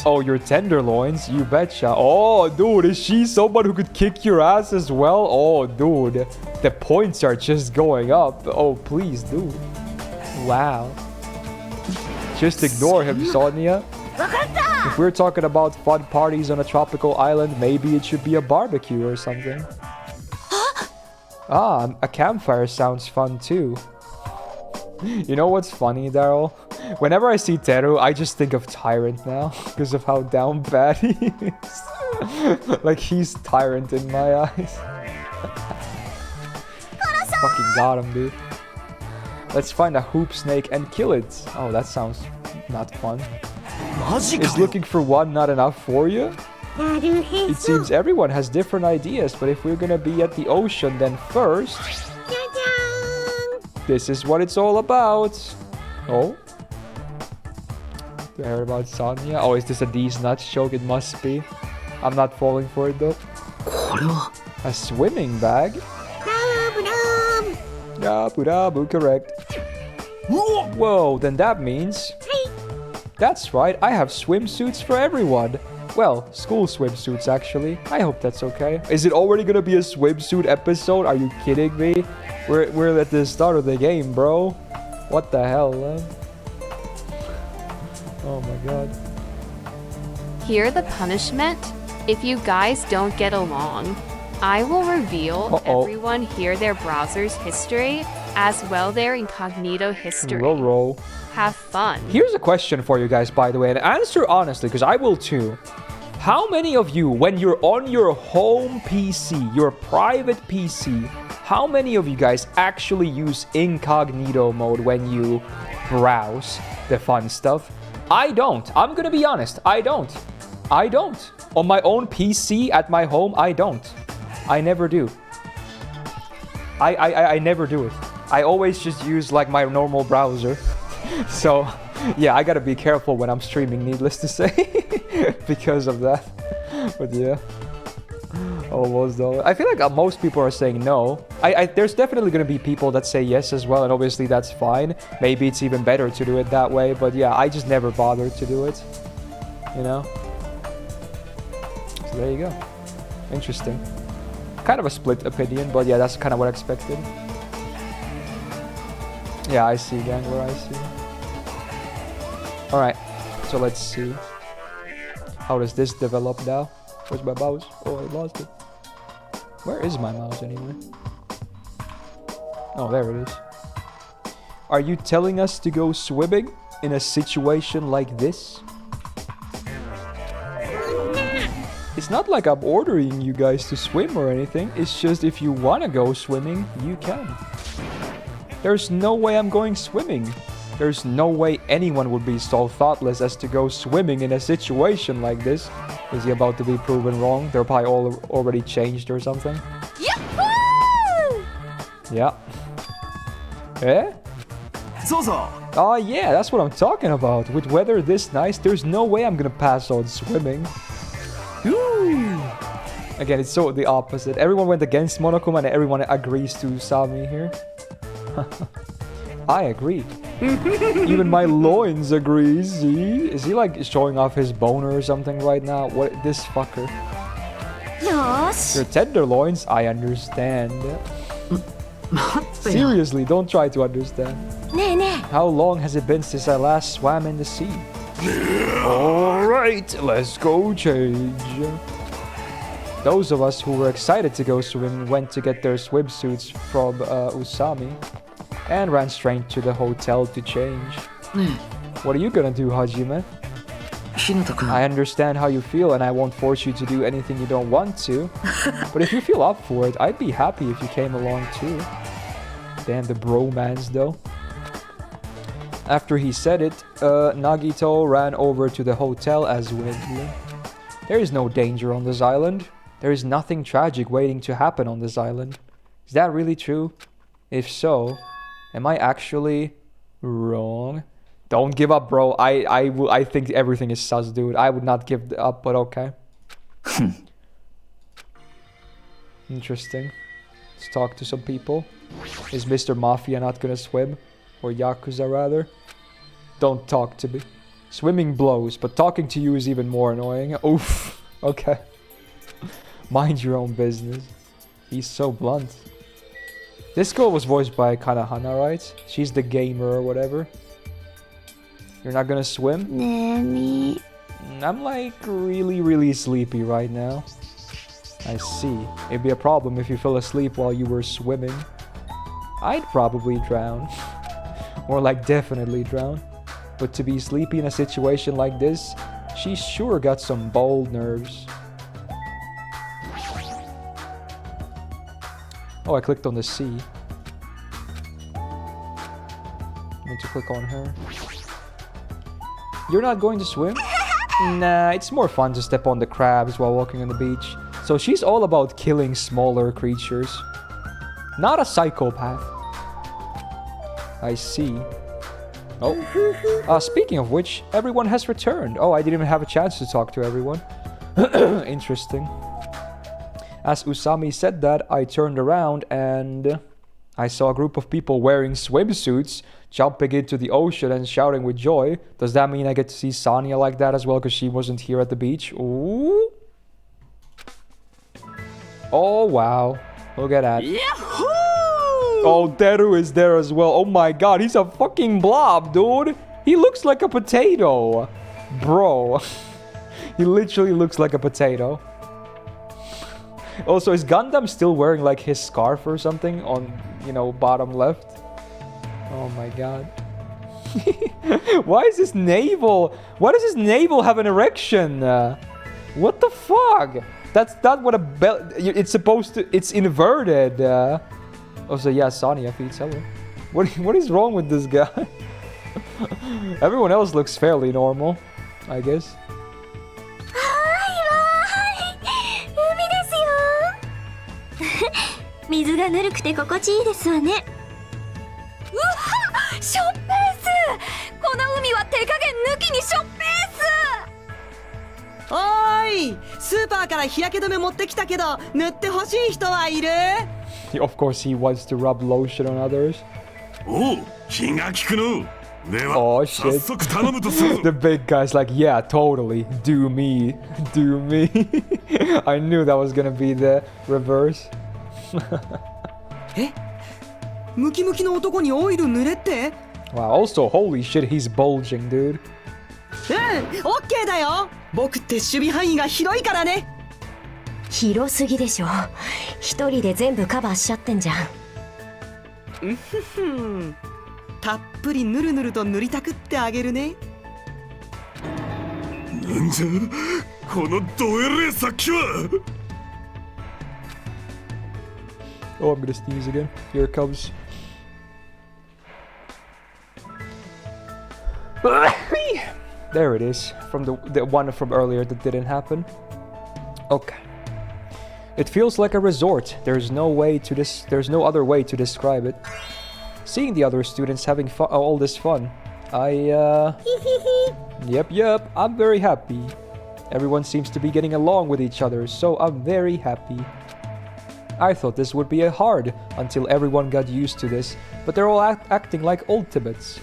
Oh, your tenderloins? You betcha. Oh, dude, is she someone who could kick your ass as well? Oh, dude. The points are just going up. Oh, please, dude. Wow. Just ignore him, Sonia. If we're talking about fun parties on a tropical island, maybe it should be a barbecue or something. Ah, a campfire sounds fun too. You know what's funny, Daryl? Whenever I see Teru, I just think of Tyrant now because of how down bad he is. Like, he's Tyrant in my eyes. Fucking got him, dude. Let's find a hoop snake and kill it. Oh, that sounds not fun. Is looking for one not enough for you? It seems everyone has different ideas, but if we're gonna be at the ocean, then first... This is what it's all about. Oh? Do I hear about Sonya? Oh, is this a D's nuts joke? It must be. I'm not falling for it though. A swimming bag? Dabu, correct. Whoa, then that means... That's right, I have swimsuits for everyone. Well, school swimsuits actually. I hope that's okay. Is it already gonna be a swimsuit episode? Are you kidding me? We're at the start of the game, bro. What the hell, man? Oh my god. Here the punishment. If you guys don't get along, I will reveal everyone here their browser's history as well their incognito history. Roll. Have fun. Here's a question for you guys, by the way, and answer honestly, because I will too. How many of you, when you're on your home PC, your private PC, how many of you guys actually use incognito mode when you browse the fun stuff? I don't. I'm gonna be honest. I don't. On my own PC at my home, I don't. I never do. I never do it. I always just use like my normal browser. So, yeah, I gotta be careful when I'm streaming, needless to say, because of that. But yeah, almost though. I feel like most people are saying no. There's definitely gonna be people that say yes as well, and obviously that's fine. Maybe it's even better to do it that way, but yeah, I just never bothered to do it, you know? So there you go. Interesting. Kind of a split opinion, but yeah, that's kind of what I expected. Yeah, I see, Gangler, I see. Alright, so let's see. How does this develop now? Where's my mouse? Oh, I lost it. Where is my mouse anyway? Oh, there it is. Are you telling us to go swimming in a situation like this? It's not like I'm ordering you guys to swim or anything. It's just if you want to go swimming, you can. There's no way I'm going swimming. There's no way anyone would be so thoughtless as to go swimming in a situation like this. Is he about to be proven wrong? They're probably all already changed or something. Yahoo! Yeah. Eh? Oh yeah, that's what I'm talking about. With weather this nice, there's no way I'm gonna pass on swimming. Ooh. Again, it's so the opposite. Everyone went against Monokuma and everyone agrees to Sami here. I agree. Even my loins agrees. See? Is he like showing off his boner or something right now? What? This fucker. Your tenderloins? I understand. Seriously, don't try to understand. How long has it been since I last swam in the sea? Alright, let's go change. Those of us who were excited to go swimming went to get their swimsuits from Usami and ran straight to the hotel to change. What are you gonna do, Hajime? I understand how you feel and I won't force you to do anything you don't want to. But if you feel up for it, I'd be happy if you came along too. Damn, the bromance though. After he said it, Nagito ran over to the hotel as well. There is no danger on this island. There is nothing tragic waiting to happen on this island. Is that really true? If so, am I actually wrong? Don't give up, bro. I think everything is sus, dude. I would not give up, but okay. Interesting. Let's talk to some people. Is Mr. Mafia not gonna swim? Or Yakuza, rather? Don't talk to me. Swimming blows, but talking to you is even more annoying. Oof. Okay. Mind your own business. He's so blunt. This girl was voiced by Kanahana, right? She's the gamer or whatever. You're not gonna swim? I'm like really sleepy right now. I see. It'd be a problem if you fell asleep while you were swimming. I'd probably drown. Or like definitely drown. But to be sleepy in a situation like this, she sure got some bold nerves. Oh, I clicked on the C. I meant to click on her. You're not going to swim? Nah, it's more fun to step on the crabs while walking on the beach. So she's all about killing smaller creatures. Not a psychopath. I see. Oh. Speaking of which, everyone has returned. Oh, I didn't even have a chance to talk to everyone. Interesting. As Usami said that, I turned around and I saw a group of people wearing swimsuits jumping into the ocean and shouting with joy. Does that mean I get to see Sanya like that as well because she wasn't here at the beach? Ooh. Oh, wow. Look at that. Yahoo! Oh, Teru is there as well. Oh my god, he's a fucking blob, dude. He looks like a potato. Bro. He literally looks like a potato. Also, is Gundam still wearing like his scarf or something on, you know, bottom left? Oh my god. Why is his navel? Why does his navel have an erection? What the fuck? That's not what a belt. It's supposed to. It's inverted. Also, yeah, Sonya feeds hello. What is wrong with this guy? Everyone else looks fairly normal, I guess. Of course, he wants to rub lotion on others. Oh shit. The big guy's like, yeah, totally. Do me. Do me. I knew that was gonna be the reverse. Wow, also, holy shit, he's bulging, dude. Oh, I'm gonna sneeze again. Here it comes. There it is, from the one from earlier that didn't happen. Okay. It feels like a resort. There's no other way to describe it. Seeing the other students having all this fun, Yep, I'm very happy. Everyone seems to be getting along with each other, so I'm very happy. I thought this would be hard until everyone got used to this, but they're all acting like ultimates.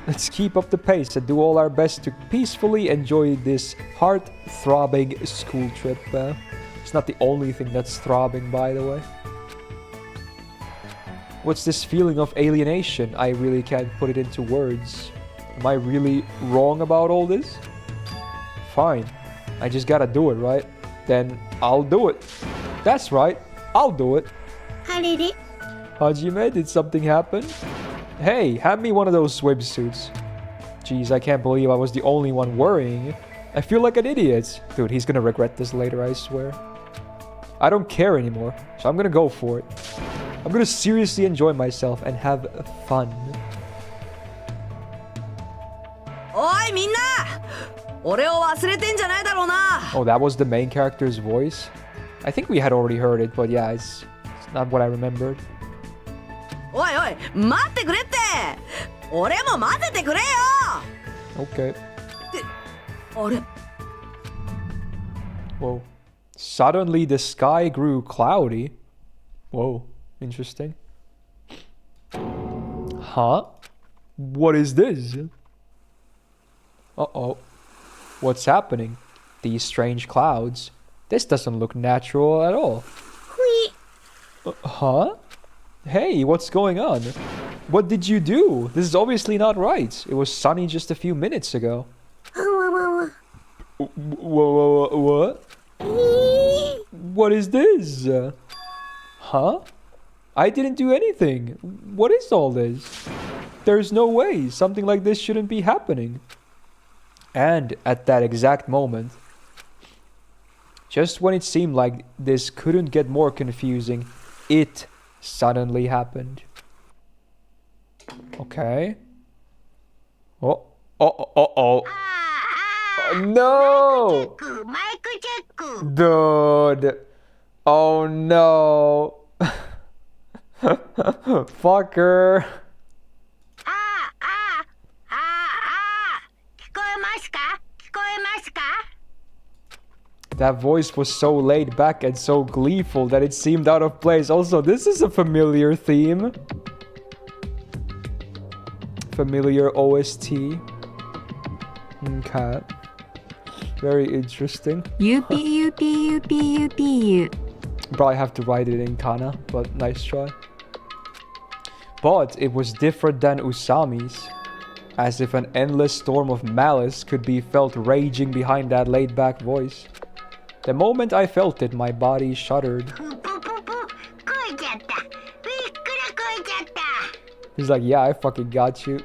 Let's keep up the pace and do all our best to peacefully enjoy this heart-throbbing school trip. It's not the only thing that's throbbing, by the way. What's this feeling of alienation? I really can't put it into words. Am I really wrong about all this? Fine. I just gotta do it, right? Then I'll do it. That's right. I'll do it. Hajime, did something happen? Hey, hand me one of those swimsuits. Jeez, I can't believe I was the only one worrying. I feel like an idiot. Dude, he's gonna regret this later, I swear. I don't care anymore, so I'm gonna go for it. I'm gonna seriously enjoy myself and have fun. Oh, that was the main character's voice? I think we had already heard it, but yeah, it's not what I remembered. Okay. Whoa. Suddenly the sky grew cloudy. Whoa, interesting. Huh? What is this? Uh-oh. What's happening? These strange clouds. This doesn't look natural at all. Huh? Hey, what's going on? What did you do? This is obviously not right. It was sunny just a few minutes ago. What? What is this? Huh? I didn't do anything. What is all this? There's no way. Something like this shouldn't be happening. And at that exact moment, just when it seemed like this couldn't get more confusing, it suddenly happened. Okay. Oh. No! Dude. Oh no. Fucker. That voice was so laid back and so gleeful that it seemed out of place. Also, this is a familiar theme. Familiar OST. Okay. Very interesting. Probably have to write it in kana, but nice try. But it was different than Usami's. As if an endless storm of malice could be felt raging behind that laid-back voice. The moment I felt it, my body shuddered. He's like, yeah, I fucking got you.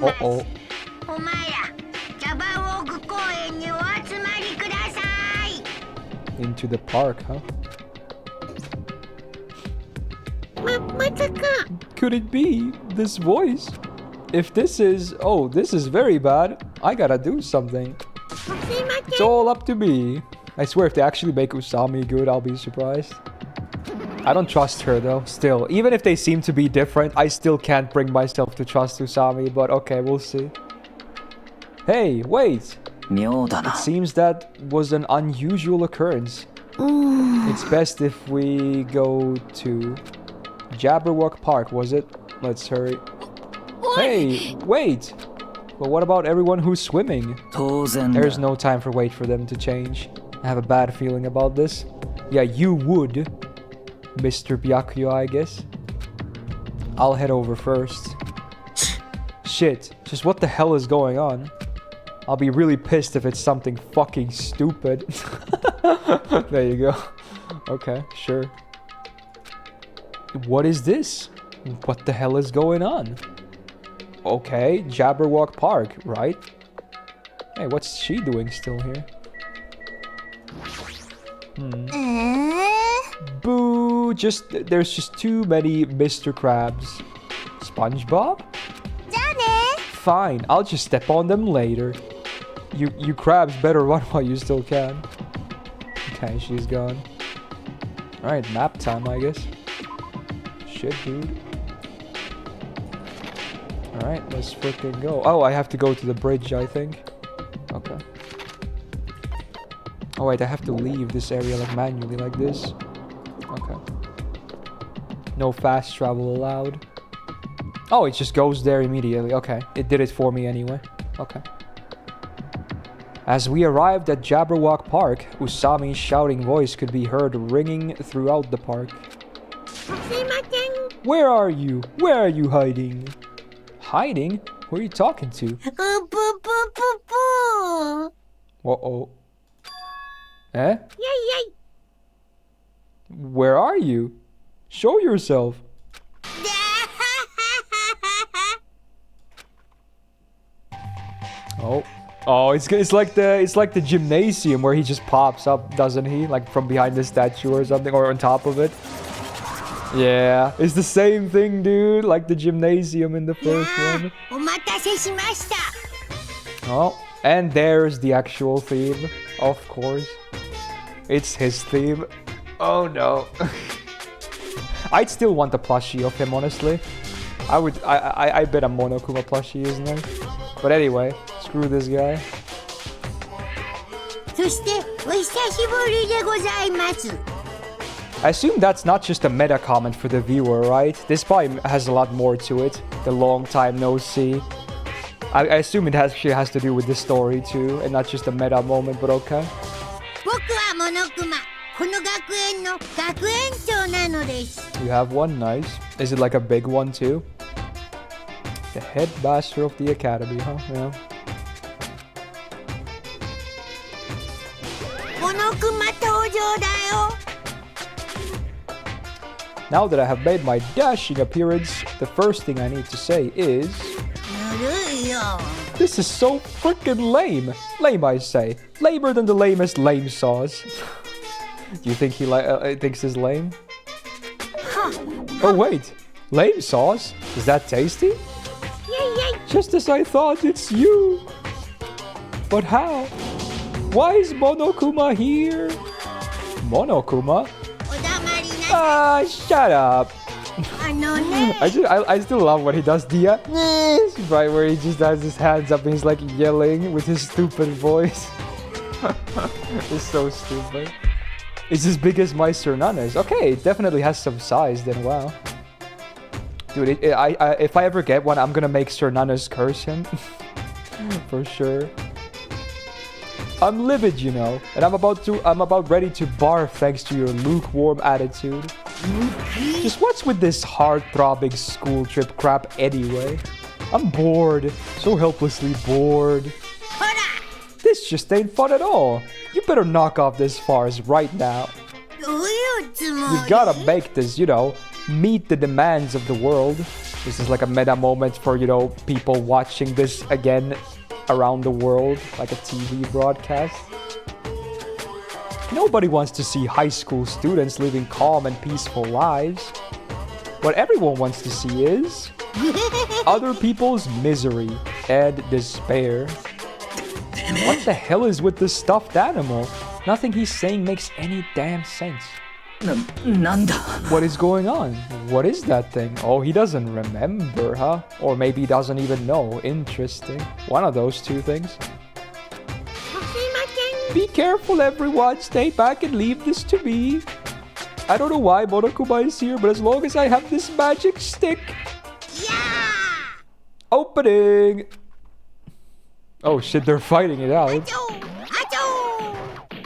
Uh-oh. Into the park, huh? Could it be this voice? If this is... Oh, this is very bad. I gotta do something. It's all up to me. I swear if they actually make Usami good, I'll be surprised. I don't trust her though, still. Even if they seem to be different, I still can't bring myself to trust Usami, but okay, we'll see. Hey, wait! It seems that was an unusual occurrence. It's best if we go to Jabberwock Park, was it? Let's hurry. Hey, wait! But what about everyone who's swimming? There's no time for wait for them to change. I have a bad feeling about this. Yeah, you would, Mr. Byakuyo, I guess. I'll head over first. Shit, just what the hell is going on? I'll be really pissed if it's something fucking stupid. There you go. Okay, sure. What is this? What the hell is going on? Okay, Jabberwock Park, right? Hey, what's she doing still here? Boo! There's just too many Mr. Krabs. SpongeBob? Fine, I'll just step on them later. You crabs better run while you still can. Okay, she's gone. Alright, map time, I guess. Shit, dude. Alright, let's freaking go. Oh, I have to go to the bridge, I think. Okay. Oh wait, I have to leave this area like manually like this. Okay. No fast travel allowed. Oh, it just goes there immediately. Okay, it did it for me anyway. Okay. As we arrived at Jabberwock Park, Usami's shouting voice could be heard ringing throughout the park. Where are you? Where are you hiding? Hiding? Who are you talking to? Uh-oh. Eh? Where are you? Show yourself. Oh, it's like the gymnasium where he just pops up, doesn't he? Like from behind the statue or something, or on top of it. Yeah, it's the same thing, dude. Like the gymnasium in the first one. Oh, and there's the actual theme, of course. It's his theme. Oh no. I'd still want a plushie of him, honestly. I bet a Monokuma plushie, isn't there? But anyway, screw this guy. I assume that's not just a meta comment for the viewer, right? This probably has a lot more to it. The long time no see. I assume it actually has to do with the story too, and not just a meta moment, but okay. この学園の学園長なのです。 You have one, nice. Is it like a big one too? The headmaster of the academy, huh? Yeah. この熊登場だよ。 Now that I have made my dashing appearance, the first thing I need to say is... ぬるいよ。 This is so freaking lame. Lame, I say. Lamer than the lamest lame sauce. Do you think he thinks is lame? Oh wait, lame sauce? Is that tasty? Just as I thought, it's you. But how? Why is Monokuma here? Monokuma? おだまりな。 Ah, shut up. あのね。 I still love when he does the right where he just has his hands up and he's like yelling with his stupid voice. It's so stupid. It's as big as Meister Nana's. Okay, it definitely has some size then, wow. Dude, if I ever get one, I'm gonna make Sir Nana's curse him. For sure. I'm livid, you know, and I'm about ready to barf thanks to your lukewarm attitude. Just what's with this heart-throbbing school trip crap anyway? I'm bored. So helplessly bored. This just ain't fun at all. You better knock off this farce right now. どういうつもり? You gotta make this, you know, meet the demands of the world. This is like a meta moment for, you know, people watching this again around the world, like a TV broadcast. Nobody wants to see high school students living calm and peaceful lives. What everyone wants to see is other people's misery and despair. What the hell is with this stuffed animal? Nothing he's saying makes any damn sense. なんだ? What is going on? What is that thing? Oh, he doesn't remember, huh? Or maybe he doesn't even know. Interesting. One of those two things. Be careful, everyone. Stay back and leave this to me. I don't know why Monokuma is here, but as long as I have this magic stick. Yeah! Opening! Oh shit, they're fighting it out.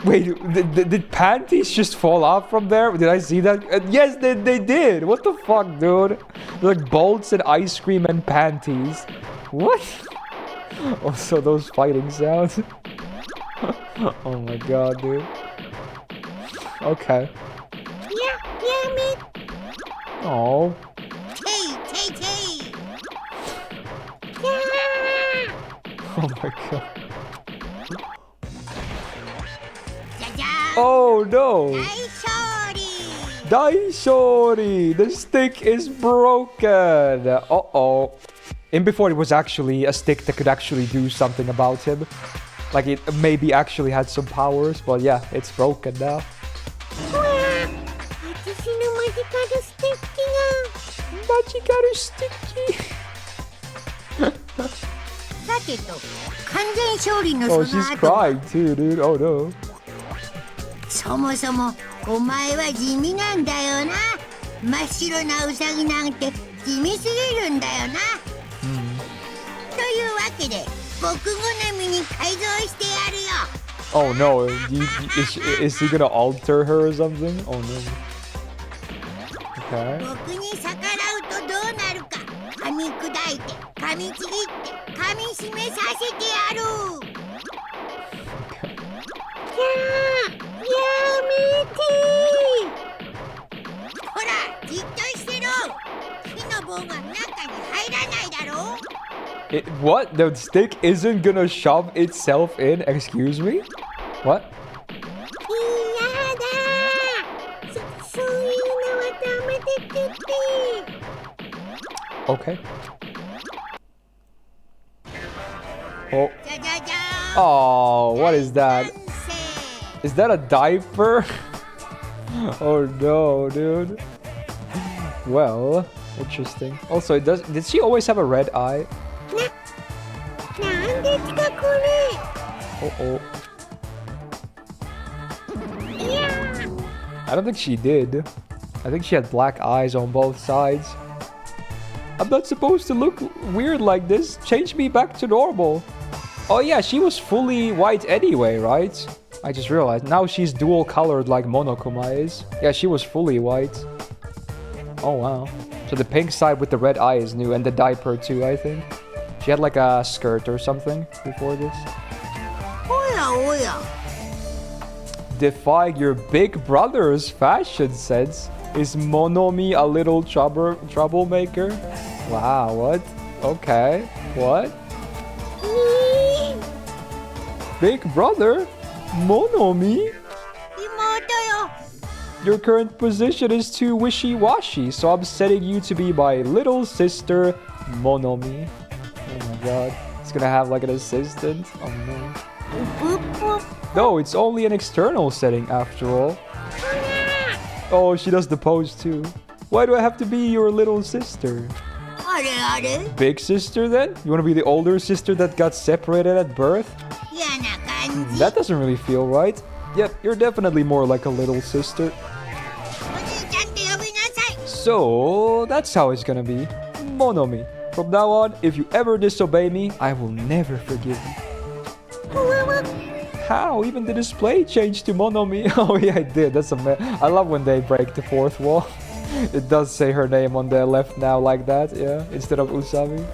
Wait, did panties just fall off from there? Did I see that? Yes, they did. What the fuck, dude? They're like bolts and ice cream and panties. What? Also, those fighting sounds. Oh my god, dude. Okay. Yeah, me. Oh. Tay. Oh my god. Oh no! Daishori! The stick is broken! Uh-oh. In before it was actually a stick that could actually do something about him. Like it maybe actually had some powers, but yeah, it's broken now. Magicaru sticky! Oh, she's crying too, dude. Oh no. そもそもお前は地味なんだよな。真っ白なウサギなんて地味すぎるんだよな。というわけで僕好みに改造してやるよ。Oh no, is he gonna alter her or something? Oh no. Okay. 僕に逆らうとどうなるか噛み砕いて噛みちぎって噛み締めさせてやる。やめてほらじっとしてろ。木の棒が中に入らないだろ。 What? The stick isn't gonna shove itself in? Excuse me? What? 嫌だ。そういうのはダメでって。 Okay. Oh. Oh, what is that? Is that a diaper? Oh no, dude. Well, interesting. Also, it does. Did she always have a red eye? Uh-oh. I don't think she did. I think she had black eyes on both sides. I'm not supposed to look weird like this. Change me back to normal. Oh yeah, she was fully white anyway, right? I just realized. Now she's dual colored like Monokuma is. Yeah, she was fully white. Oh, wow. So the pink side with the red eye is new, and the diaper too, I think. She had like a skirt or something before this. Defy your big brother's fashion sense. Is Monomi a little troublemaker? Wow, what? Okay, what? Big brother? Monomi? Your current position is too wishy-washy, so I'm setting you to be my little sister, Monomi. Oh my god. It's gonna have like an assistant? Oh no. No, it's only an external setting after all. Oh, she does the pose too. Why do I have to be your little sister? Big sister then? You wanna be the older sister that got separated at birth? That doesn't really feel right. Yep, you're definitely more like a little sister. So, that's how it's gonna be. Monomi. From now on, if you ever disobey me, I will never forgive you. How? Even the display changed to Monomi. Oh yeah, I did. That's I love when they break the fourth wall. It does say her name on the left now like that, yeah, instead of Usami.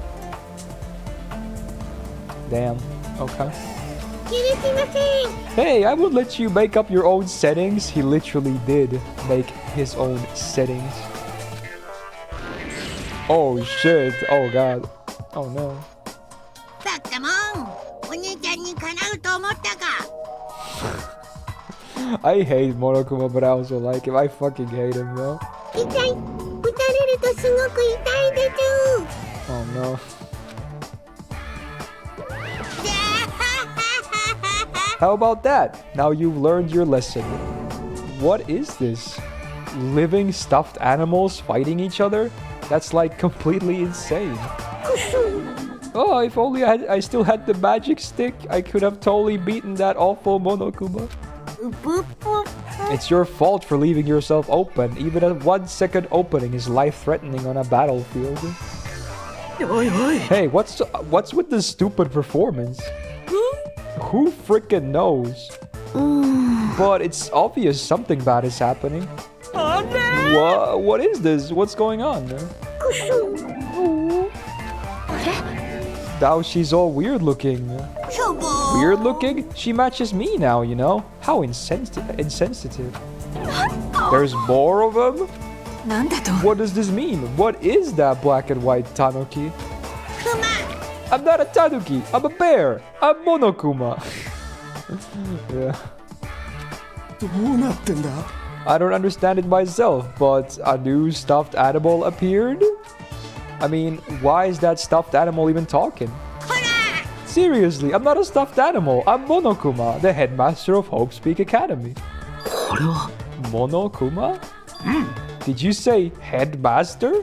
Damn. Okay. Hey, I would let you make up your own settings. He literally did make his own settings. Oh shit. Oh god. Oh no. I hate Monokuma, but I also like him. I fucking hate him, though. Oh no. How about that? Now you've learned your lesson. What is this? Living stuffed animals fighting each other? That's like completely insane. Oh, if only I still had the magic stick, I could have totally beaten that awful Monokuma. It's your fault for leaving yourself open. Even a 1 second opening is life-threatening on a battlefield. Hey, what's with this stupid performance? Who freaking knows? But it's obvious something bad is happening. What is this? What's going on? Now she's all weird looking. Weird looking? She matches me now, you know? How insensitive. There's more of them? What does this mean? What is that black and white tanuki? I'm not a tanuki. I'm a bear. I'm Monokuma. Yeah. I don't understand it myself, but a new stuffed animal appeared? I mean, why is that stuffed animal even talking? Seriously, I'm not a stuffed animal. I'm Monokuma, the headmaster of Hope Speak Academy. Monokuma? Did you say headmaster?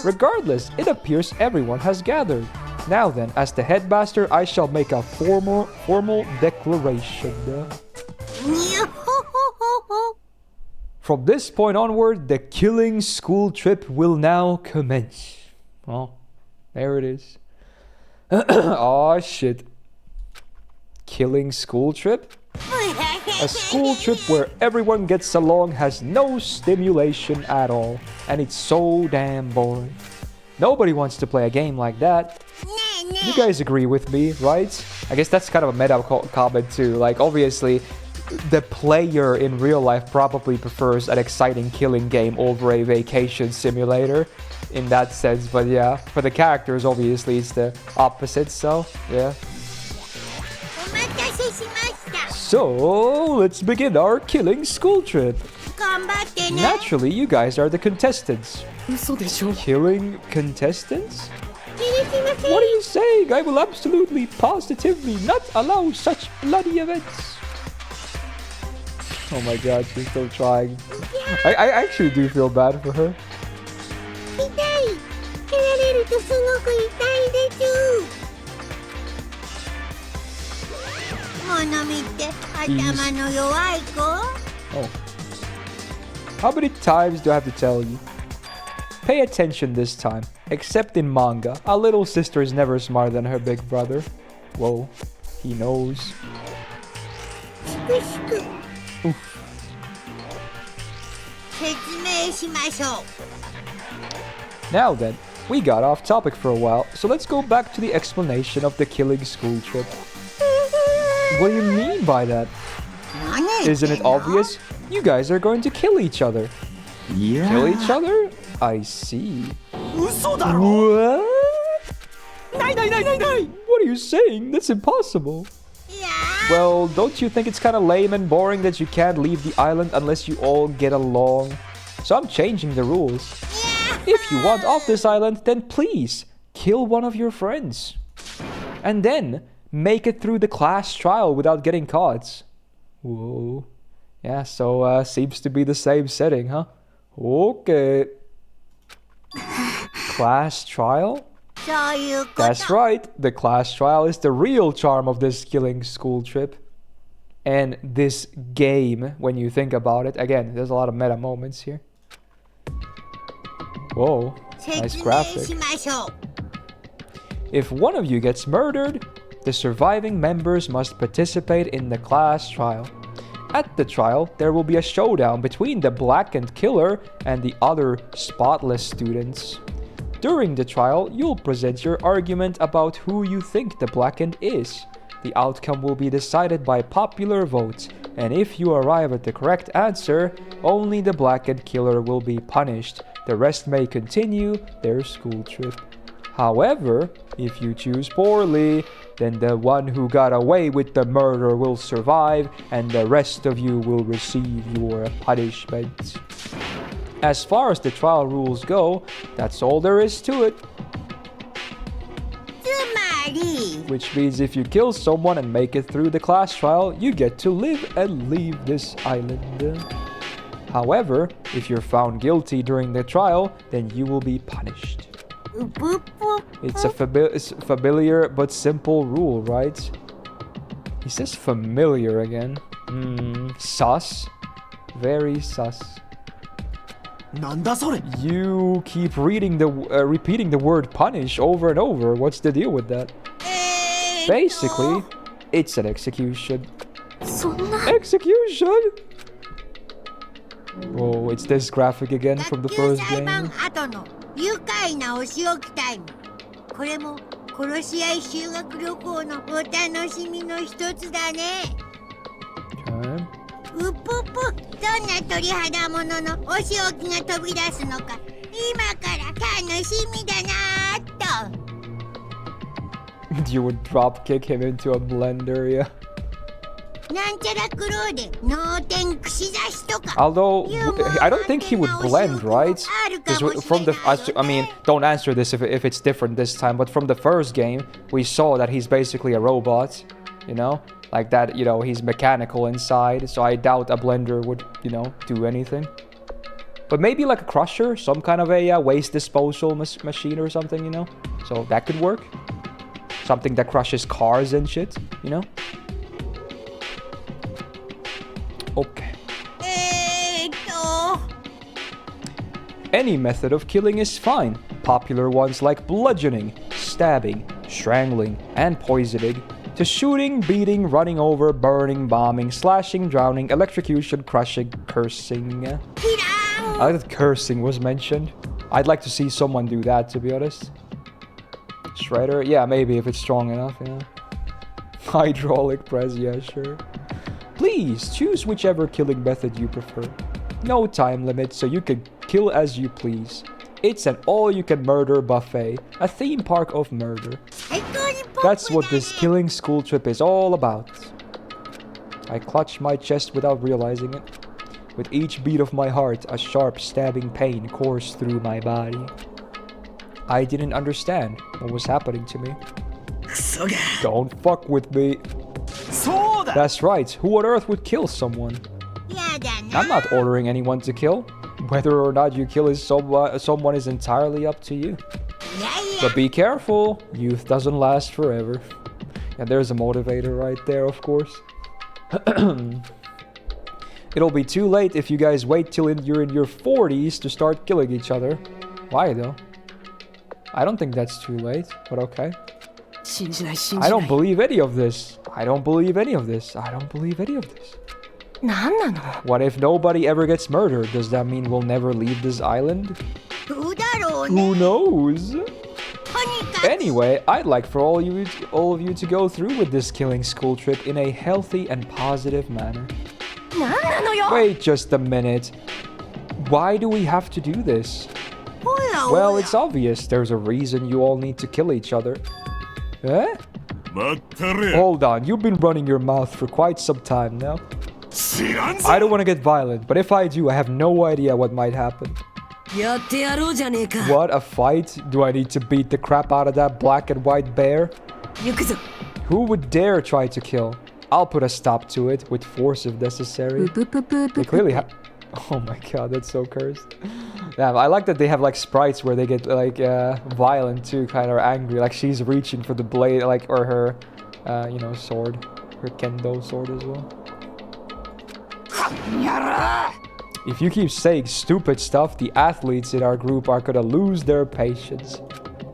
Regardless, it appears everyone has gathered. Now then, as the headmaster, I shall make a formal declaration. From this point onward, the killing school trip will now commence. Well, there it is. Oh shit. Killing school trip? A school trip where everyone gets along has no stimulation at all. And it's so damn boring. Nobody wants to play a game like that. You guys agree with me, right? I guess that's kind of a meta comment too. Like, obviously, the player in real life probably prefers an exciting killing game over a vacation simulator in that sense. But yeah, for the characters, obviously, it's the opposite. So, yeah. So, let's begin our killing school trip. Naturally, you guys are the contestants. Killing contestants? What are you saying? I will absolutely, positively not allow such bloody events. Oh my god, she's still trying. I actually do feel bad for her. Oh. How many times do I have to tell you? Pay attention this time. Except in manga, a little sister is never smarter than her big brother. Whoa, he knows. しく説明しましょう。 Now then, we got off topic for a while, so let's go back to the explanation of the killing school trip. What do you mean by that? 何言ってんの Isn't it obvious? You guys are going to kill each other. Kill each other? I see. 嘘だろ What? ないないないないない What are you saying? That's impossible. いや Well, don't you think it's kind of lame and boring that you can't leave the island unless you all get along? So I'm changing the rules. If you want off this island, then please kill one of your friends. And then make it through the class trial without getting caught. Whoa. Yeah, so seems to be the same setting, huh? Okay. Class trial? そういうこと。 That's right. The class trial is the real charm of this killing school trip. And this game, when you think about it, again, there's a lot of meta moments here. Whoa, nice 説明 graphic. しましょう。 If one of you gets murdered, the surviving members must participate in the class trial. At the trial, there will be a showdown between the blackened killer and the other spotless students. During the trial, you'll present your argument about who you think the blackened is. The outcome will be decided by popular vote, and if you arrive at the correct answer, only the blackened killer will be punished. The rest may continue their school trip. However, if you choose poorly, then the one who got away with the murder will survive, and the rest of you will receive your punishment. As far as the trial rules go, that's all there is to it. つまり Which means if you kill someone and make it through the class trial, you get to live and leave this island. However, if you're found guilty during the trial, then you will be punished. うぷっぷ It's a familiar but simple rule, right? He says familiar again. Sus. Very sus. なんだそれ You keep repeating the word punish over and over. What's the deal with that? Basically, it's an execution. そんな Execution! Oh, it's this graphic again 学 from the 級 first 裁 game. 判後の愉快なお仕置きタイム。これも殺し合い修学旅行のお楽しみの一つだね。 Okay. うぷっぷ、どんな鳥肌もののお仕置きが飛び出すのか今から楽しみだなーっと。 You would drop kick him into a blender, yeah. なんちゃらクローで脳天串刺しとか。 Although, I don't think he would blend, right? Because from the, I mean, don't answer this if it's different this time, but from the first game, we saw that he's basically a robot, you know? Like that, you know, he's mechanical inside, so I doubt a blender would, you know, do anything. But maybe like a crusher, some kind of a waste disposal machine or something, you know? So that could work. Something that crushes cars and shit, you know? Okay. Any method of killing is fine. Popular ones like bludgeoning, stabbing, strangling, and poisoning, to shooting, beating, running over, burning, bombing, slashing, drowning, electrocution, crushing, cursing. I like that cursing was mentioned. I'd like to see someone do that, to be honest. Shredder? Yeah, maybe if it's strong enough, yeah. Hydraulic press, yeah, sure. Please, choose whichever killing method you prefer. No time limit, so you can kill as you please. It's an all-you-can-murder buffet, a theme park of murder. That's what this killing school trip is all about. I clutch my chest without realizing it. With each beat of my heart, a sharp stabbing pain coursed through my body. I didn't understand what was happening to me. クソが Don't fuck with me. そうだ That's right, who on earth would kill someone? やだな。 I'm not ordering anyone to kill. Whether or not you kill someone is entirely up to you. いやいや But be careful, youth doesn't last forever. And there's a motivator right there, of course. It'll be too late if you guys wait till you're in your 40s to start killing each other. Why though? I don't think that's too late, but okay. 信じない信 I じな don't い believe any of this. I don't believe any of this. I don't believe any of this. なんなの What if nobody ever gets murdered? Does that mean we'll never leave this island? どうだろうね Who knows? とにかく Anyway, I'd like for all of you to go through with this killing school trip in a healthy and positive manner. なんなのよ Wait just a minute. Why do we have to do this? ほら Well, it's obvious. There's a reason you all need to kill each other. Eh? 待ったれ Hold on, you've been running your mouth for quite some time now. 知らんぞ I don't want to get violent, but if I do, I have no idea what might happen. やってやろうじゃねえか What, a fight? Do I need to beat the crap out of that black and white bear? 行くぞ Who would dare try to kill? I'll put a stop to it with force if necessary. They clearly have... Oh my god, that's so cursed. Damn, I like that they have like sprites where they get like violent too, kind of angry. Like she's reaching for the blade, like, or her, you know, sword. Her kendo sword as well. If you keep saying stupid stuff, the athletes in our group are gonna lose their patience.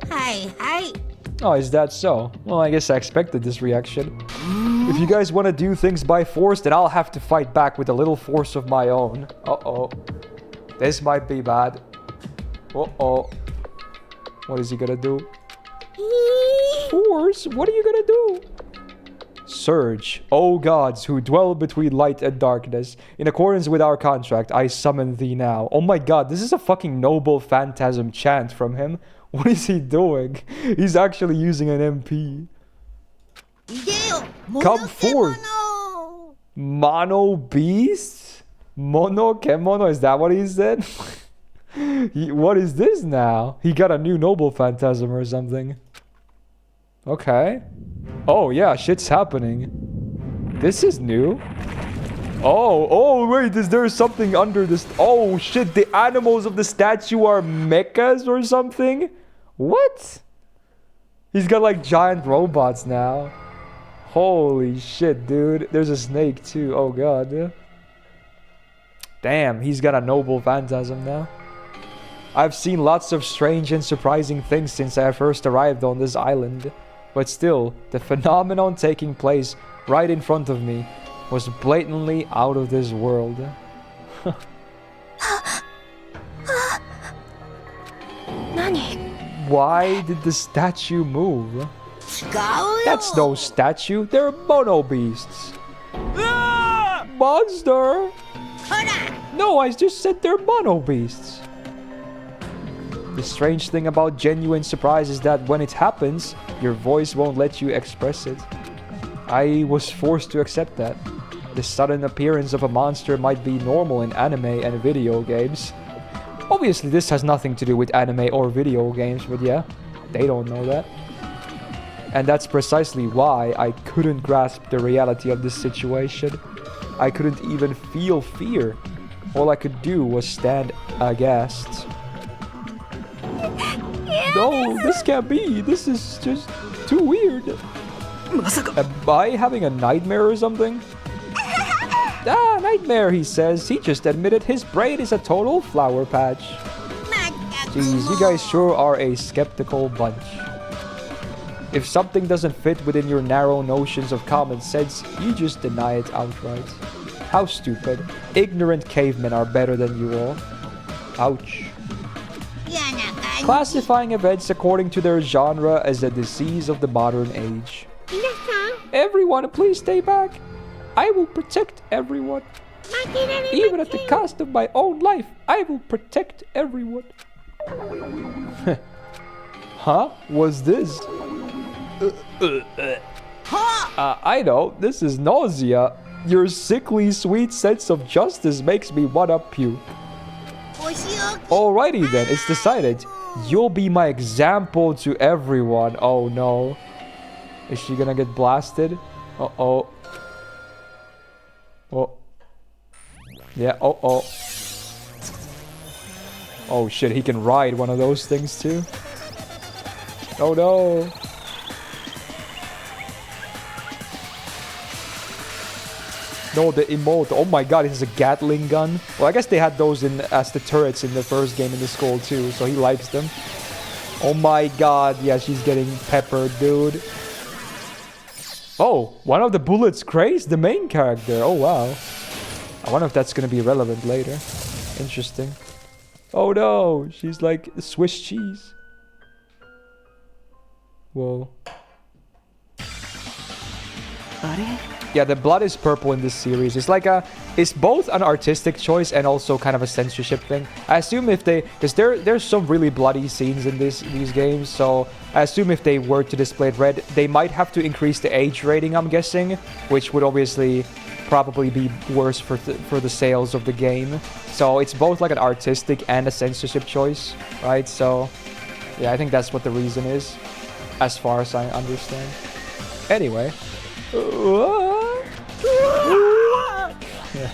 はいはい Oh, is that so? Well, I guess I expected this reaction. If you guys want to do things by force, then I'll have to fight back with a little force of my own. Uh-oh. This might be bad. Uh-oh. What is he gonna do? Force? What are you gonna do? Surge, O gods who dwell between light and darkness. In accordance with our contract, I summon thee now. Oh my god, this is a fucking noble phantasm chant from him. What is he doing? He's actually using an MP. いでよ Come forth. Mono beast? Mono kemono? Is that what he said? What is this now? He got a new noble phantasm or something. Okay. Oh yeah, shit's happening. This is new. Oh wait, is there something under this? Oh shit, the animals of the statue are mechas or something? What? He's got like giant robots now. Holy shit, dude. There's a snake too. Oh god. Damn, he's got a noble phantasm now. I've seen lots of strange and surprising things since I first arrived on this island. But still, the phenomenon taking place right in front of me was blatantly out of this world. Why did the statue move? 違うよ That's no statue, they're mono beasts. Monster! ほら No, I just said they're mono beasts. The strange thing about genuine surprise is that when it happens, your voice won't let you express it. I was forced to accept that. The sudden appearance of a monster might be normal in anime and video games. Obviously, this has nothing to do with anime or video games, but yeah, they don't know that. And that's precisely why I couldn't grasp the reality of this situation. I couldn't even feel fear. All I could do was stand aghast. No, this can't be. This is just too weird. まさか Am I having a nightmare or something? Ah, nightmare, he says. He just admitted his brain is a total flower patch. まったく Jeez, you guys sure are a skeptical bunch. If something doesn't fit within your narrow notions of common sense, you just deny it outright. How stupid. Ignorant cavemen are better than you all. Ouch. 嫌な感じ Classifying events according to their genre as a disease of the modern age. 皆さん Everyone, please stay back. I will protect everyone. 負けられ Even ま at せ the ん cost of my own life, I will protect everyone. Huh? What's this? I know, this is nausea. Your sickly sweet sense of justice makes me wanna puke. お仕置き Alrighty then, it's decided. You'll be my example to everyone. Oh no. Is she gonna get blasted? Uh-oh. Oh. Yeah, oh. Oh shit, he can ride one of those things too. Oh no. No, the emote. Oh my god, it has a Gatling gun. Well, I guess they had those in as the turrets in the first game in the school too, so he likes them. Oh my god, yeah, she's getting peppered, dude. Oh, one of the bullets grazed the main character. Oh, wow. I wonder if that's going to be relevant later. Interesting. Oh, no. She's like Swiss cheese. Whoa. Yeah, the blood is purple in this series. It's like it's both an artistic choice and also kind of a censorship thing. I assume if they, because there's some really bloody scenes in these games, so I assume if they were to display it red, they might have to increase the age rating, I'm guessing, which would obviously probably be worse for the sales of the game. So it's both like an artistic and a censorship choice, right? So yeah, I think that's what the reason is, as far as I understand. Anyway. Yeah.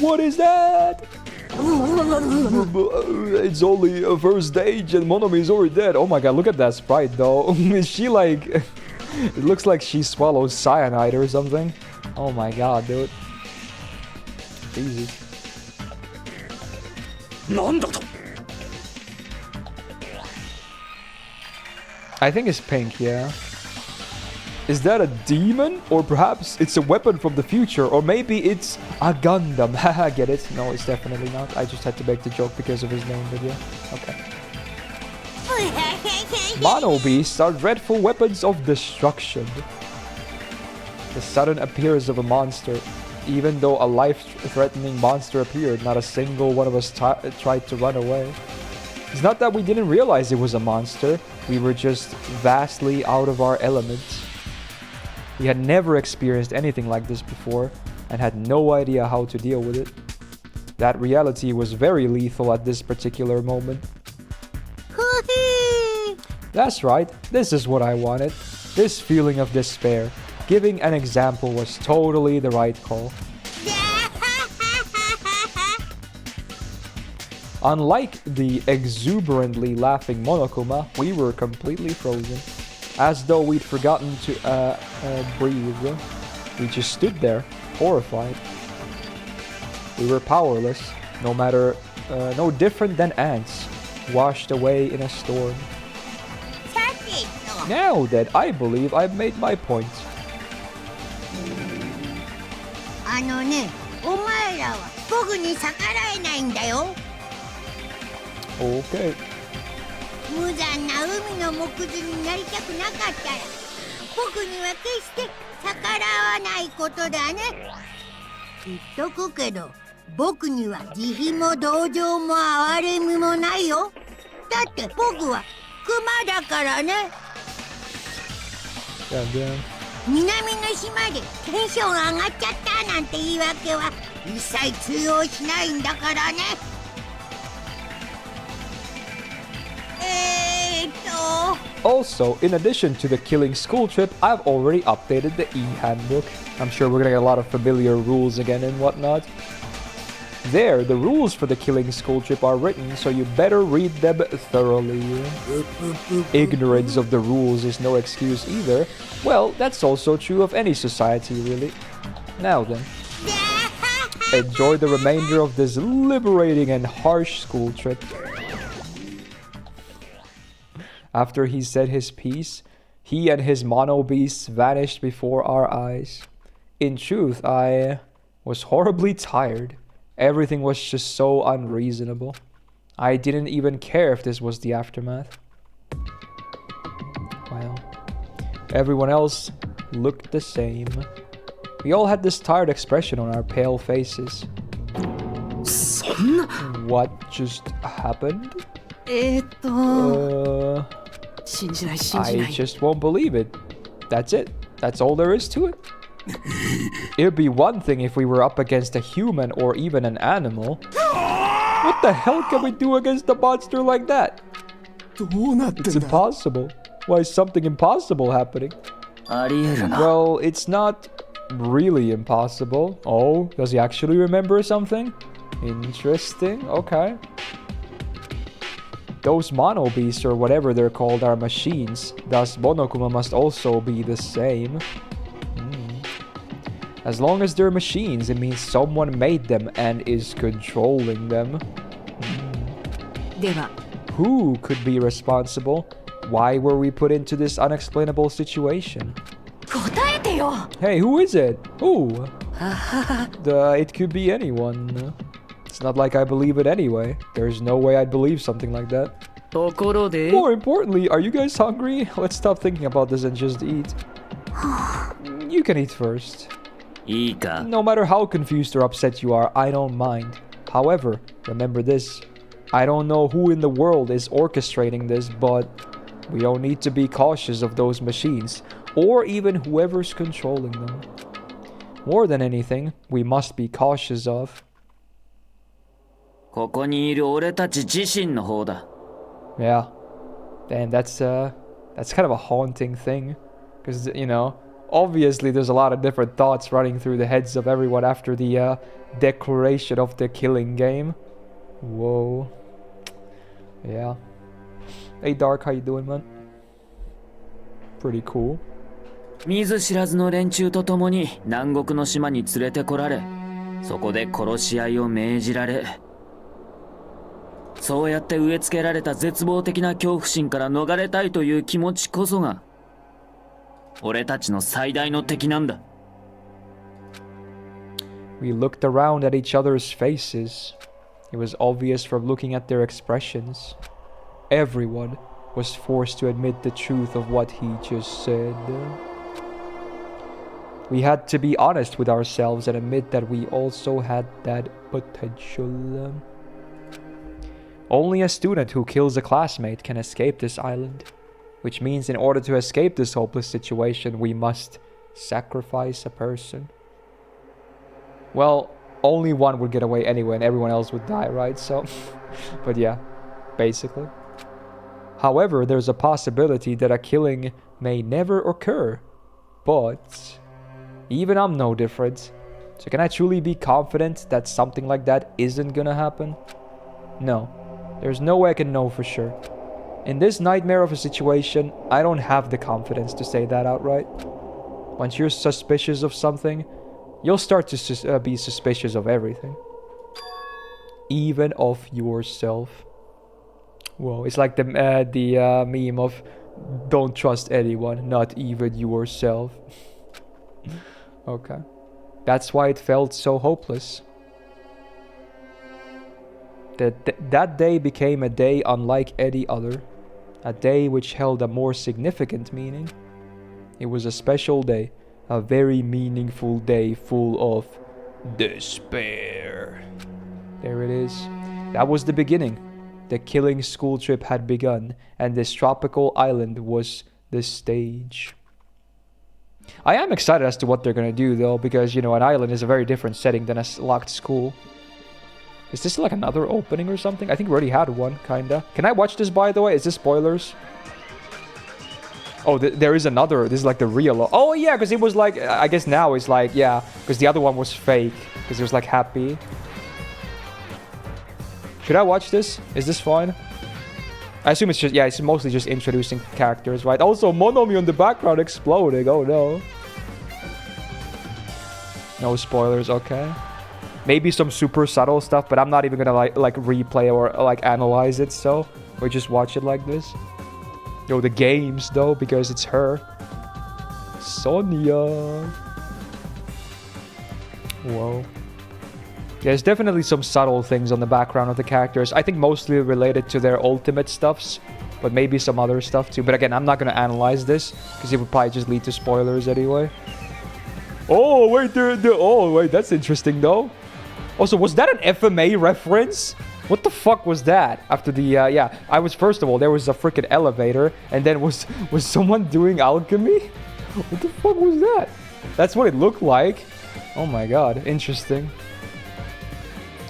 What is that? It's only a first stage and Monomi is already dead. Oh my god, look at that sprite though. Is she like... It looks like she swallows cyanide or something. Oh my god, dude. Jesus. I think it's pink, yeah. Is that a demon? Or perhaps it's a weapon from the future? Or maybe it's a Gundam. Haha, get it? No, it's definitely not. I just had to make the joke because of his name, but yeah. Okay. Mono beasts are dreadful weapons of destruction. The sudden appearance of a monster. Even though a life-threatening monster appeared, not a single one of us tried to run away. It's not that we didn't realize it was a monster. We were just vastly out of our elements. We had never experienced anything like this before and had no idea how to deal with it. That reality was very lethal at this particular moment. That's right, this is what I wanted. This feeling of despair. Giving an example was totally the right call. Unlike the exuberantly laughing Monokuma, we were completely frozen. As though we'd forgotten to breathe. We just stood there, horrified. We were powerless, no different than ants, washed away in a storm. Now that I believe I've made my point. Okay. 無残な海の木図になりたくなかったら僕には決して逆らわないことだね。言っとくけど僕には慈悲も同情も哀れみもないよ。だって僕は熊だからね。南の島でテンション上がっちゃったなんて言い訳は一切通用しないんだからね。Also, in addition to the killing school trip, I've already updated the e-handbook. I'm sure we're gonna get a lot of familiar rules again and whatnot. There, the rules for the killing school trip are written, so you better read them thoroughly. Ignorance of the rules is no excuse either. Well, that's also true of any society, really. Now then. Enjoy the remainder of this liberating and harsh school trip. After he said his piece, he and his mono beasts vanished before our eyes. In truth, I was horribly tired. Everything was just so unreasonable. I didn't even care if this was the aftermath. Well, everyone else looked the same. We all had this tired expression on our pale faces. What just happened? I just won't believe it. That's it. That's all there is to it. It'd be one thing if we were up against a human or even an animal. What the hell can we do against a monster like that? It's impossible. Why is something impossible happening? Well, it's not really impossible. Oh, does he actually remember something? Interesting. Okay. Those mono beasts or whatever they're called are machines. Thus, Monokuma must also be the same. As long as they're machines, it means someone made them and is controlling them. Who could be responsible? Why were we put into this unexplainable situation? 答えてよ Hey, who is it? Who? It could be anyone. It's not like I believe it anyway. There's no way I'd believe something like that. ところで More importantly, are you guys hungry? Let's stop thinking about this and just eat. You can eat first. いいか No matter how confused or upset you are, I don't mind. However, remember this. I don't know who in the world is orchestrating this, but we don't need to be cautious of those machines, or even whoever's controlling them. More than anything, we must be cautious of. ここにいる俺たち自身の方だ Yeah. Damn, that's kind of a haunting thing. Because, you know, obviously there's a lot of different thoughts running through the heads of everyone after the declaration of the killing game. Whoa. Yeah. Hey Dark, how you doing, man? Pretty cool. 見ず知らずの連中と共に南国の島に連れてこられそこで殺し合いを命じられそうやって植え付けられた絶望的な恐怖心から逃れたいという気持ちこそが俺たちの最大の敵なんだ We looked around at each other's faces. It was obvious from looking at their expressions. Everyone was forced to admit the truth of what he just said. We had to be honest with ourselves and admit that we also had that potential. Only a student who kills a classmate can escape this island. Which means in order to escape this hopeless situation, we must sacrifice a person. Well, only one would get away anyway and everyone else would die, right? So, but yeah, basically. However, there's a possibility that a killing may never occur. But even I'm no different. So can I truly be confident that something like that isn't gonna happen? No. There's no way I can know for sure. In this nightmare of a situation, I don't have the confidence to say that outright. Once you're suspicious of something, you'll start to be suspicious of everything. Even of yourself. Whoa, it's like the meme of don't trust anyone, not even yourself. Okay. That's why it felt so hopeless. That day became a day unlike any other. A day which held a more significant meaning. It was a special day. A very meaningful day full of despair. There it is. That was the beginning. The killing school trip had begun, and this tropical island was the stage. I am excited as to what they're gonna do though, because, you know, an island is a very different setting than a locked school. Is this like another opening or something? I think we already had one, kinda. Can I watch this, by the way? Is this spoilers? Oh, there is another. This is like the real... Oh, yeah, because it was like... I guess now it's like, yeah. Because the other one was fake. Because it was like happy. Should I watch this? Is this fine? I assume it's just... Yeah, it's mostly just introducing characters, right? Also, Monomi on the background exploding. Oh, no. No spoilers, okay. Maybe some super subtle stuff, but I'm not even gonna like replay or like analyze it, so we just watch it like this. Yo, the games though, because it's her. Sonia. Whoa. There's definitely some subtle things on the background of the characters. I think mostly related to their ultimate stuffs, but maybe some other stuff too. But again, I'm not gonna analyze this because it would probably just lead to spoilers anyway. Oh wait, oh wait, that's interesting though. Also, was that an FMA reference? What the fuck was that? After the, yeah, I was, first of all, there was a freaking elevator, and then was someone doing alchemy? What the fuck was that? That's what it looked like. Oh my god, interesting.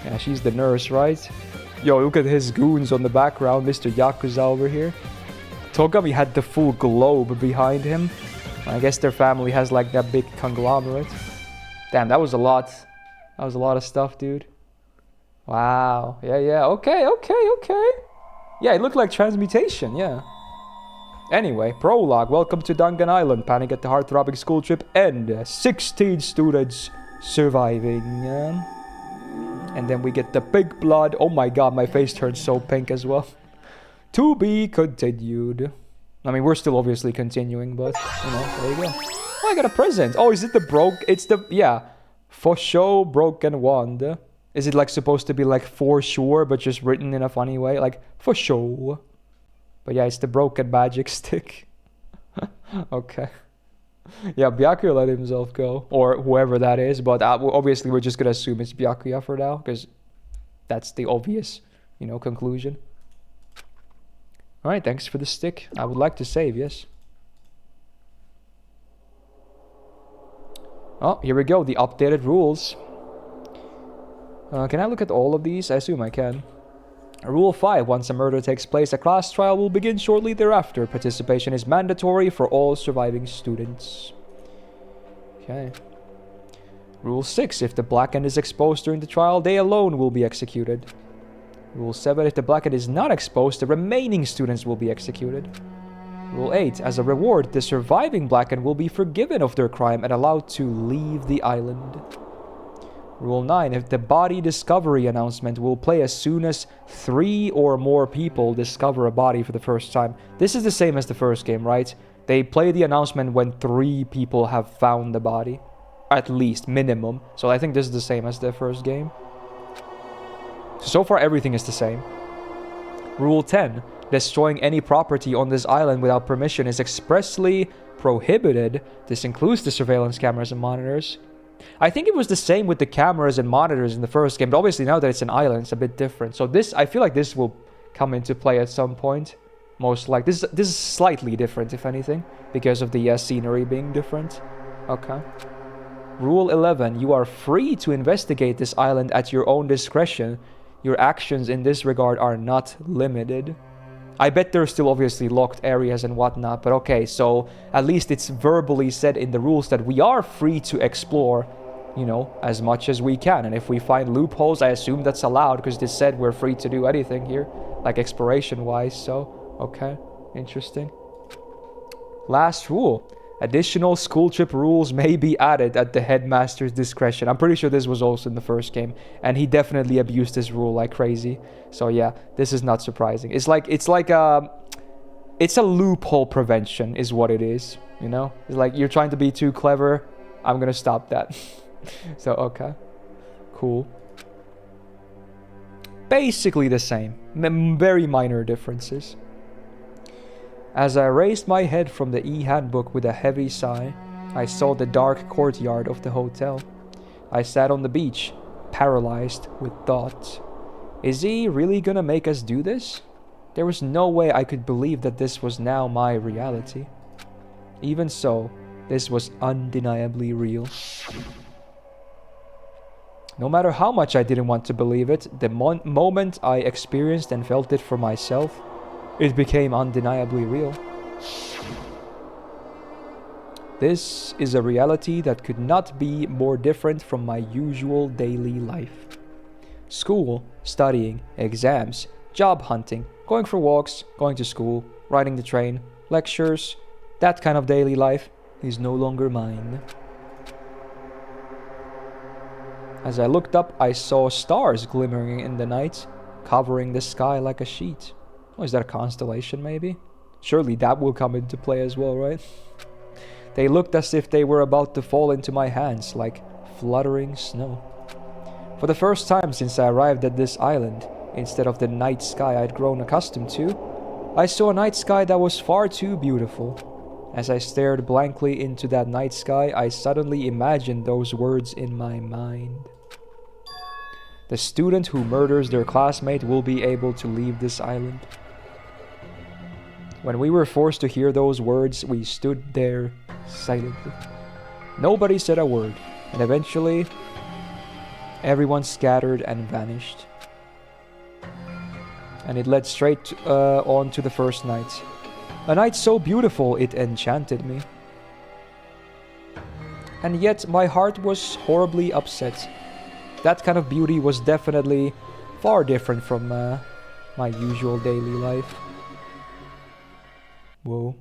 Yeah, she's the nurse, right? Yo, look at his goons on the background, Mr. Yakuza over here. Togami had the full globe behind him. I guess their family has like that big conglomerate. Damn, that was a lot. That was a lot of stuff, dude. Wow. Yeah. Okay. Yeah, it looked like transmutation, yeah. Anyway, prologue. Welcome to Dangan Island. Panic at the heart-throbbing school trip and 16 students surviving. And then we get the big blood. Oh my god, my face turned so pink as well. To be continued. I mean, we're still obviously continuing, but, you know, there you go. Oh, I got a present. Oh, is it the it's the, yeah. For show broken wand. Is it like supposed to be like for sure, but just written in a funny way? Like, for show. But yeah, it's the broken magic stick. Okay. Yeah, Byakuya let himself go. Or whoever that is. But obviously we're just going to assume it's Byakuya for now. Because that's the obvious, you know, conclusion. Alright, thanks for the stick. I would like to save, yes. Oh, here we go. The updated rules. Can I look at all of these? I assume I can. Rule 5. Once a murder takes place, a class trial will begin shortly thereafter. Participation is mandatory for all surviving students. Okay. Rule 6. If the Blackened is exposed during the trial, they alone will be executed. Rule 7. If the Blackened is not exposed, the remaining students will be executed. Rule 8. As a reward, the surviving Blackened will be forgiven of their crime and allowed to leave the island. Rule 9. If the body discovery announcement will play as soon as 3 or more people discover a body for the first time. This is the same as the first game, right? They play the announcement when 3 people have found the body. At least, minimum. So I think this is the same as the first game. So far everything is the same. Rule 10. Destroying any property on this island without permission is expressly prohibited. This includes the surveillance cameras and monitors. I think it was the same with the cameras and monitors in the first game, but obviously now that it's an island, it's a bit different. So this, I feel like this will come into play at some point. Most like this is slightly different, if anything, because of the scenery being different. Okay. Rule 11. You are free to investigate this island at your own discretion. Your actions in this regard are not limited. I bet there's still obviously locked areas and whatnot, but okay, so at least it's verbally said in the rules that we are free to explore, you know, as much as we can. And if we find loopholes, I assume that's allowed, because this said we're free to do anything here, like exploration-wise, so, okay, interesting. Last rule. Additional school trip rules may be added at the headmaster's discretion. I'm pretty sure this was also in the first game, and he definitely abused this rule like crazy. So yeah, this is not surprising. It's a loophole prevention is what it is, you know? It's like you're trying to be too clever. I'm gonna stop that. So okay, cool. Basically the same, very minor differences. As I raised my head from the e-handbook with a heavy sigh, I saw the dark courtyard of the hotel. I sat on the beach, paralyzed with thought. Is he really gonna make us do this? There was no way I could believe that this was now my reality. Even so, this was undeniably real. No matter how much I didn't want to believe it, the moment I experienced and felt it for myself, it became undeniably real. This is a reality that could not be more different from my usual daily life. School, studying, exams, job hunting, going for walks, going to school, riding the train, lectures, that kind of daily life is no longer mine. As I looked up, I saw stars glimmering in the night, covering the sky like a sheet. Oh, is that a constellation, maybe? Surely that will come into play as well, right? They looked as if they were about to fall into my hands like fluttering snow. For the first time since I arrived at this island, instead of the night sky I'd grown accustomed to, I saw a night sky that was far too beautiful. As I stared blankly into that night sky, I suddenly imagined those words in my mind. The student who murders their classmate will be able to leave this island. When we were forced to hear those words, we stood there silently. Nobody said a word, and eventually, everyone scattered and vanished. And it led straight on to the first night. A night so beautiful it enchanted me. And yet my heart was horribly upset. That kind of beauty was definitely far different from my usual daily life. Whoa.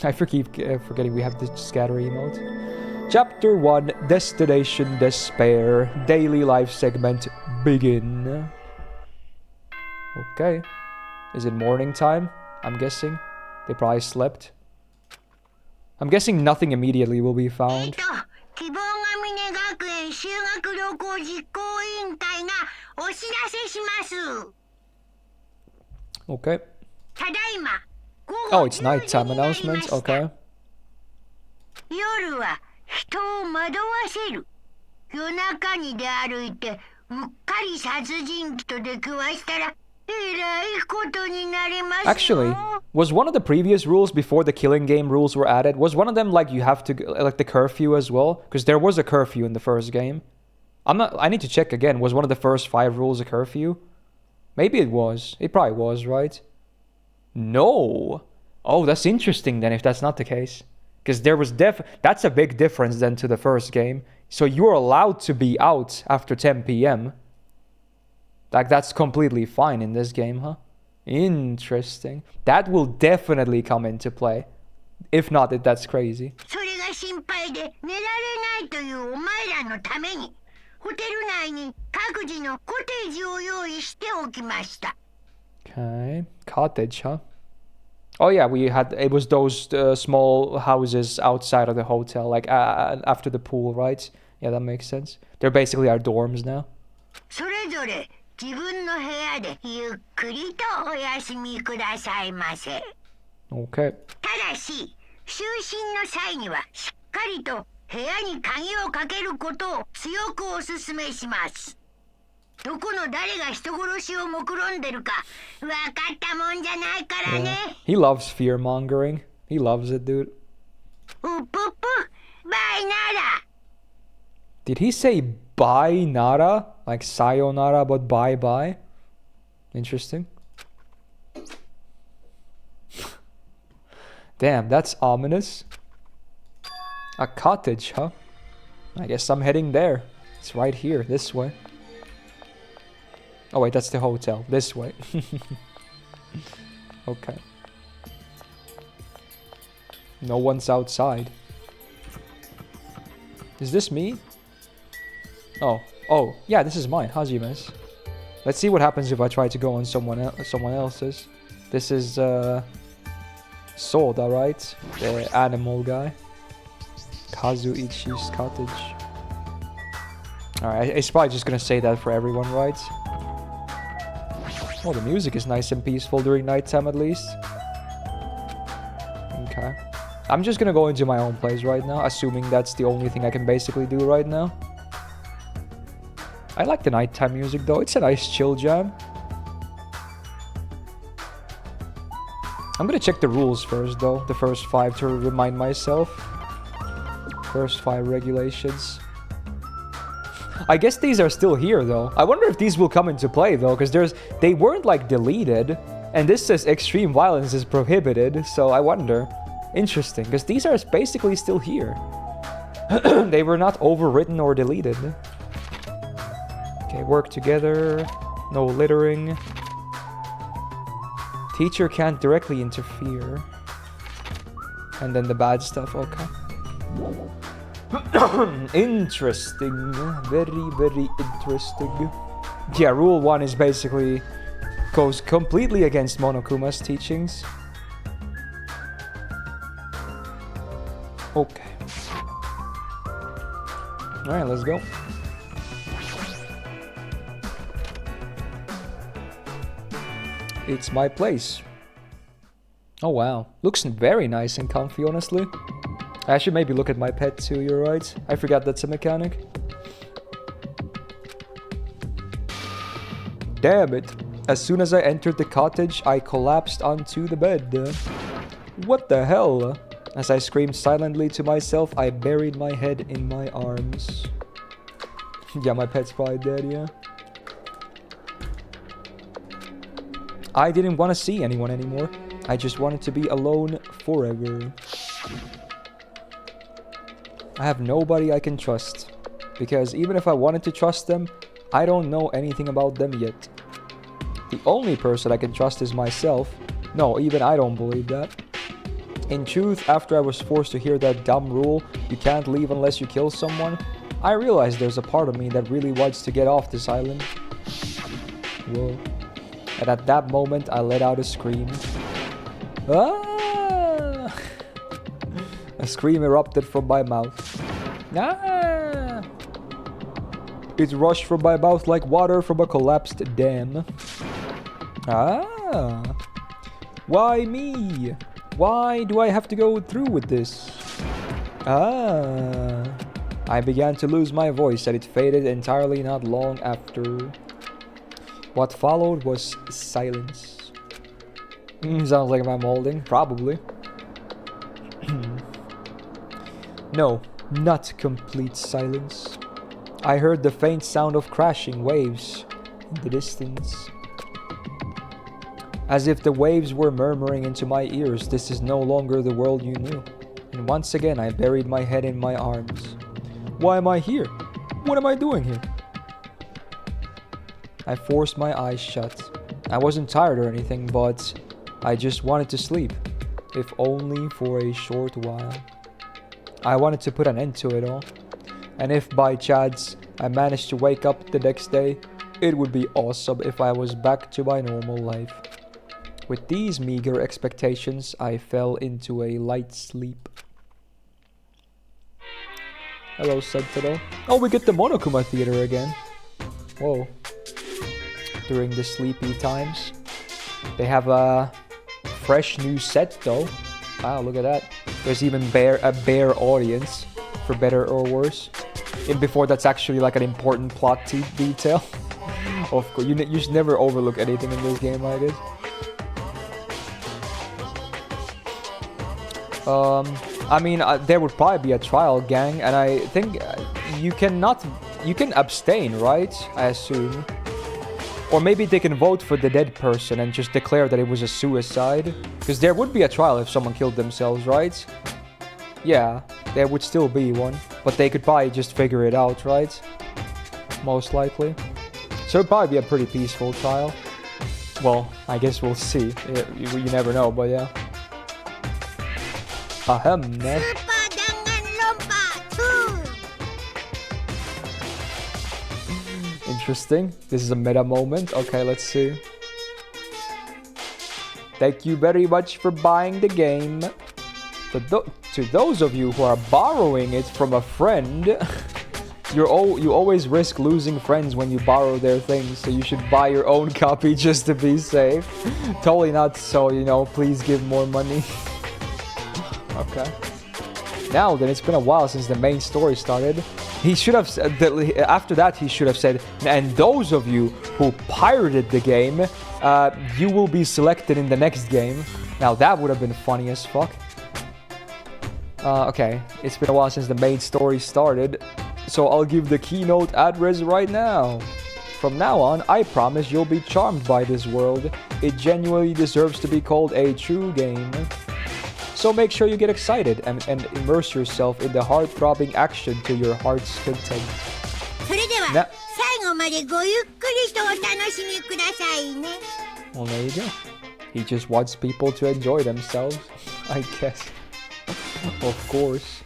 I keep forgetting we have the scatter emote. Chapter 1, Destination Despair. Daily life segment, begin. Okay. Is it morning time? I'm guessing. They probably slept. I'm guessing nothing immediately will be found. 希望ヶ峰学園修学旅行実行委員会がお知らせします。 Okay. ただいま午 Oh, 後 it's 10時 nighttime になりま announcements. した。 Okay. 夜は人を惑わせる。夜中に出歩いてうっかり殺人鬼と出くわしたらえらいことになりますよ。 Actually, was one of the previous rules before the killing game rules were added? Was one of them like you have to like the curfew as well? Because there was a curfew in the first game. I need to check again. Was one of the first 5 rules a curfew? Maybe it was. It probably was, right? No. Oh, that's interesting then if that's not the case. Because there was that's a big difference then to the first game. So you're allowed to be out after 10 p.m. Like that's completely fine in this game, huh? Interesting. That will definitely come into play. If not, that's crazy. それが心配で寝られないというお前らのためにホテル内に各自のコテージを用意しておきました。 Okay. Cottage, huh? Oh yeah, it was those small houses outside of the hotel, like after the pool, right? Yeah, that makes sense. They're basically our dorms now. それぞれ自分の部屋でゆっくりとお休みくださいませ。 Okay. ただし、就寝の際にはしっかりと部屋に鍵をかけることを強くお勧めします。どこの誰が人殺しを目論んでるか分かったもんじゃないからね。 He loves fear mongering. He loves it, dude. うっぷっぷ、バイナラ。 Did he say bye nara? Like sayonara, but bye bye? Interesting. Damn, that's ominous. A cottage, huh? I guess I'm heading there. It's right here, this way. Oh wait, that's the hotel. This way. Okay. No one's outside. Is this me? Oh, yeah, this is mine. Hajime's. Let's see what happens if I try to go on someone else's. This is Soda, right? The animal guy. Kazuichi's cottage. Alright, it's probably just gonna say that for everyone, right? Oh, the music is nice and peaceful during nighttime at least. Okay. I'm just gonna go into my own place right now, assuming that's the only thing I can basically do right now. I like the nighttime music though, it's a nice chill jam. I'm gonna check the rules first though, the first 5 to remind myself. First 5 regulations. I guess these are still here though. I wonder if these will come into play though, because they weren't like deleted. And this says extreme violence is prohibited, so I wonder. Interesting, because these are basically still here. They were not overwritten or deleted. Okay, work together. No littering. Teacher can't directly interfere. And then the bad stuff, okay. Interesting. Very, very interesting. Yeah, rule 1 is basically goes completely against Monokuma's teachings. Okay. Alright, let's go. It's my place. Oh wow. Looks very nice and comfy, honestly. I should maybe look at my pet too, you're right. I forgot that's a mechanic. Damn it. As soon as I entered the cottage, I collapsed onto the bed. What the hell? As I screamed silently to myself, I buried my head in my arms. Yeah, my pet's probably dead, yeah. I didn't want to see anyone anymore. I just wanted to be alone forever. I have nobody I can trust. Because even if I wanted to trust them, I don't know anything about them yet. The only person I can trust is myself. No, even I don't believe that. In truth, after I was forced to hear that dumb rule, you can't leave unless you kill someone, I realized there's a part of me that really wants to get off this island. Whoa. And at that moment, I let out a scream. Ah! scream erupted from my mouth. Ah! It rushed from my mouth like water from a collapsed dam. Ah! Why me? Why do I have to go through with this? Ah! I began to lose my voice and it faded entirely not long after. What followed was silence. Sounds like I'm holding. Probably. No, not complete silence. I heard the faint sound of crashing waves in the distance. As if the waves were murmuring into my ears, this is no longer the world you knew. And once again I buried my head in my arms. Why am I here? What am I doing here? I forced my eyes shut. I wasn't tired or anything, but I just wanted to sleep, if only for a short while. I wanted to put an end to it all. And if by chance I managed to wake up the next day, it would be awesome if I was back to my normal life. With these meager expectations, I fell into a light sleep. Hello, Sentinel. Oh, we get the Monokuma Theater again. Whoa. During the sleepy times. They have a fresh new set though. Wow, look at that. There's even a bare audience, for better or worse. And before that's actually like an important plot detail. Of course, you should never overlook anything in this game, I guess. I mean, there would probably be a trial, gang, and I think you can abstain, right? I assume. Or maybe they can vote for the dead person and just declare that it was a suicide. Because there would be a trial if someone killed themselves, right? Yeah, there would still be one. But they could probably just figure it out, right? Most likely. So it'd probably be a pretty peaceful trial. Well, I guess we'll see. You never know, but yeah. Ahem, man. Interesting. This is a meta moment. Okay, let's see. Thank you very much for buying the game. To those of you who are borrowing it from a friend, you always risk losing friends when you borrow their things, so you should buy your own copy just to be safe. Totally not so, please give more money. Okay. Now then, it's been a while since the main story started. He should have said that after that he should have said, and those of you who pirated the game, you will be selected in the next game. Now that would have been funny as fuck. Okay, it's been a while since the main story started, so I'll give the keynote address right now. From now on, I promise you'll be charmed by this world. It genuinely deserves to be called a true game. So make sure you get excited and immerse yourself in the heart-throbbing action to your heart's content. Well, there you go. He just wants people to enjoy themselves, I guess. Of course.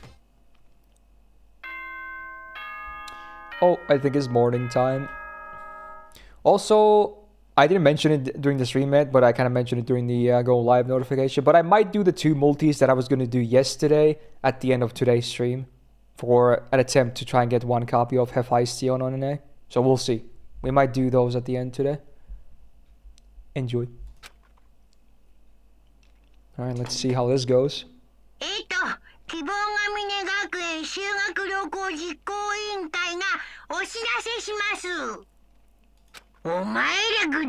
Oh, I think it's morning time. Also, I didn't mention it during the stream yet, but I kind of mentioned it during the go live notification. But I might do the 2 multis that I was going to do yesterday at the end of today's stream for an attempt to try and get 1 copy of Hephaestion on Onene. So we'll see. We might do those at the end today. Enjoy. Alright, let's see how this goes. Good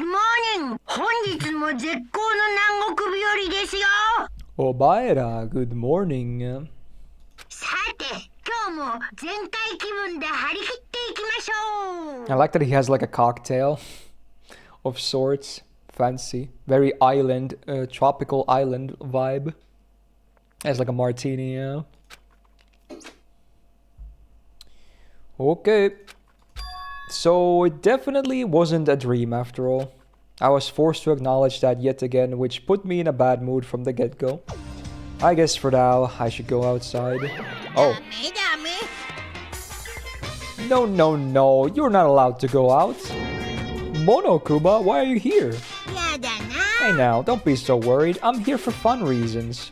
morning. Obaera, good morning. I like that he has like a cocktail of sorts. Fancy. Very island, tropical island vibe. Has like a martini, yeah. Okay. So it definitely wasn't a dream after all. I was forced to acknowledge that yet again, which put me in a bad mood from the get-go. I guess for now, I should go outside. Oh. No, you're not allowed to go out. Monokuma, why are you here? Hey now, don't be so worried. I'm here for fun reasons.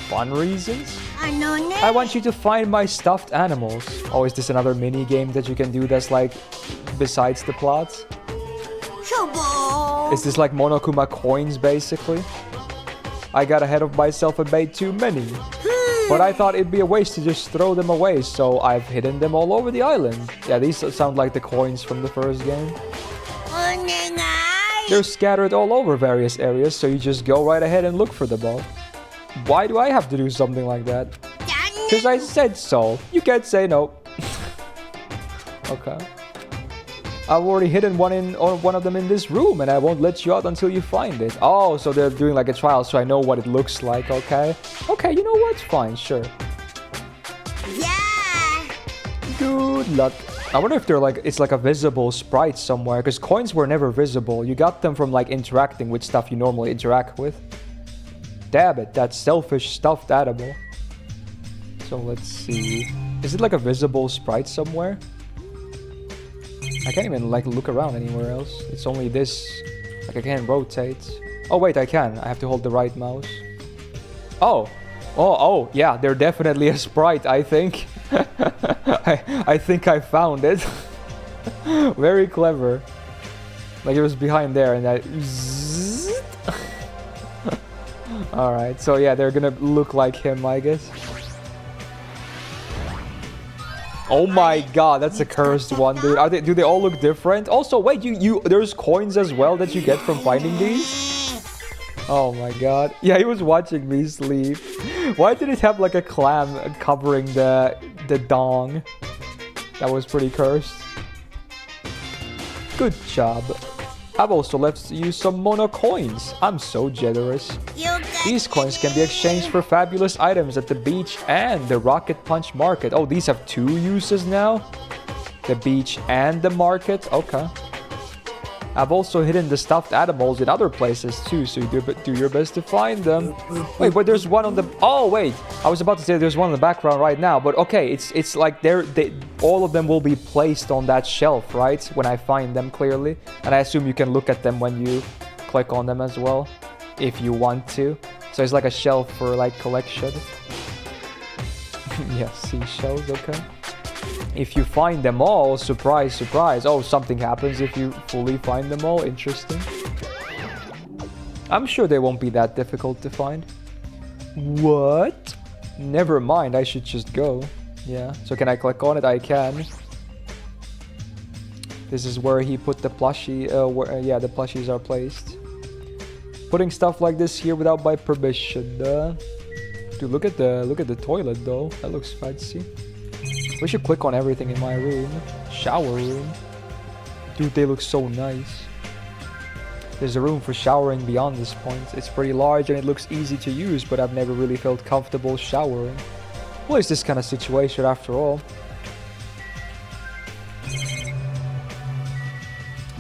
Fun reasons? I want you to find my stuffed animals. Oh, is this another mini game that you can do that's like besides the plots? Is this like Monokuma coins basically? I got ahead of myself and made too many. But I thought it'd be a waste to just throw them away, so I've hidden them all over the island. Yeah, these sound like the coins from the first game. They're scattered all over various areas, so you just go right ahead and look for them all. Why do I have to do something like that? Because I said so. You can't say no. Okay. I've already hidden one of them in this room, and I won't let you out until you find it. Oh, so they're doing like a trial, so I know what it looks like, okay? Okay, you know what? Fine, sure. Yeah. Good luck. I wonder if they're like, it's like a visible sprite somewhere, because coins were never visible. You got them from like interacting with stuff you normally interact with. Damn it, that selfish stuffed animal. So let's see. Is it like a visible sprite somewhere? I can't even like look around anywhere else. It's only this. Like I can't rotate. Oh wait, I can. I have to hold the right mouse. Oh. Oh, yeah, they're definitely a sprite, I think. I think I found it. Very clever. Like it was behind there and I... Alright, so yeah, they're gonna look like him, I guess. Oh my god, that's a cursed one, dude. Do they all look different? Also, wait, there's coins as well that you get from finding these? Oh my god. Yeah, he was watching me sleep. Why did it have like a clam covering the dong? That was pretty cursed. Good job. I've also left you some mono coins. I'm so generous. These coins can be exchanged for fabulous items at the beach and the Rocket Punch Market. Oh, these have two uses now? The beach and the market? Okay. I've also hidden the stuffed animals in other places too, so you do your best to find them. Wait, but there's one on the... Oh, wait. I was about to say there's one in the background right now, but okay, it's like all of them will be placed on that shelf, right? When I find them clearly. And I assume you can look at them when you click on them as well, if you want to. So it's like a shelf for like collection. Yeah, seashells, okay. If you find them all, surprise, surprise. Oh, something happens if you fully find them all. Interesting. I'm sure they won't be that difficult to find. What? Never mind, I should just go. Yeah, so can I click on it? I can. This is where he put the plushie, yeah, the plushies are placed. Putting stuff like this here without my permission. Dude, look at the toilet though. That looks fancy. We should click on everything in my room. Shower room. Dude, they look so nice. There's a room for showering beyond this point. It's pretty large and it looks easy to use, but I've never really felt comfortable showering. Well, it's this kind of situation after all.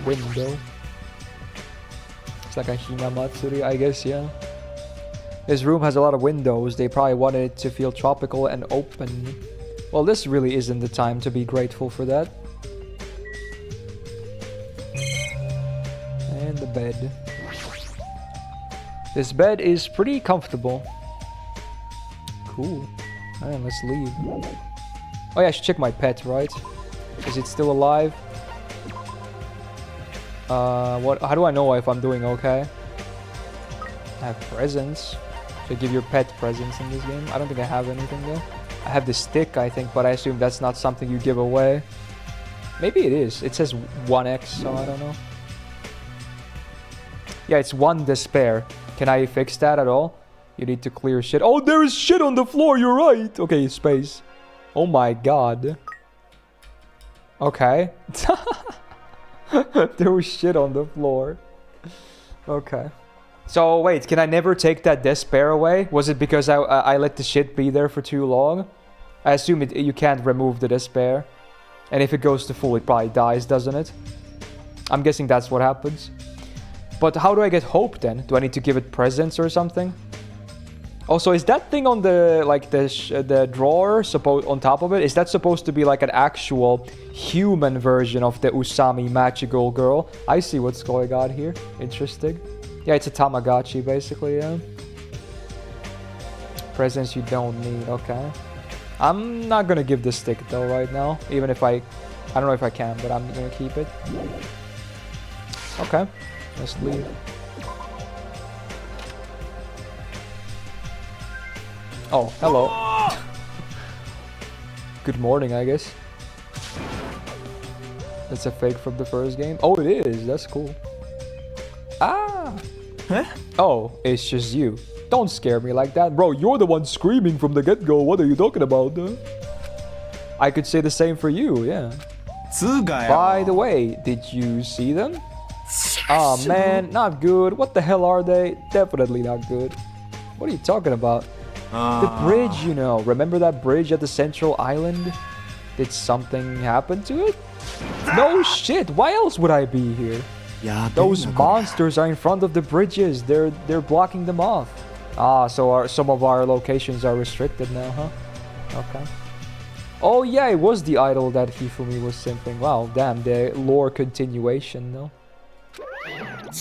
Window. It's like a Hinamatsuri, I guess, yeah. This room has a lot of windows. They probably wanted it to feel tropical and open. Well, this really isn't the time to be grateful for that. And the bed. This bed is pretty comfortable. Cool. Alright, let's leave. Oh yeah, I should check my pet, right? Is it still alive? How do I know if I'm doing okay? I have presents. Should I give your pet presents in this game? I don't think I have anything though. I have the stick, I think, but I assume that's not something you give away. Maybe it is. It says 1x, so I don't know. Yeah, it's 1 despair. Can I fix that at all? You need to clear shit. Oh, there is shit on the floor, you're right. Okay, space. Oh my god. Okay. There was shit on the floor. Okay. So wait, can I never take that despair away? Was it because I let the shit be there for too long? I assume you can't remove the despair. And if it goes to full, it probably dies, doesn't it? I'm guessing that's what happens. But how do I get hope then? Do I need to give it presents or something? Also, is that thing on the the drawer on top of it? Is that supposed to be like an actual human version of the Usami magical girl? I see what's going on here. Interesting. Yeah, it's a Tamagotchi basically, yeah. Presents you don't need, okay. I'm not gonna give the stick though right now. Even if I don't know if I can, but I'm gonna keep it. Okay, let's leave. Oh, hello. Good morning, I guess. That's a fake from the first game. Oh, it is. That's cool. Ah. Huh? Oh, it's just you. Don't scare me like that. Bro, you're the one screaming from the get-go. What are you talking about? I could say the same for you, yeah. By the way, did you see them? Oh man, not good. What the hell are they? Definitely not good. What are you talking about? The bridge, you know. Remember that bridge at the central island? Did something happen to it? No shit. Why else would I be here? Those monsters are in front of the bridges. They're blocking them off. Ah, so some of our locations are restricted now, huh? Okay. Oh yeah, it was the idol that Hifumi was simping. Wow, damn, the lore continuation, though.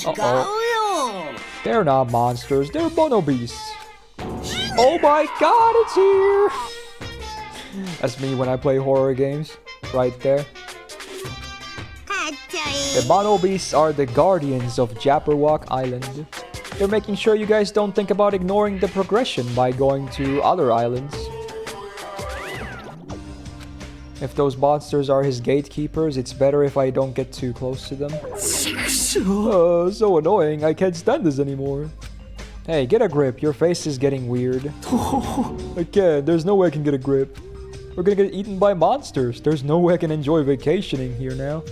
Uh-oh. They're not monsters, they're mono beasts. Oh my god, it's here! That's me when I play horror games. Right there. The mono beasts are the guardians of Jabberwock Island. They're making sure you guys don't think about ignoring the progression by going to other islands. If those monsters are his gatekeepers, it's better if I don't get too close to them. So annoying, I can't stand this anymore. Hey, get a grip, your face is getting weird. I can't, there's no way I can get a grip. We're gonna get eaten by monsters. There's no way I can enjoy vacationing here now.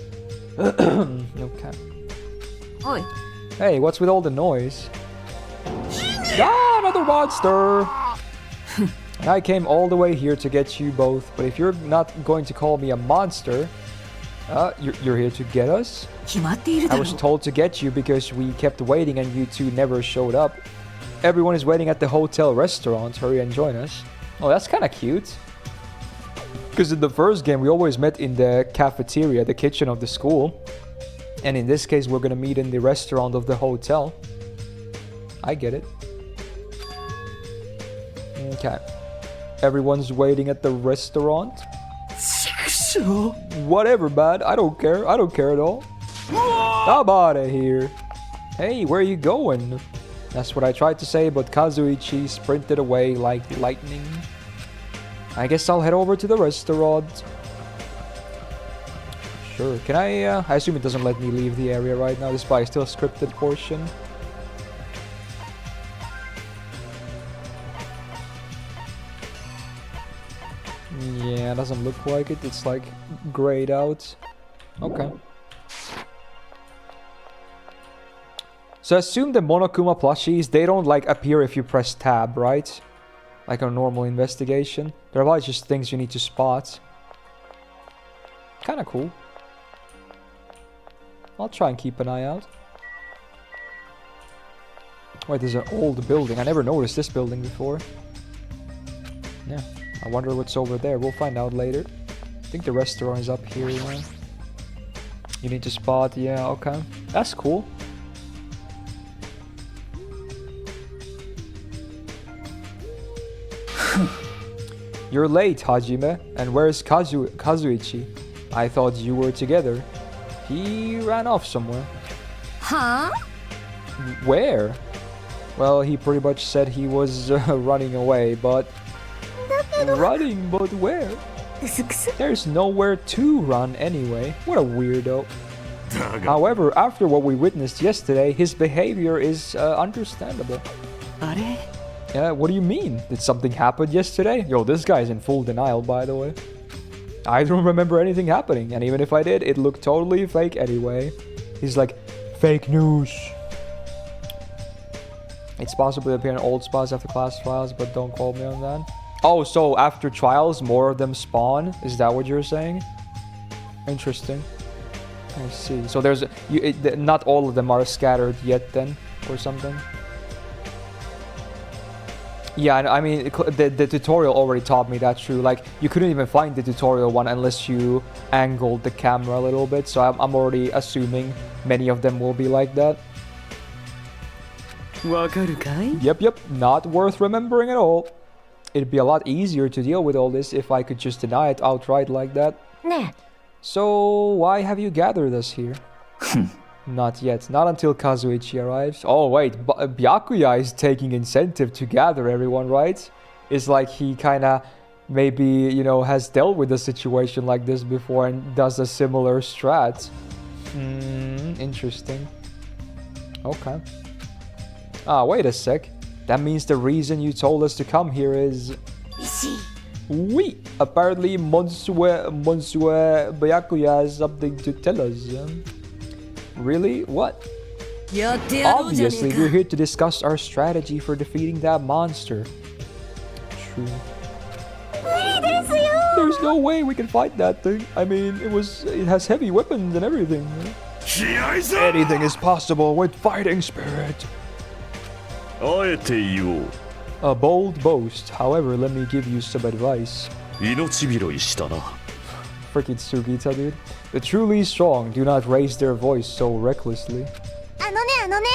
Okay. Oi. Hey, what's with all the noise? Ah, another monster! I came all the way here to get you both, but if you're not going to call me a monster, you're here to get us? I was told to get you because we kept waiting and you two never showed up. Everyone is waiting at the hotel restaurant. Hurry and join us. Oh, that's kind of cute. Because in the first game, we always met in the cafeteria, the kitchen of the school. And in this case, we're gonna meet in the restaurant of the hotel. I get it. Okay. Everyone's waiting at the restaurant. Whatever, man. I don't care. I don't care at all. I'm out of here. Hey, where are you going? That's what I tried to say, but Kazuichi sprinted away like lightning. I guess I'll head over to the restaurant. Sure. Can I assume it doesn't let me leave the area right now. This is probably still a scripted portion. Yeah, doesn't look like it. It's like grayed out. Okay. So assume the Monokuma plushies, they don't like appear if you press tab, right? Like a normal investigation. They're probably just things you need to spot. Kinda cool. I'll try and keep an eye out. Wait, there's an old building. I never noticed this building before. Yeah. I wonder what's over there. We'll find out later. I think the restaurant is up here. You need to spot. Yeah, okay. That's cool. You're late, Hajime. And where's Kazuichi? I thought you were together. He ran off somewhere. Huh? Where? Well, he pretty much said he was running away, but... Running, but where? There's nowhere to run anyway. What a weirdo. However, after what we witnessed yesterday, his behavior is understandable. Yeah, what do you mean? Did something happen yesterday? Yo, this guy's in full denial, by the way. I don't remember anything happening, and even if I did, it looked totally fake anyway. He's like, fake news. It's possible to appear in old spots after class trials, but don't quote me on that. Oh, so after trials, more of them spawn? Is that what you're saying? Interesting. I see. So there's... not all of them are scattered yet then, or something? Yeah, I mean, the tutorial already taught me that true. Like, you couldn't even find the tutorial one unless you angled the camera a little bit. So I'm already assuming many of them will be like that. Yep. Not worth remembering at all. it'd be a lot easier to deal with all this if I could just deny it outright like that. ね So, why have you gathered us here? Not yet. Not until Kazuichi arrives. Oh, wait. Byakuya is taking incentive to gather everyone, right? It's like he kinda maybe, you know, has dealt with a situation like this before and does a similar strat. Interesting. Okay. Ah, wait a sec. That means the reason you told us to come here is... え石 Oui, apparently Monsieur Byakuya has something to tell us. Really? What? やってやろうじゃね Obviously, え we're か here to discuss our strategy for defeating that monster. True. 無理ですよ There's no way we can fight that thing. I mean, it has heavy weapons and everything. 気合いさ Anything is possible with fighting spirit. あえて言おう A bold boast. However, let me give you some advice. 命拾いしたな Freaking Sugita, dude. The truly strong do not raise their voice so recklessly. あのね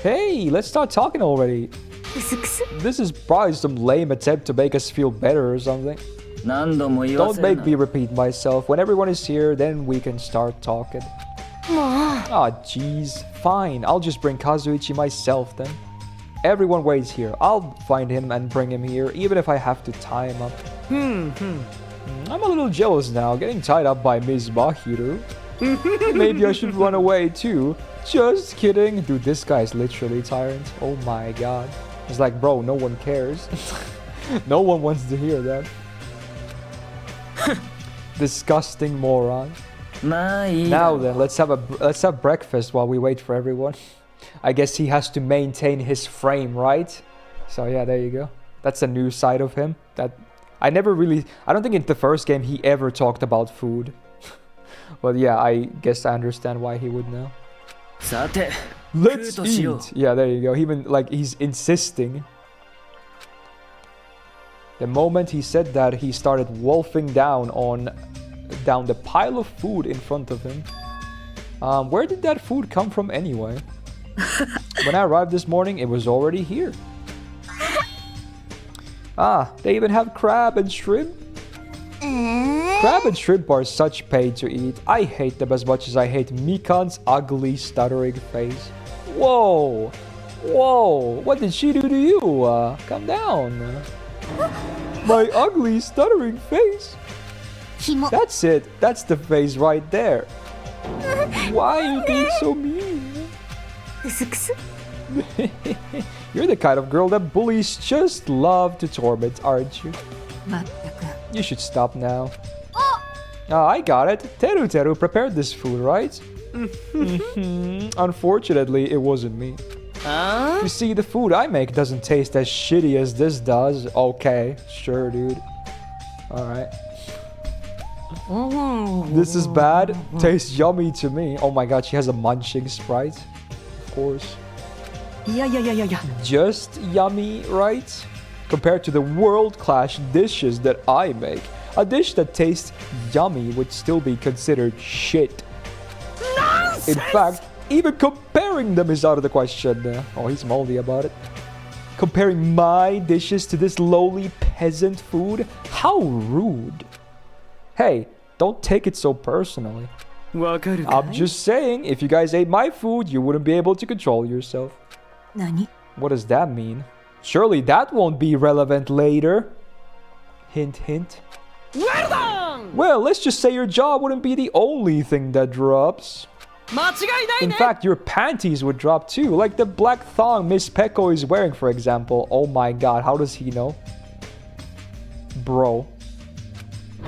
Hey, let's start talking already. うすくす This is probably some lame attempt to make us feel better or something. 何度も言わ Don't せる make な me repeat myself. When everyone is here, then we can start talking. もう Ah, jeez. Fine, I'll just bring Kazuichi myself then. Everyone waits here. I'll find him and bring him here, even if I have to tie him up. I'm a little jealous now, getting tied up by Ms. Mahiru. Maybe I should run away too. Just kidding. Dude, this guy is literally tyrant. Oh my god. It's like, bro, no one cares. No one wants to hear that. Disgusting moron. まあいいだ Now then, let's have breakfast while we wait for everyone. I guess he has to maintain his frame, right? So yeah, there you go. That's a new side of him that I don't think in the first game he ever talked about food. But yeah, I guess I understand why he would now. さて Let's 食うとしよう eat. Yeah, there you go. Even like he's insisting. The moment he said that, he started wolfing down the pile of food in front of him. Where did that food come from anyway? When I arrived this morning, it was already here. Ah, they even have crab and shrimp. Crab and shrimp are such pain to eat. I hate them as much as I hate Mikan's ugly, stuttering face. Whoa! Whoa! What did she do to you? Calm down. My ugly, stuttering face. ひも That's it. That's the face right there. Why are you being so mean? うすくす You're the kind of girl that bullies just love to torment, aren't you? まったく You should stop now. Ah, I got it. Teru prepared this food, right? Unfortunately, it wasn't me. You see, the food I make doesn't taste as shitty as this does. Okay, sure, dude. Alright. This is bad. Tastes yummy to me. Oh my god, she has a munching sprite. Of course. いやいやいやいやいや Just yummy, right? Compared to the world-class dishes that I make. A dish that tastes yummy would still be considered shit. In fact, even comparing them is out of the question. Oh, he's moldy about it. Comparing my dishes to this lowly peasant food? How rude. Hey, don't take it so personally. わかるか I'm just saying, if you guys ate my food, you wouldn't be able to control yourself. 何 What does that mean? Surely that won't be relevant later. Hint, hint. Well, let's just say your jaw wouldn't be the only thing that drops. 間違いない In ね fact, your panties would drop too, like the black thong Miss Peko is wearing, for example. Oh my god, how does he know? Bro.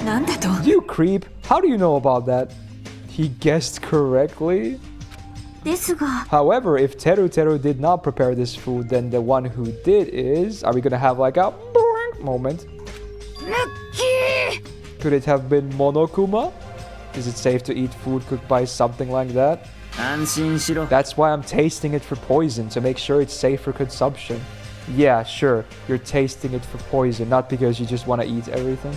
なんだと You creep. How do you know about that? He guessed correctly? ですが However, if Teru did not prepare this food, then the one who did is... Are we gonna have like a blank moment? ラッキー Could it have been Monokuma? Is it safe to eat food cooked by something like that? 安心しろ That's why I'm tasting it for poison, to make sure it's safe for consumption. Yeah, sure, you're tasting it for poison, not because you just want to eat everything.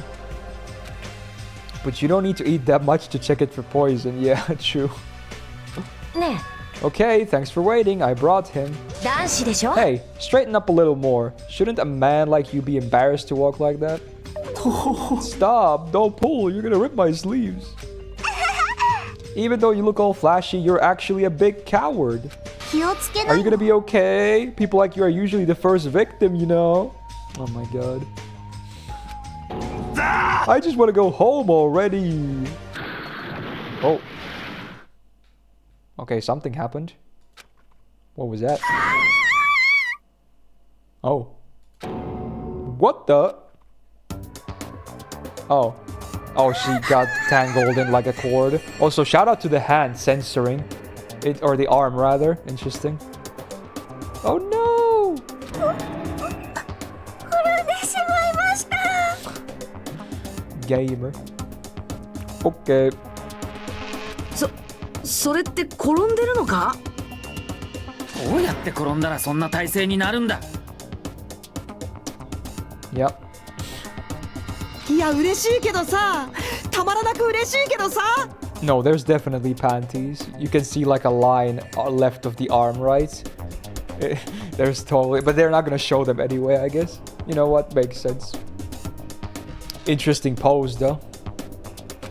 But you don't need to eat that much to check it for poison. Yeah, true. ね Okay, thanks for waiting. I brought him. 男子でしょ Hey, straighten up a little more. Shouldn't a man like you be embarrassed to walk like that? Stop, don't pull. You're gonna rip my sleeves. Even though you look all flashy, you're actually a big coward. 気をつけ Are な you gonna be okay? People like you are usually the first victim, you know? Oh my god. I just want to go home already. Oh. Okay, something happened. What was that? Oh. What the? Oh. Oh, she got tangled in like a cord. Also, shout out to the hand censoring it, or the arm rather. Interesting. Oh no! Gamer. Okay. それって転んでるのか？どうやって転んだらそんな体勢になるんだ？ Yep. いや嬉しいけどさ、たまらなく嬉しいけどさ。No, there's definitely panties. You can see like a line left of the arm, right? There's totally, but they're not gonna show them anyway, I guess. You know what? Makes sense. Interesting pose, though.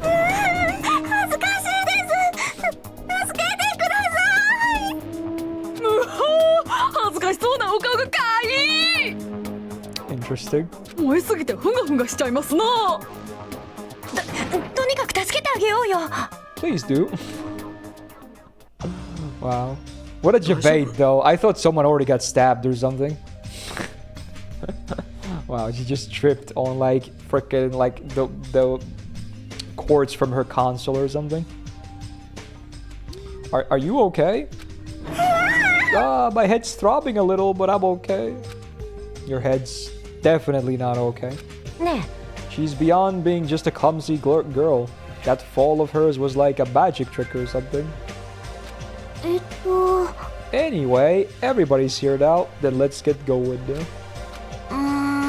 恥ずかしいです助けてくださいむほー、恥ずかしそうなお顔がかいい。 Interesting. 燃えすぎてふがふがしちゃいますな。とにかく助けてあげようよ Please do. Wow. What a debate, though. I thought someone already got stabbed or something. Wow, she just tripped on like freaking like the cords from her console or something. Are you okay? My head's throbbing a little, but I'm okay. Your head's definitely not okay. ね She's beyond being just a clumsy girl. That fall of hers was like a magic trick or something. え Anyway, everybody's here now. Then let's get going now.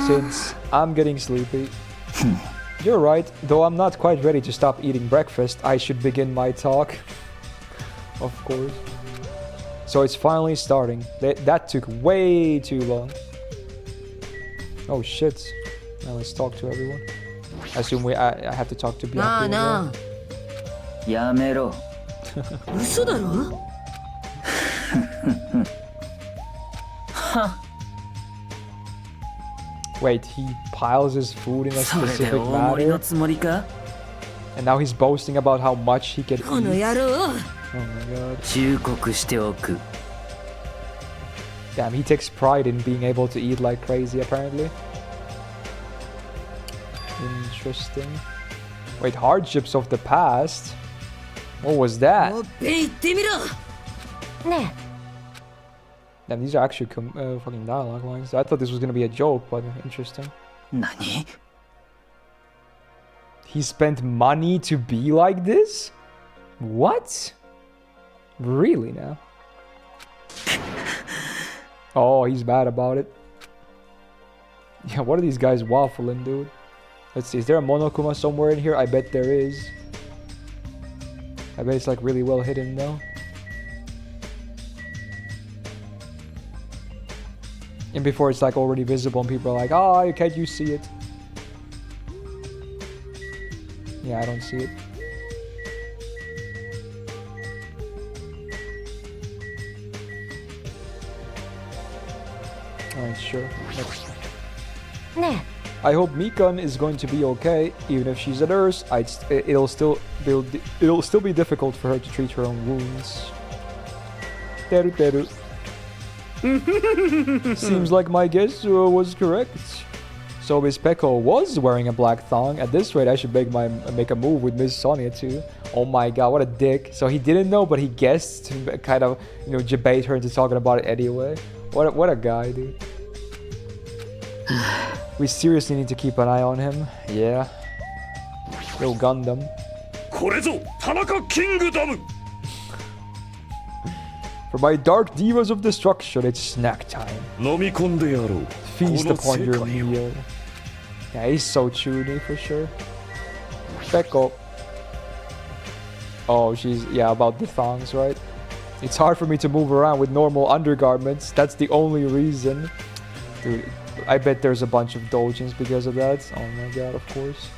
Since I'm getting sleepy. You're right, though I'm not quite ready to stop eating breakfast, I should begin my talk. Of course. So it's finally starting. That took way too long. Oh shit. Now let's talk to everyone. I assume I have to talk to Bianca. なあなあやめろ。嘘だろ？ Wait, he piles his food in a それで specific 大盛りの manner? つもりか？ And now he's boasting about how much he can この eat. 野郎。 Oh my god. 忠告しておく。 Damn, he takes pride in being able to eat like crazy, apparently. Interesting. Wait, hardships of the past? What was that? おっぺい行ってみろ。ね Damn, these are actually fucking dialogue lines. I thought this was gonna be a joke, but interesting. 何？ He spent money to be like this? What? Really now? Oh, he's mad about it. Yeah, what are these guys waffling, dude? Let's see, is there a Monokuma somewhere in here? I bet there is. I bet it's like really well hidden though. And before it's like already visible and people are like, oh, can't you see it? Yeah, I don't see it. Alright, sure. Next. ね I hope Mikan is going to be okay. Even if she's a nurse, it'll still be difficult for her to treat her own wounds. Teru teru. Seems like my guess was correct. So Miss Peko was wearing a black thong. At this rate, I should make a move with Miss Sonia too. Oh my god, what a dick. So he didn't know, but he guessed to kind of, you know, debate her into talking about it anyway. What a guy, dude. We seriously need to keep an eye on him. Yeah. Yo, Gundam. これぞ田中キングダム For my dark divas of destruction, it's snack time. 飲み込んでやろう Feast この upon 世 your 界を meal. Yeah, he's so chuny for sure. Peko. Oh, she's, yeah, about the thongs, right? It's hard for me to move around with normal undergarments. That's the only reason. Dude, I bet there's a bunch of doujins because of that. Oh my god, of course.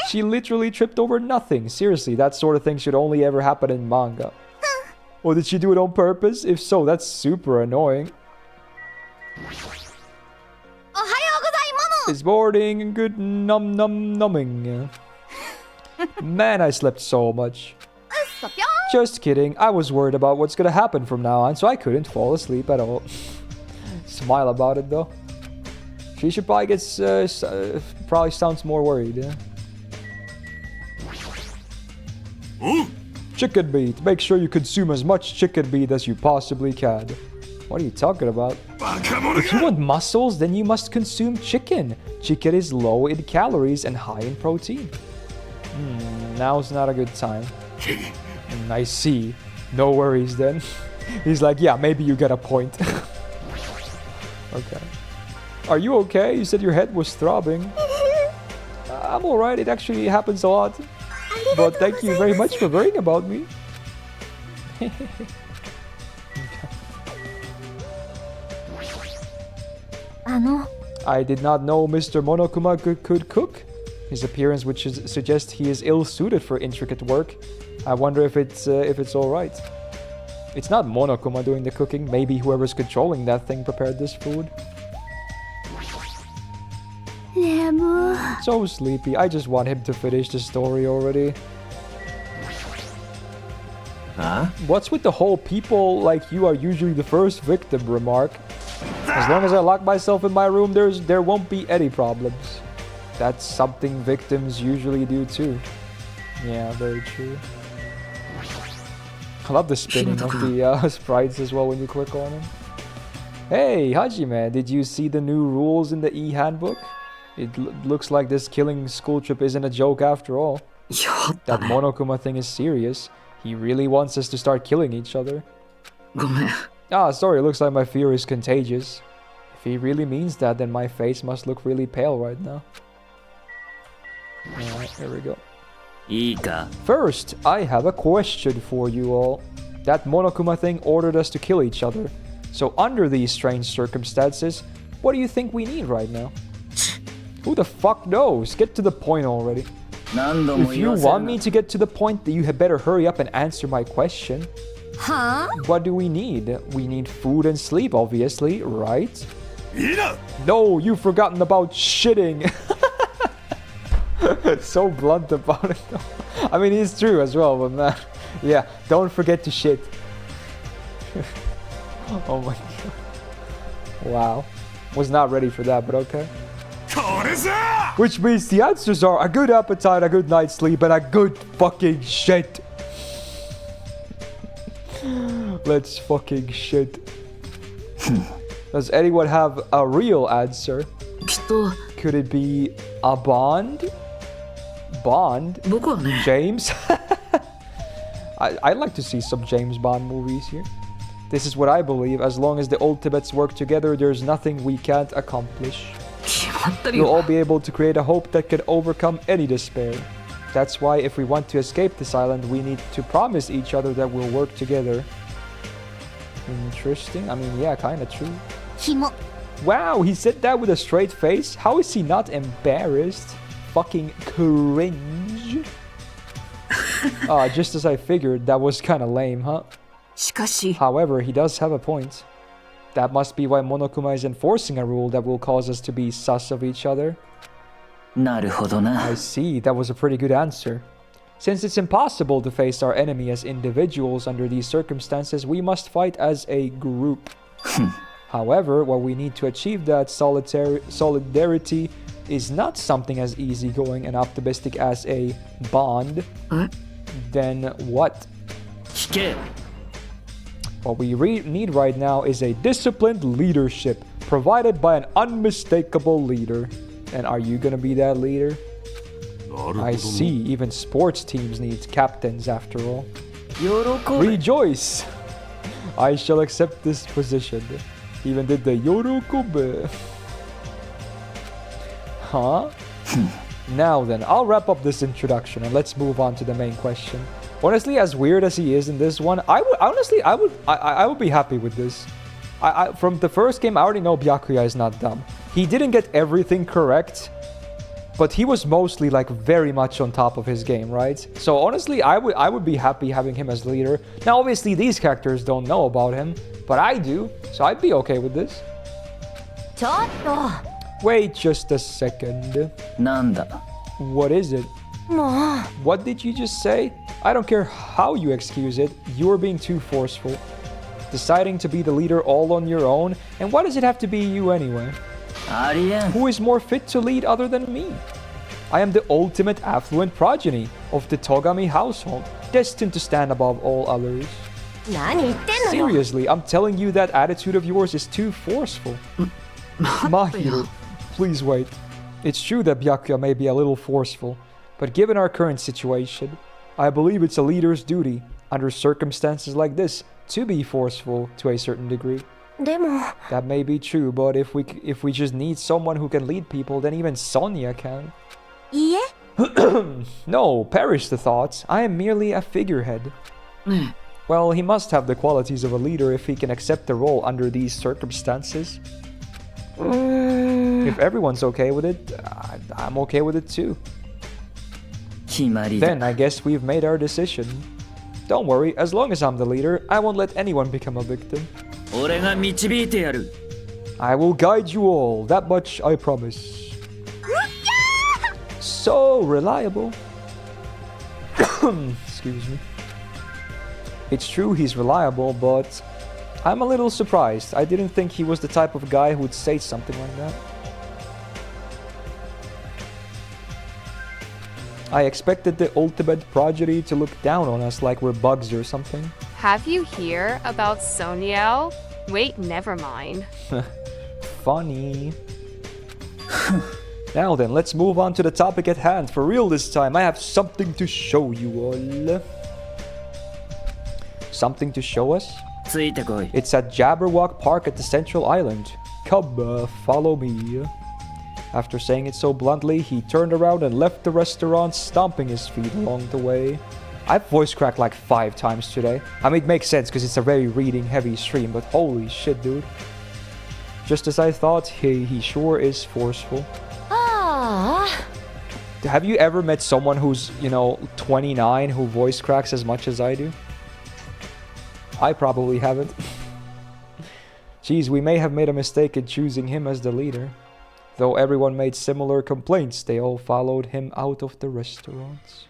She literally tripped over nothing. Seriously, that sort of thing should only ever happen in manga. Or did she do it on purpose? If so, that's super annoying. It's boarding and good numbing. Man, I slept so much. Just kidding. I was worried about what's gonna happen from now on, so I couldn't fall asleep at all. Smile about it though. She should probably get probably sounds more worried. Yeah? Chicken meat. Make sure you consume as much chicken meat as you possibly can. What are you talking about? If you want muscles, then you must consume chicken. Chicken is low in calories and high in protein. Now's not a good time. I see. No worries then. He's like, yeah, maybe you get a point. Okay. Are you okay? You said your head was throbbing. I'm alright. It actually happens a lot. But thank you very much for worrying about me. I did not know Mr. Monokuma could cook. His appearance would suggest he is ill-suited for intricate work. I wonder if it's alright. It's not Monokuma doing the cooking. Maybe whoever's controlling that thing prepared this food. So sleepy. I just want him to finish the story already. Huh? What's with the whole people like you are usually the first victim remark? As long as I lock myself in my room, there won't be any problems. That's something victims usually do too. Yeah, very true. I love the spinning of the sprites as well when you click on them. Hey, Hajime, did you see the new rules in the e-handbook? It looks like this killing school trip isn't a joke after all. That Monokuma thing is serious. He really wants us to start killing each other. Ah, sorry, it looks like my fear is contagious. If he really means that, then my face must look really pale right now. Alright, here we go. First, I have a question for you all. That Monokuma thing ordered us to kill each other. So under these strange circumstances, what do you think we need right now? Who the fuck knows? Get to the point already. If you want me to get to the point, then you had better hurry up and answer my question. Huh? What do we need? We need food and sleep, obviously, right? No, you've forgotten about shitting. So blunt about it though. I mean, it's true as well, but man, yeah, don't forget to shit. Oh my god. Wow. Was not ready for that, but okay. Which means the answers are a good appetite, a good night's sleep, and a good fucking shit. Let's fucking shit. Does anyone have a real answer? Could it be a bond? Bond? James? I'd like to see some James Bond movies here. This is what I believe. As long as the Ultimates work together, there's nothing we can't accomplish. You'll all be able to create a hope that can overcome any despair. That's why if we want to escape this island, we need to promise each other that we'll work together. Interesting. I mean, yeah, kind of true. Wow, he said that with a straight face? How is he not embarrassed? Fucking cringe. Just as I figured, that was kind of lame, huh? However, he does have a point. That must be why Monokuma is enforcing a rule that will cause us to be sus of each other. I see, that was a pretty good answer. Since it's impossible to face our enemy as individuals under these circumstances, we must fight as a group. However, what we need to achieve that solidarity is not something as easygoing and optimistic as a bond. Then what? What we need right now is a disciplined leadership provided by an unmistakable leader. And are you gonna be that leader? I see, even sports teams need captains after all. Rejoice! I shall accept this position. Even did the Yorokobe. Huh? Now then, I'll wrap up this introduction and let's move on to the main question. Honestly, as weird as he is in this one, I would be happy with this. From the first game, I already know Byakuya is not dumb. He didn't get everything correct, but he was mostly like very much on top of his game, right? So honestly, I would be happy having him as leader. Now, obviously, these characters don't know about him, but I do, so I'd be okay with this. Wait just a second. なんだ What is it? What did you just say? I don't care how you excuse it, you're being too forceful. Deciding to be the leader all on your own, and why does it have to be you anyway? ありえん Who is more fit to lead other than me? I am the ultimate affluent progeny of the Togami household, destined to stand above all others. 何言ってんのよ Seriously, I'm telling you that attitude of yours is too forceful. Mahiro, please wait. It's true that Byakuya may be a little forceful, but given our current situation, I believe it's a leader's duty, under circumstances like this, to be forceful to a certain degree. でも That may be true, but if we just need someone who can lead people, then even Sonya can. いいえ No, perish the thoughts. I am merely a figurehead. Well, he must have the qualities of a leader if he can accept the role under these circumstances. If everyone's okay with it, I'm okay with it too. 決まりだ Then I guess we've made our decision. Don't worry, as long as I'm the leader, I won't let anyone become a victim. 俺が導いてやる I will guide you all, that much I promise. So reliable. Excuse me. It's true he's reliable, but I'm a little surprised. I didn't think he was the type of guy who would say something like that. I expected the ultimate progeny to look down on us like we're bugs or something. Have you heard about Soniel? Wait, never mind. Funny. Now then, let's move on to the topic at hand. For real this time, I have something to show you all. Something to show us? ついてこい It's at Jabberwock Park at the Central Island. Come, follow me. After saying it so bluntly, he turned around and left the restaurant, stomping his feet along the way. I've voice cracked like 5 times today. I mean, it makes sense because it's a very reading-heavy stream, but holy shit, dude. Just as I thought, he sure is forceful. Have you ever met someone who's, 29 who voice cracks as much as I do? I probably haven't. Geez, we may have made a mistake in choosing him as the leader. Though everyone made similar complaints, they all followed him out of the restaurants.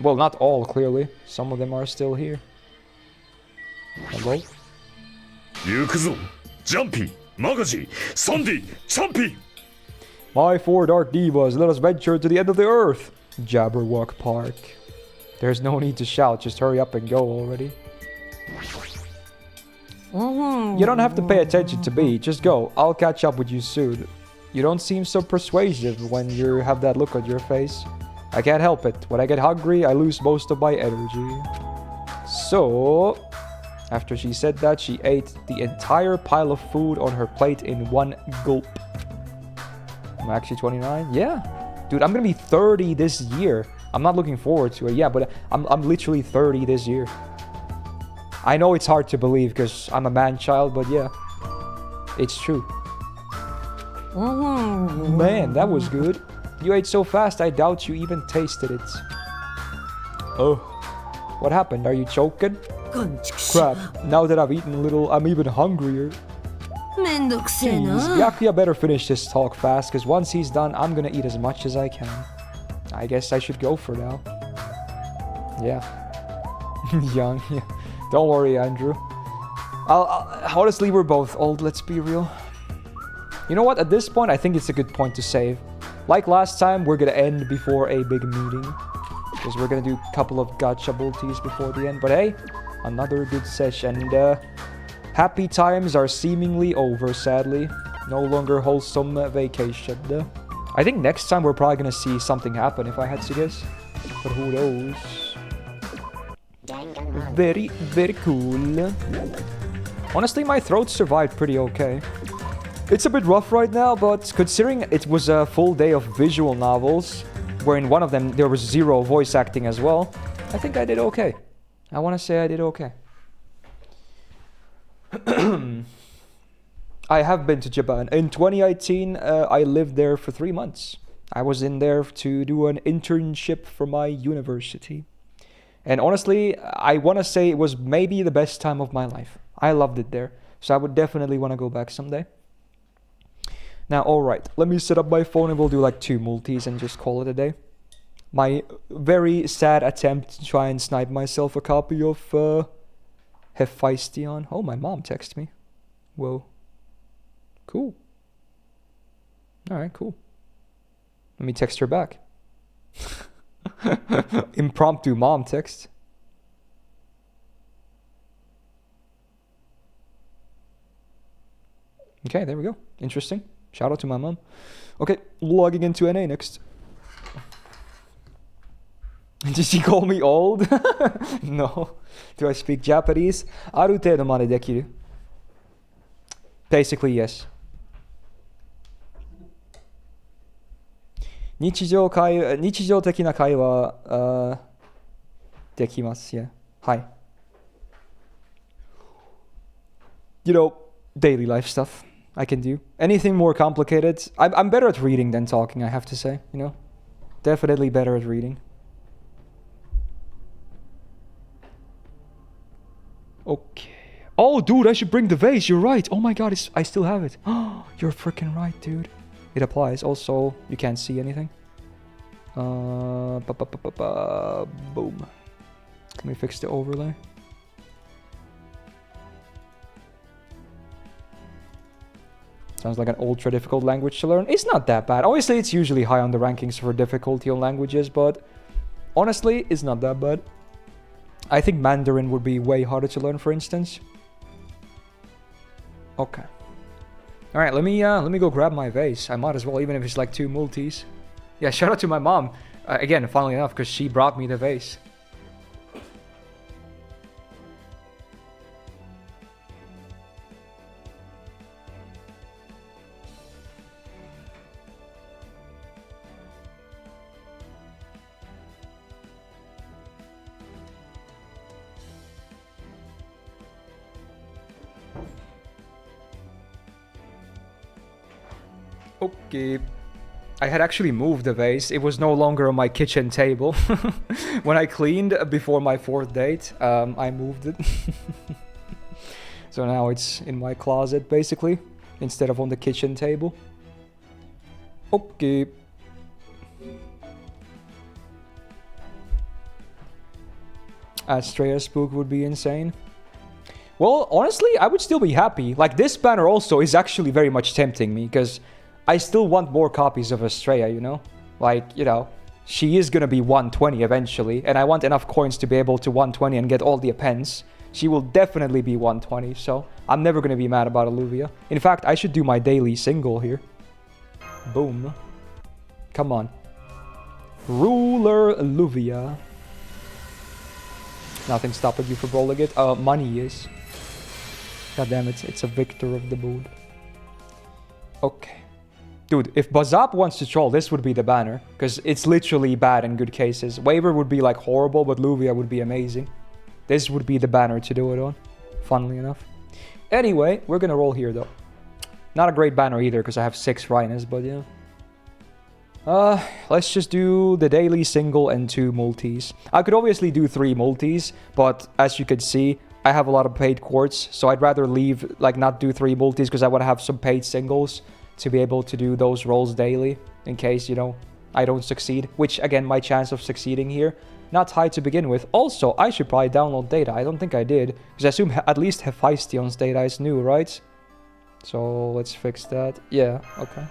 Well, not all, clearly. Some of them are still here. Hello? 行くぞジャンピーマガジーサンディチャンピー My 4 dark divas, let us venture to the end of the earth! Jabberwock Park. There's no need to shout, just hurry up and go already. You don't have to pay attention to me, just go. I'll catch up with you soon. You don't seem so persuasive when you have that look on your face. I can't help it. When I get hungry, I lose most of my energy. So, after she said that, she ate the entire pile of food on her plate in one gulp. I'm actually 29? Yeah. Dude, I'm gonna be 30 this year. I'm not looking forward to it, yeah, but I'm literally 30 this year. I know it's hard to believe because I'm a man-child, but yeah. It's true. Man, that was good. You ate so fast, I doubt you even tasted it. Oh. What happened? Are you choking? Crap. Now that I've eaten a little, I'm even hungrier. めんどくせえ Jeez, な Byakuya better finish this talk fast, because once he's done, I'm gonna eat as much as I can. I guess I should go for now. Yeah. Young, yeah. Don't worry, Andrew. Honestly, we're both old, let's be real. You know what? At this point, I think it's a good point to save. Like last time, we're gonna end before a big meeting. Because we're gonna do a couple of gacha multis before the end. But hey, another good session. And happy times are seemingly over, sadly. No longer wholesome vacation. I think next time we're probably gonna see something happen, if I had to guess. But who knows? Very, very cool. Honestly, my throat survived pretty okay. It's a bit rough right now, but considering it was a full day of visual novels, where in one of them there was 0 voice acting as well, I think I did okay. I want to say I did okay. I have been to Japan. In 2018, I lived there for 3 months. I was in there to do an internship for my university. And honestly, I want to say it was maybe the best time of my life. I loved it there. So I would definitely want to go back someday. Now, alright, let me set up my phone and we'll do like 2 multis and just call it a day. My very sad attempt to try and snipe myself a copy of Hephaestion. Oh, my mom texted me. Whoa. Cool. Alright, cool. Let me text her back. Impromptu mom text. Okay, there we go. Interesting. Shout out to my mom. Okay, logging into NA next. Did she call me old? No. Do I speak Japanese? ある程度までできる? Basically, yes. 日常的な会話、できます。Yeah. はい。You know, daily life stuff I can do. Anything more complicated, I'm better at reading than talking, I have to say, you know. Definitely better at reading. Okay. Oh, dude, I should bring the vase. You're right. Oh my god, I still have it. You're freaking right, dude. It applies. Also, you can't see anything. Boom. Let me fix the overlay. Sounds like an ultra difficult language to learn. It's not that bad. Obviously, it's usually high on the rankings for difficulty on languages, but honestly, it's not that bad. I think Mandarin would be way harder to learn, for instance. Okay. All right, let me go grab my vase. I might as well, even if it's like 2 multis. Yeah, shout out to my mom. Again, funnily enough, because she brought me the vase. Okay. I had actually moved the vase. It was no longer on my kitchen table. When I cleaned before my 4th date, I moved it. So now it's in my closet, basically, instead of on the kitchen table. Okay. Astrea Spook would be insane. Well, honestly, I would still be happy. Like, this banner also is actually very much tempting me, because I still want more copies of Astrea, you know? Like, you know, she is gonna be 120 eventually, and I want enough coins to be able to 120 and get all the appends. She will definitely be 120, so I'm never gonna be mad about Alluvia. In fact, I should do my daily single here. Boom. Come on. Ruler Alluvia. Nothing stopping you from rolling it. Money is. God damn it, it's a victor of the board. Okay. Dude, if Bazap wants to troll, this would be the banner. Because it's literally bad in good cases. Waver would be like horrible, but Luvia would be amazing. This would be the banner to do it on. Funnily enough. Anyway, we're gonna roll here though. Not a great banner either, because I have 6 Rhinas, but yeah. Let's just do the daily single and 2 multis. I could obviously do 3 multis, but as you can see, I have a lot of paid quartz, so I'd rather leave, like, not do 3 multis, because I want to have some paid singles to be able to do those rolls daily, in case, you know, I don't succeed. Which, again, my chance of succeeding here, not high to begin with. Also, I should probably download data. I don't think I did, because I assume at least Hephaestion's data is new, right? So, let's fix that. Yeah, okay.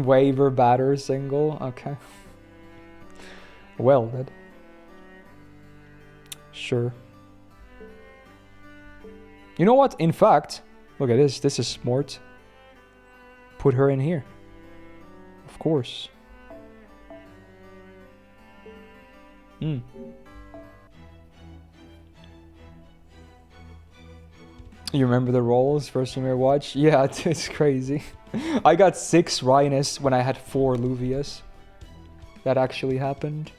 Waiver batter single, okay. Well, then. Sure. You know what? In fact, look at this. This is smart. Put her in here. Of course. You remember the rolls first time you watch? Yeah, it's crazy. I got 6 Rhinus when I had 4 Luvias. That actually happened.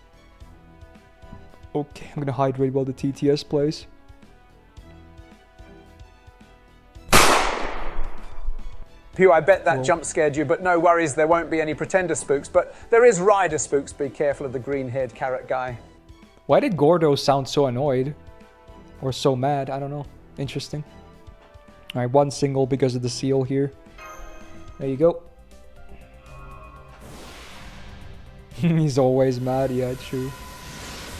Okay, I'm gonna hydrate while the TTS plays. Pew, I bet that jump scared you, but no worries, there won't be any pretender spooks, but there is rider spooks. Be careful of the green-haired carrot guy. Why did Gordo sound so annoyed? Or so mad? I don't know. Interesting. Alright, 1 single because of the seal here. There you go. He's always mad, yeah, true.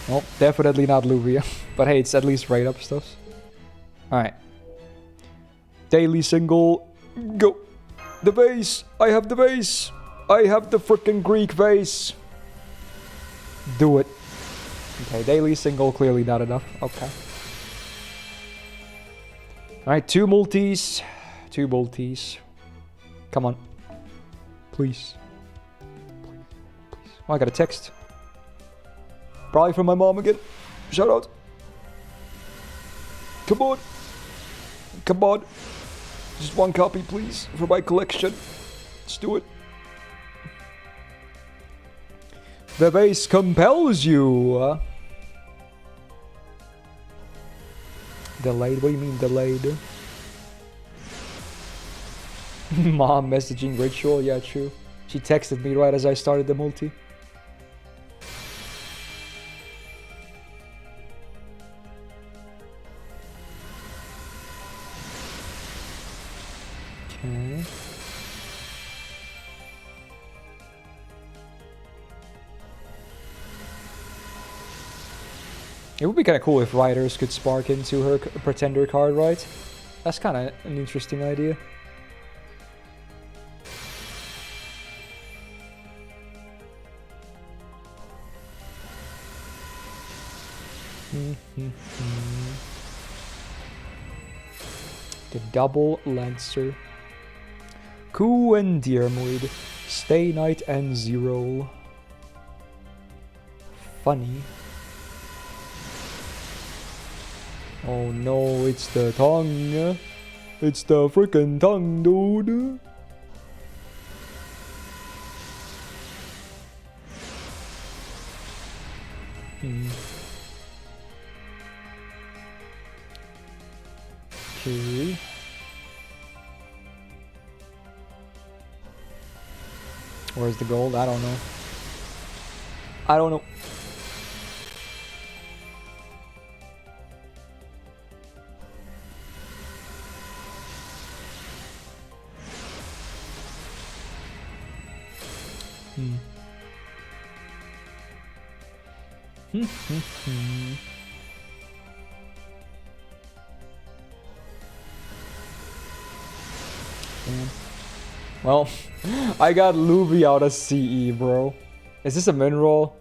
Well, definitely not Luvia. But hey, it's at least right up stuff. Alright. Daily single. Go. The vase. I have the vase. I have the freaking Greek vase. Do it. Okay, daily single, clearly not enough. Okay. Alright, 2 multis. 2 multis. Come on. Please. Please. Oh, I got a text. Probably from my mom again. Shout out. Come on. Come on. Just 1 copy, please, for my collection. Let's do it. The vase compels you. Delayed? What do you mean delayed? Mom messaging ritual? Yeah, true. She texted me right as I started the multi. Okay. It would be kind of cool if Riders could spark into her Pretender card, right? That's kind of an interesting idea. The double Lancer. Ku and Diarmuid. Stay Night and Zero. Funny. Oh no, it's the tongue. It's the freaking tongue, dude. Okay. Where's the gold? I don't know. I don't know. Well, I got Luby out of CE, bro. Is this a mineral?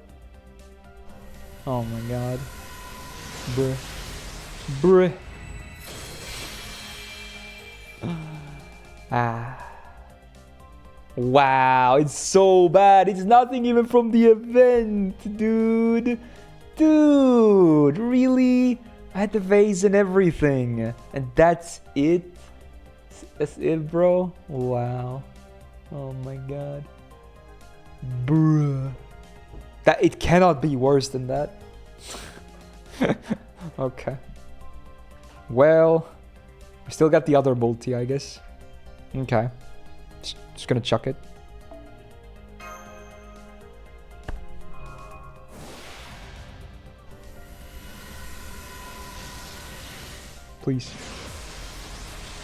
Oh my god. Bruh. Bruh. Ah. Wow, it's so bad. It's nothing even from the event, dude. Dude, really? I had the vase and everything. And that's it? That's it, bro? Wow. Oh my god. Bruh. That it cannot be worse than that. Okay. Well, I still got the other multi, I guess. Okay. Just gonna chuck it. Please.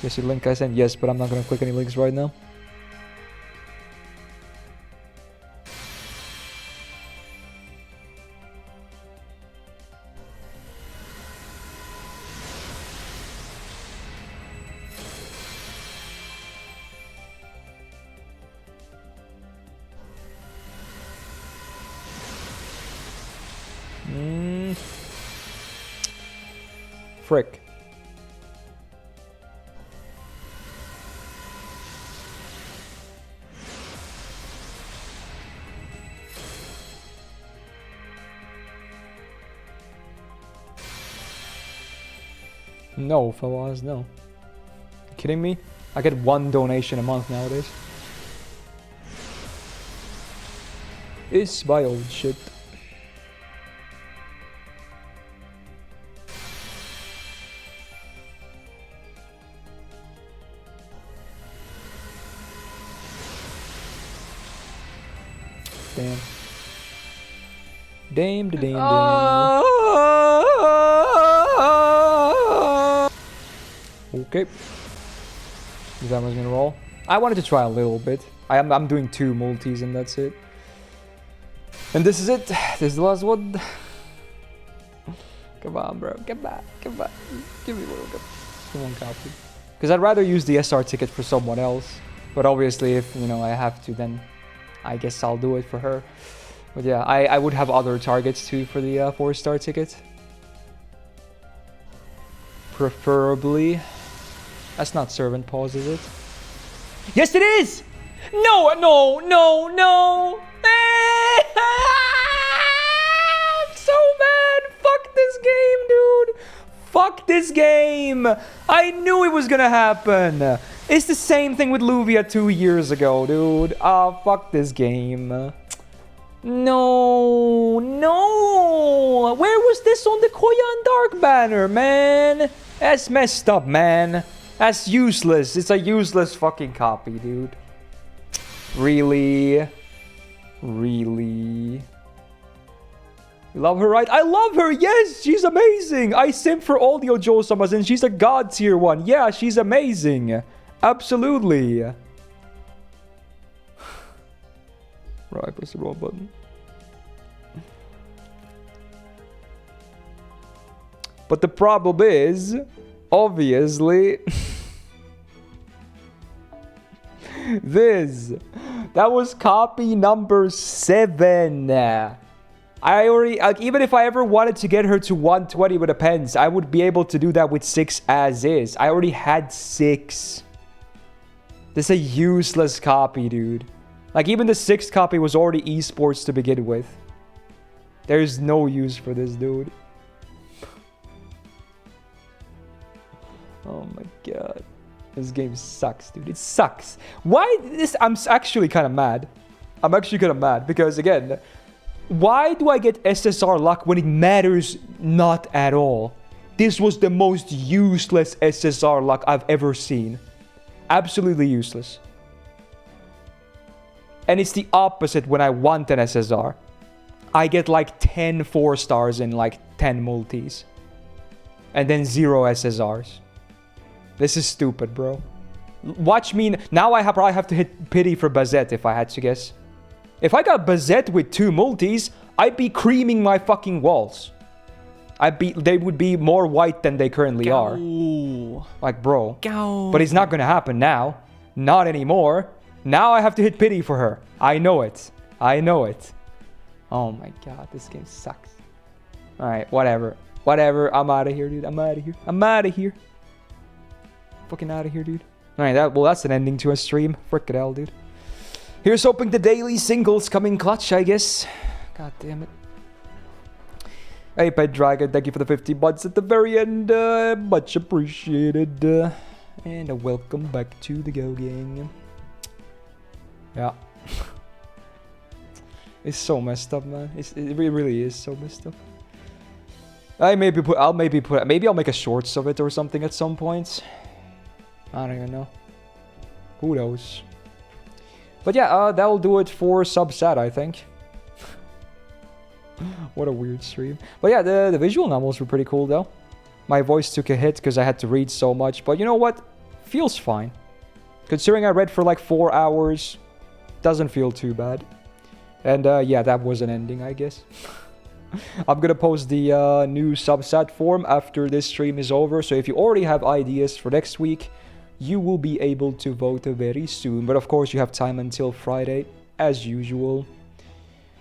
Yes, your link I sent. Yes, but I'm not gonna click any links right now. Frick. No, Fawaz, no. You kidding me? I get 1 donation a month nowadays. is my old shit. Damn. Damn, damn, damn. Okay. Is that what's gonna roll? I wanted to try a little bit. I'm doing 2 multis and that's it. And this is it. This is the last one. Come on, bro. Come on. Come on. Give me one copy. Because I'd rather use the SR ticket for someone else. But obviously, if, you know, I have to, then I guess I'll do it for her. But yeah, I would have other targets too for the 4-star ticket. Preferably. That's not servant pause, is it? Yes, it is! No, no, no, no! I'm so mad! Fuck this game, dude! Fuck this game! I knew it was gonna happen! It's the same thing with Luvia 2 years ago, dude. Ah, fuck this game. No, no! Where was this on the Koyan Dark banner, man? That's messed up, man. That's useless. It's a useless fucking copy, dude. Really? Really? You love her, right? I love her, yes! She's amazing! I simp for all the Ojo-samas and she's a god tier 1. Yeah, she's amazing. Absolutely. Right, I pressed the wrong button. But the problem is, obviously, this. That was copy number 7. I already, like, even if I ever wanted to get her to 120 with a pens, I would be able to do that with 6 as is. I already had 6. This is a useless copy, dude. Like, even the 6th copy was already esports to begin with. There's no use for this, dude. Oh my god. This game sucks, dude. It sucks. Why this? I'm actually kind of mad. I'm actually kind of mad because, again, why do I get SSR luck when it matters not at all? This was the most useless SSR luck I've ever seen. Absolutely useless. And it's the opposite when I want an SSR. I get like 10 4-stars in like 10 multis. And then 0 SSRs. This is stupid, bro. Watch me. Now I probably have to hit pity for Bazette if I had to guess. If I got Bazette with 2 multis, I'd be creaming my fucking walls. They would be more white than they currently are. Like, bro. But it's not gonna happen now. Not anymore. Now I have to hit pity for her. I know it. I know it. Oh my god, this game sucks. Alright, whatever. Whatever. I'm out of here, dude. I'm out of here. I'm out of here. Fucking out of here, dude. Alright, well, that's an ending to a stream. Frick it hell, dude. Here's hoping the daily singles come in clutch, I guess. God damn it. Hey, Pet Dragon, thank you for the 50 months at the very end. Much appreciated. And welcome back to the Go Gang. Yeah. It's so messed up, man. It really is so messed up. Maybe I'll make a shorts of it or something at some point. I don't even know. Who knows? But yeah, that'll do it for Subsat, I think. What a weird stream. But yeah, the visual novels were pretty cool, though. My voice took a hit because I had to read so much. But you know what? Feels fine. Considering I read for like 4 hours, doesn't feel too bad. And yeah, that was an ending, I guess. I'm gonna post the new Subsat form after this stream is over. So if you already have ideas for next week, you will be able to vote very soon. But of course, you have time until Friday, as usual.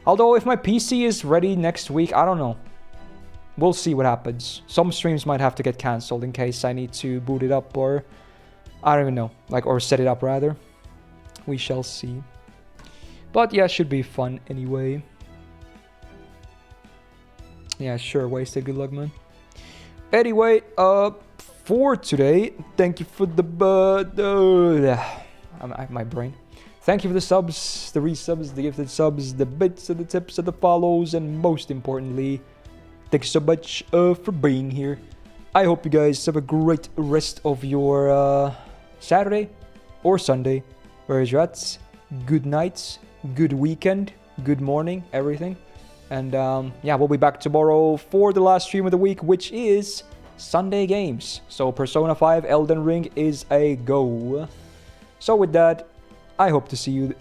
Although, if my PC is ready next week, I don't know. We'll see what happens. Some streams might have to get cancelled in case I need to boot it up or... I don't even know. Like, or set it up, rather. We shall see. But yeah, should be fun anyway. Yeah, sure. Wasted. Good luck, man. Anyway, for today, thank you for the... my brain. Thank you for the subs, the resubs, the gifted subs, the bits, and the tips, and the follows, and most importantly, thanks so much for being here. I hope you guys have a great rest of your Saturday or Sunday, wherever you're at. Good nights, good weekend, good morning, everything. And yeah, we'll be back tomorrow for the last stream of the week, which is Sunday games. So Persona 5 Elden Ring is a go. So with that, I hope to see you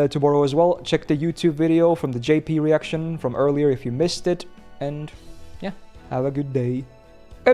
tomorrow as well. Check the YouTube video from the JP reaction from earlier if you missed it. And yeah, have a good day.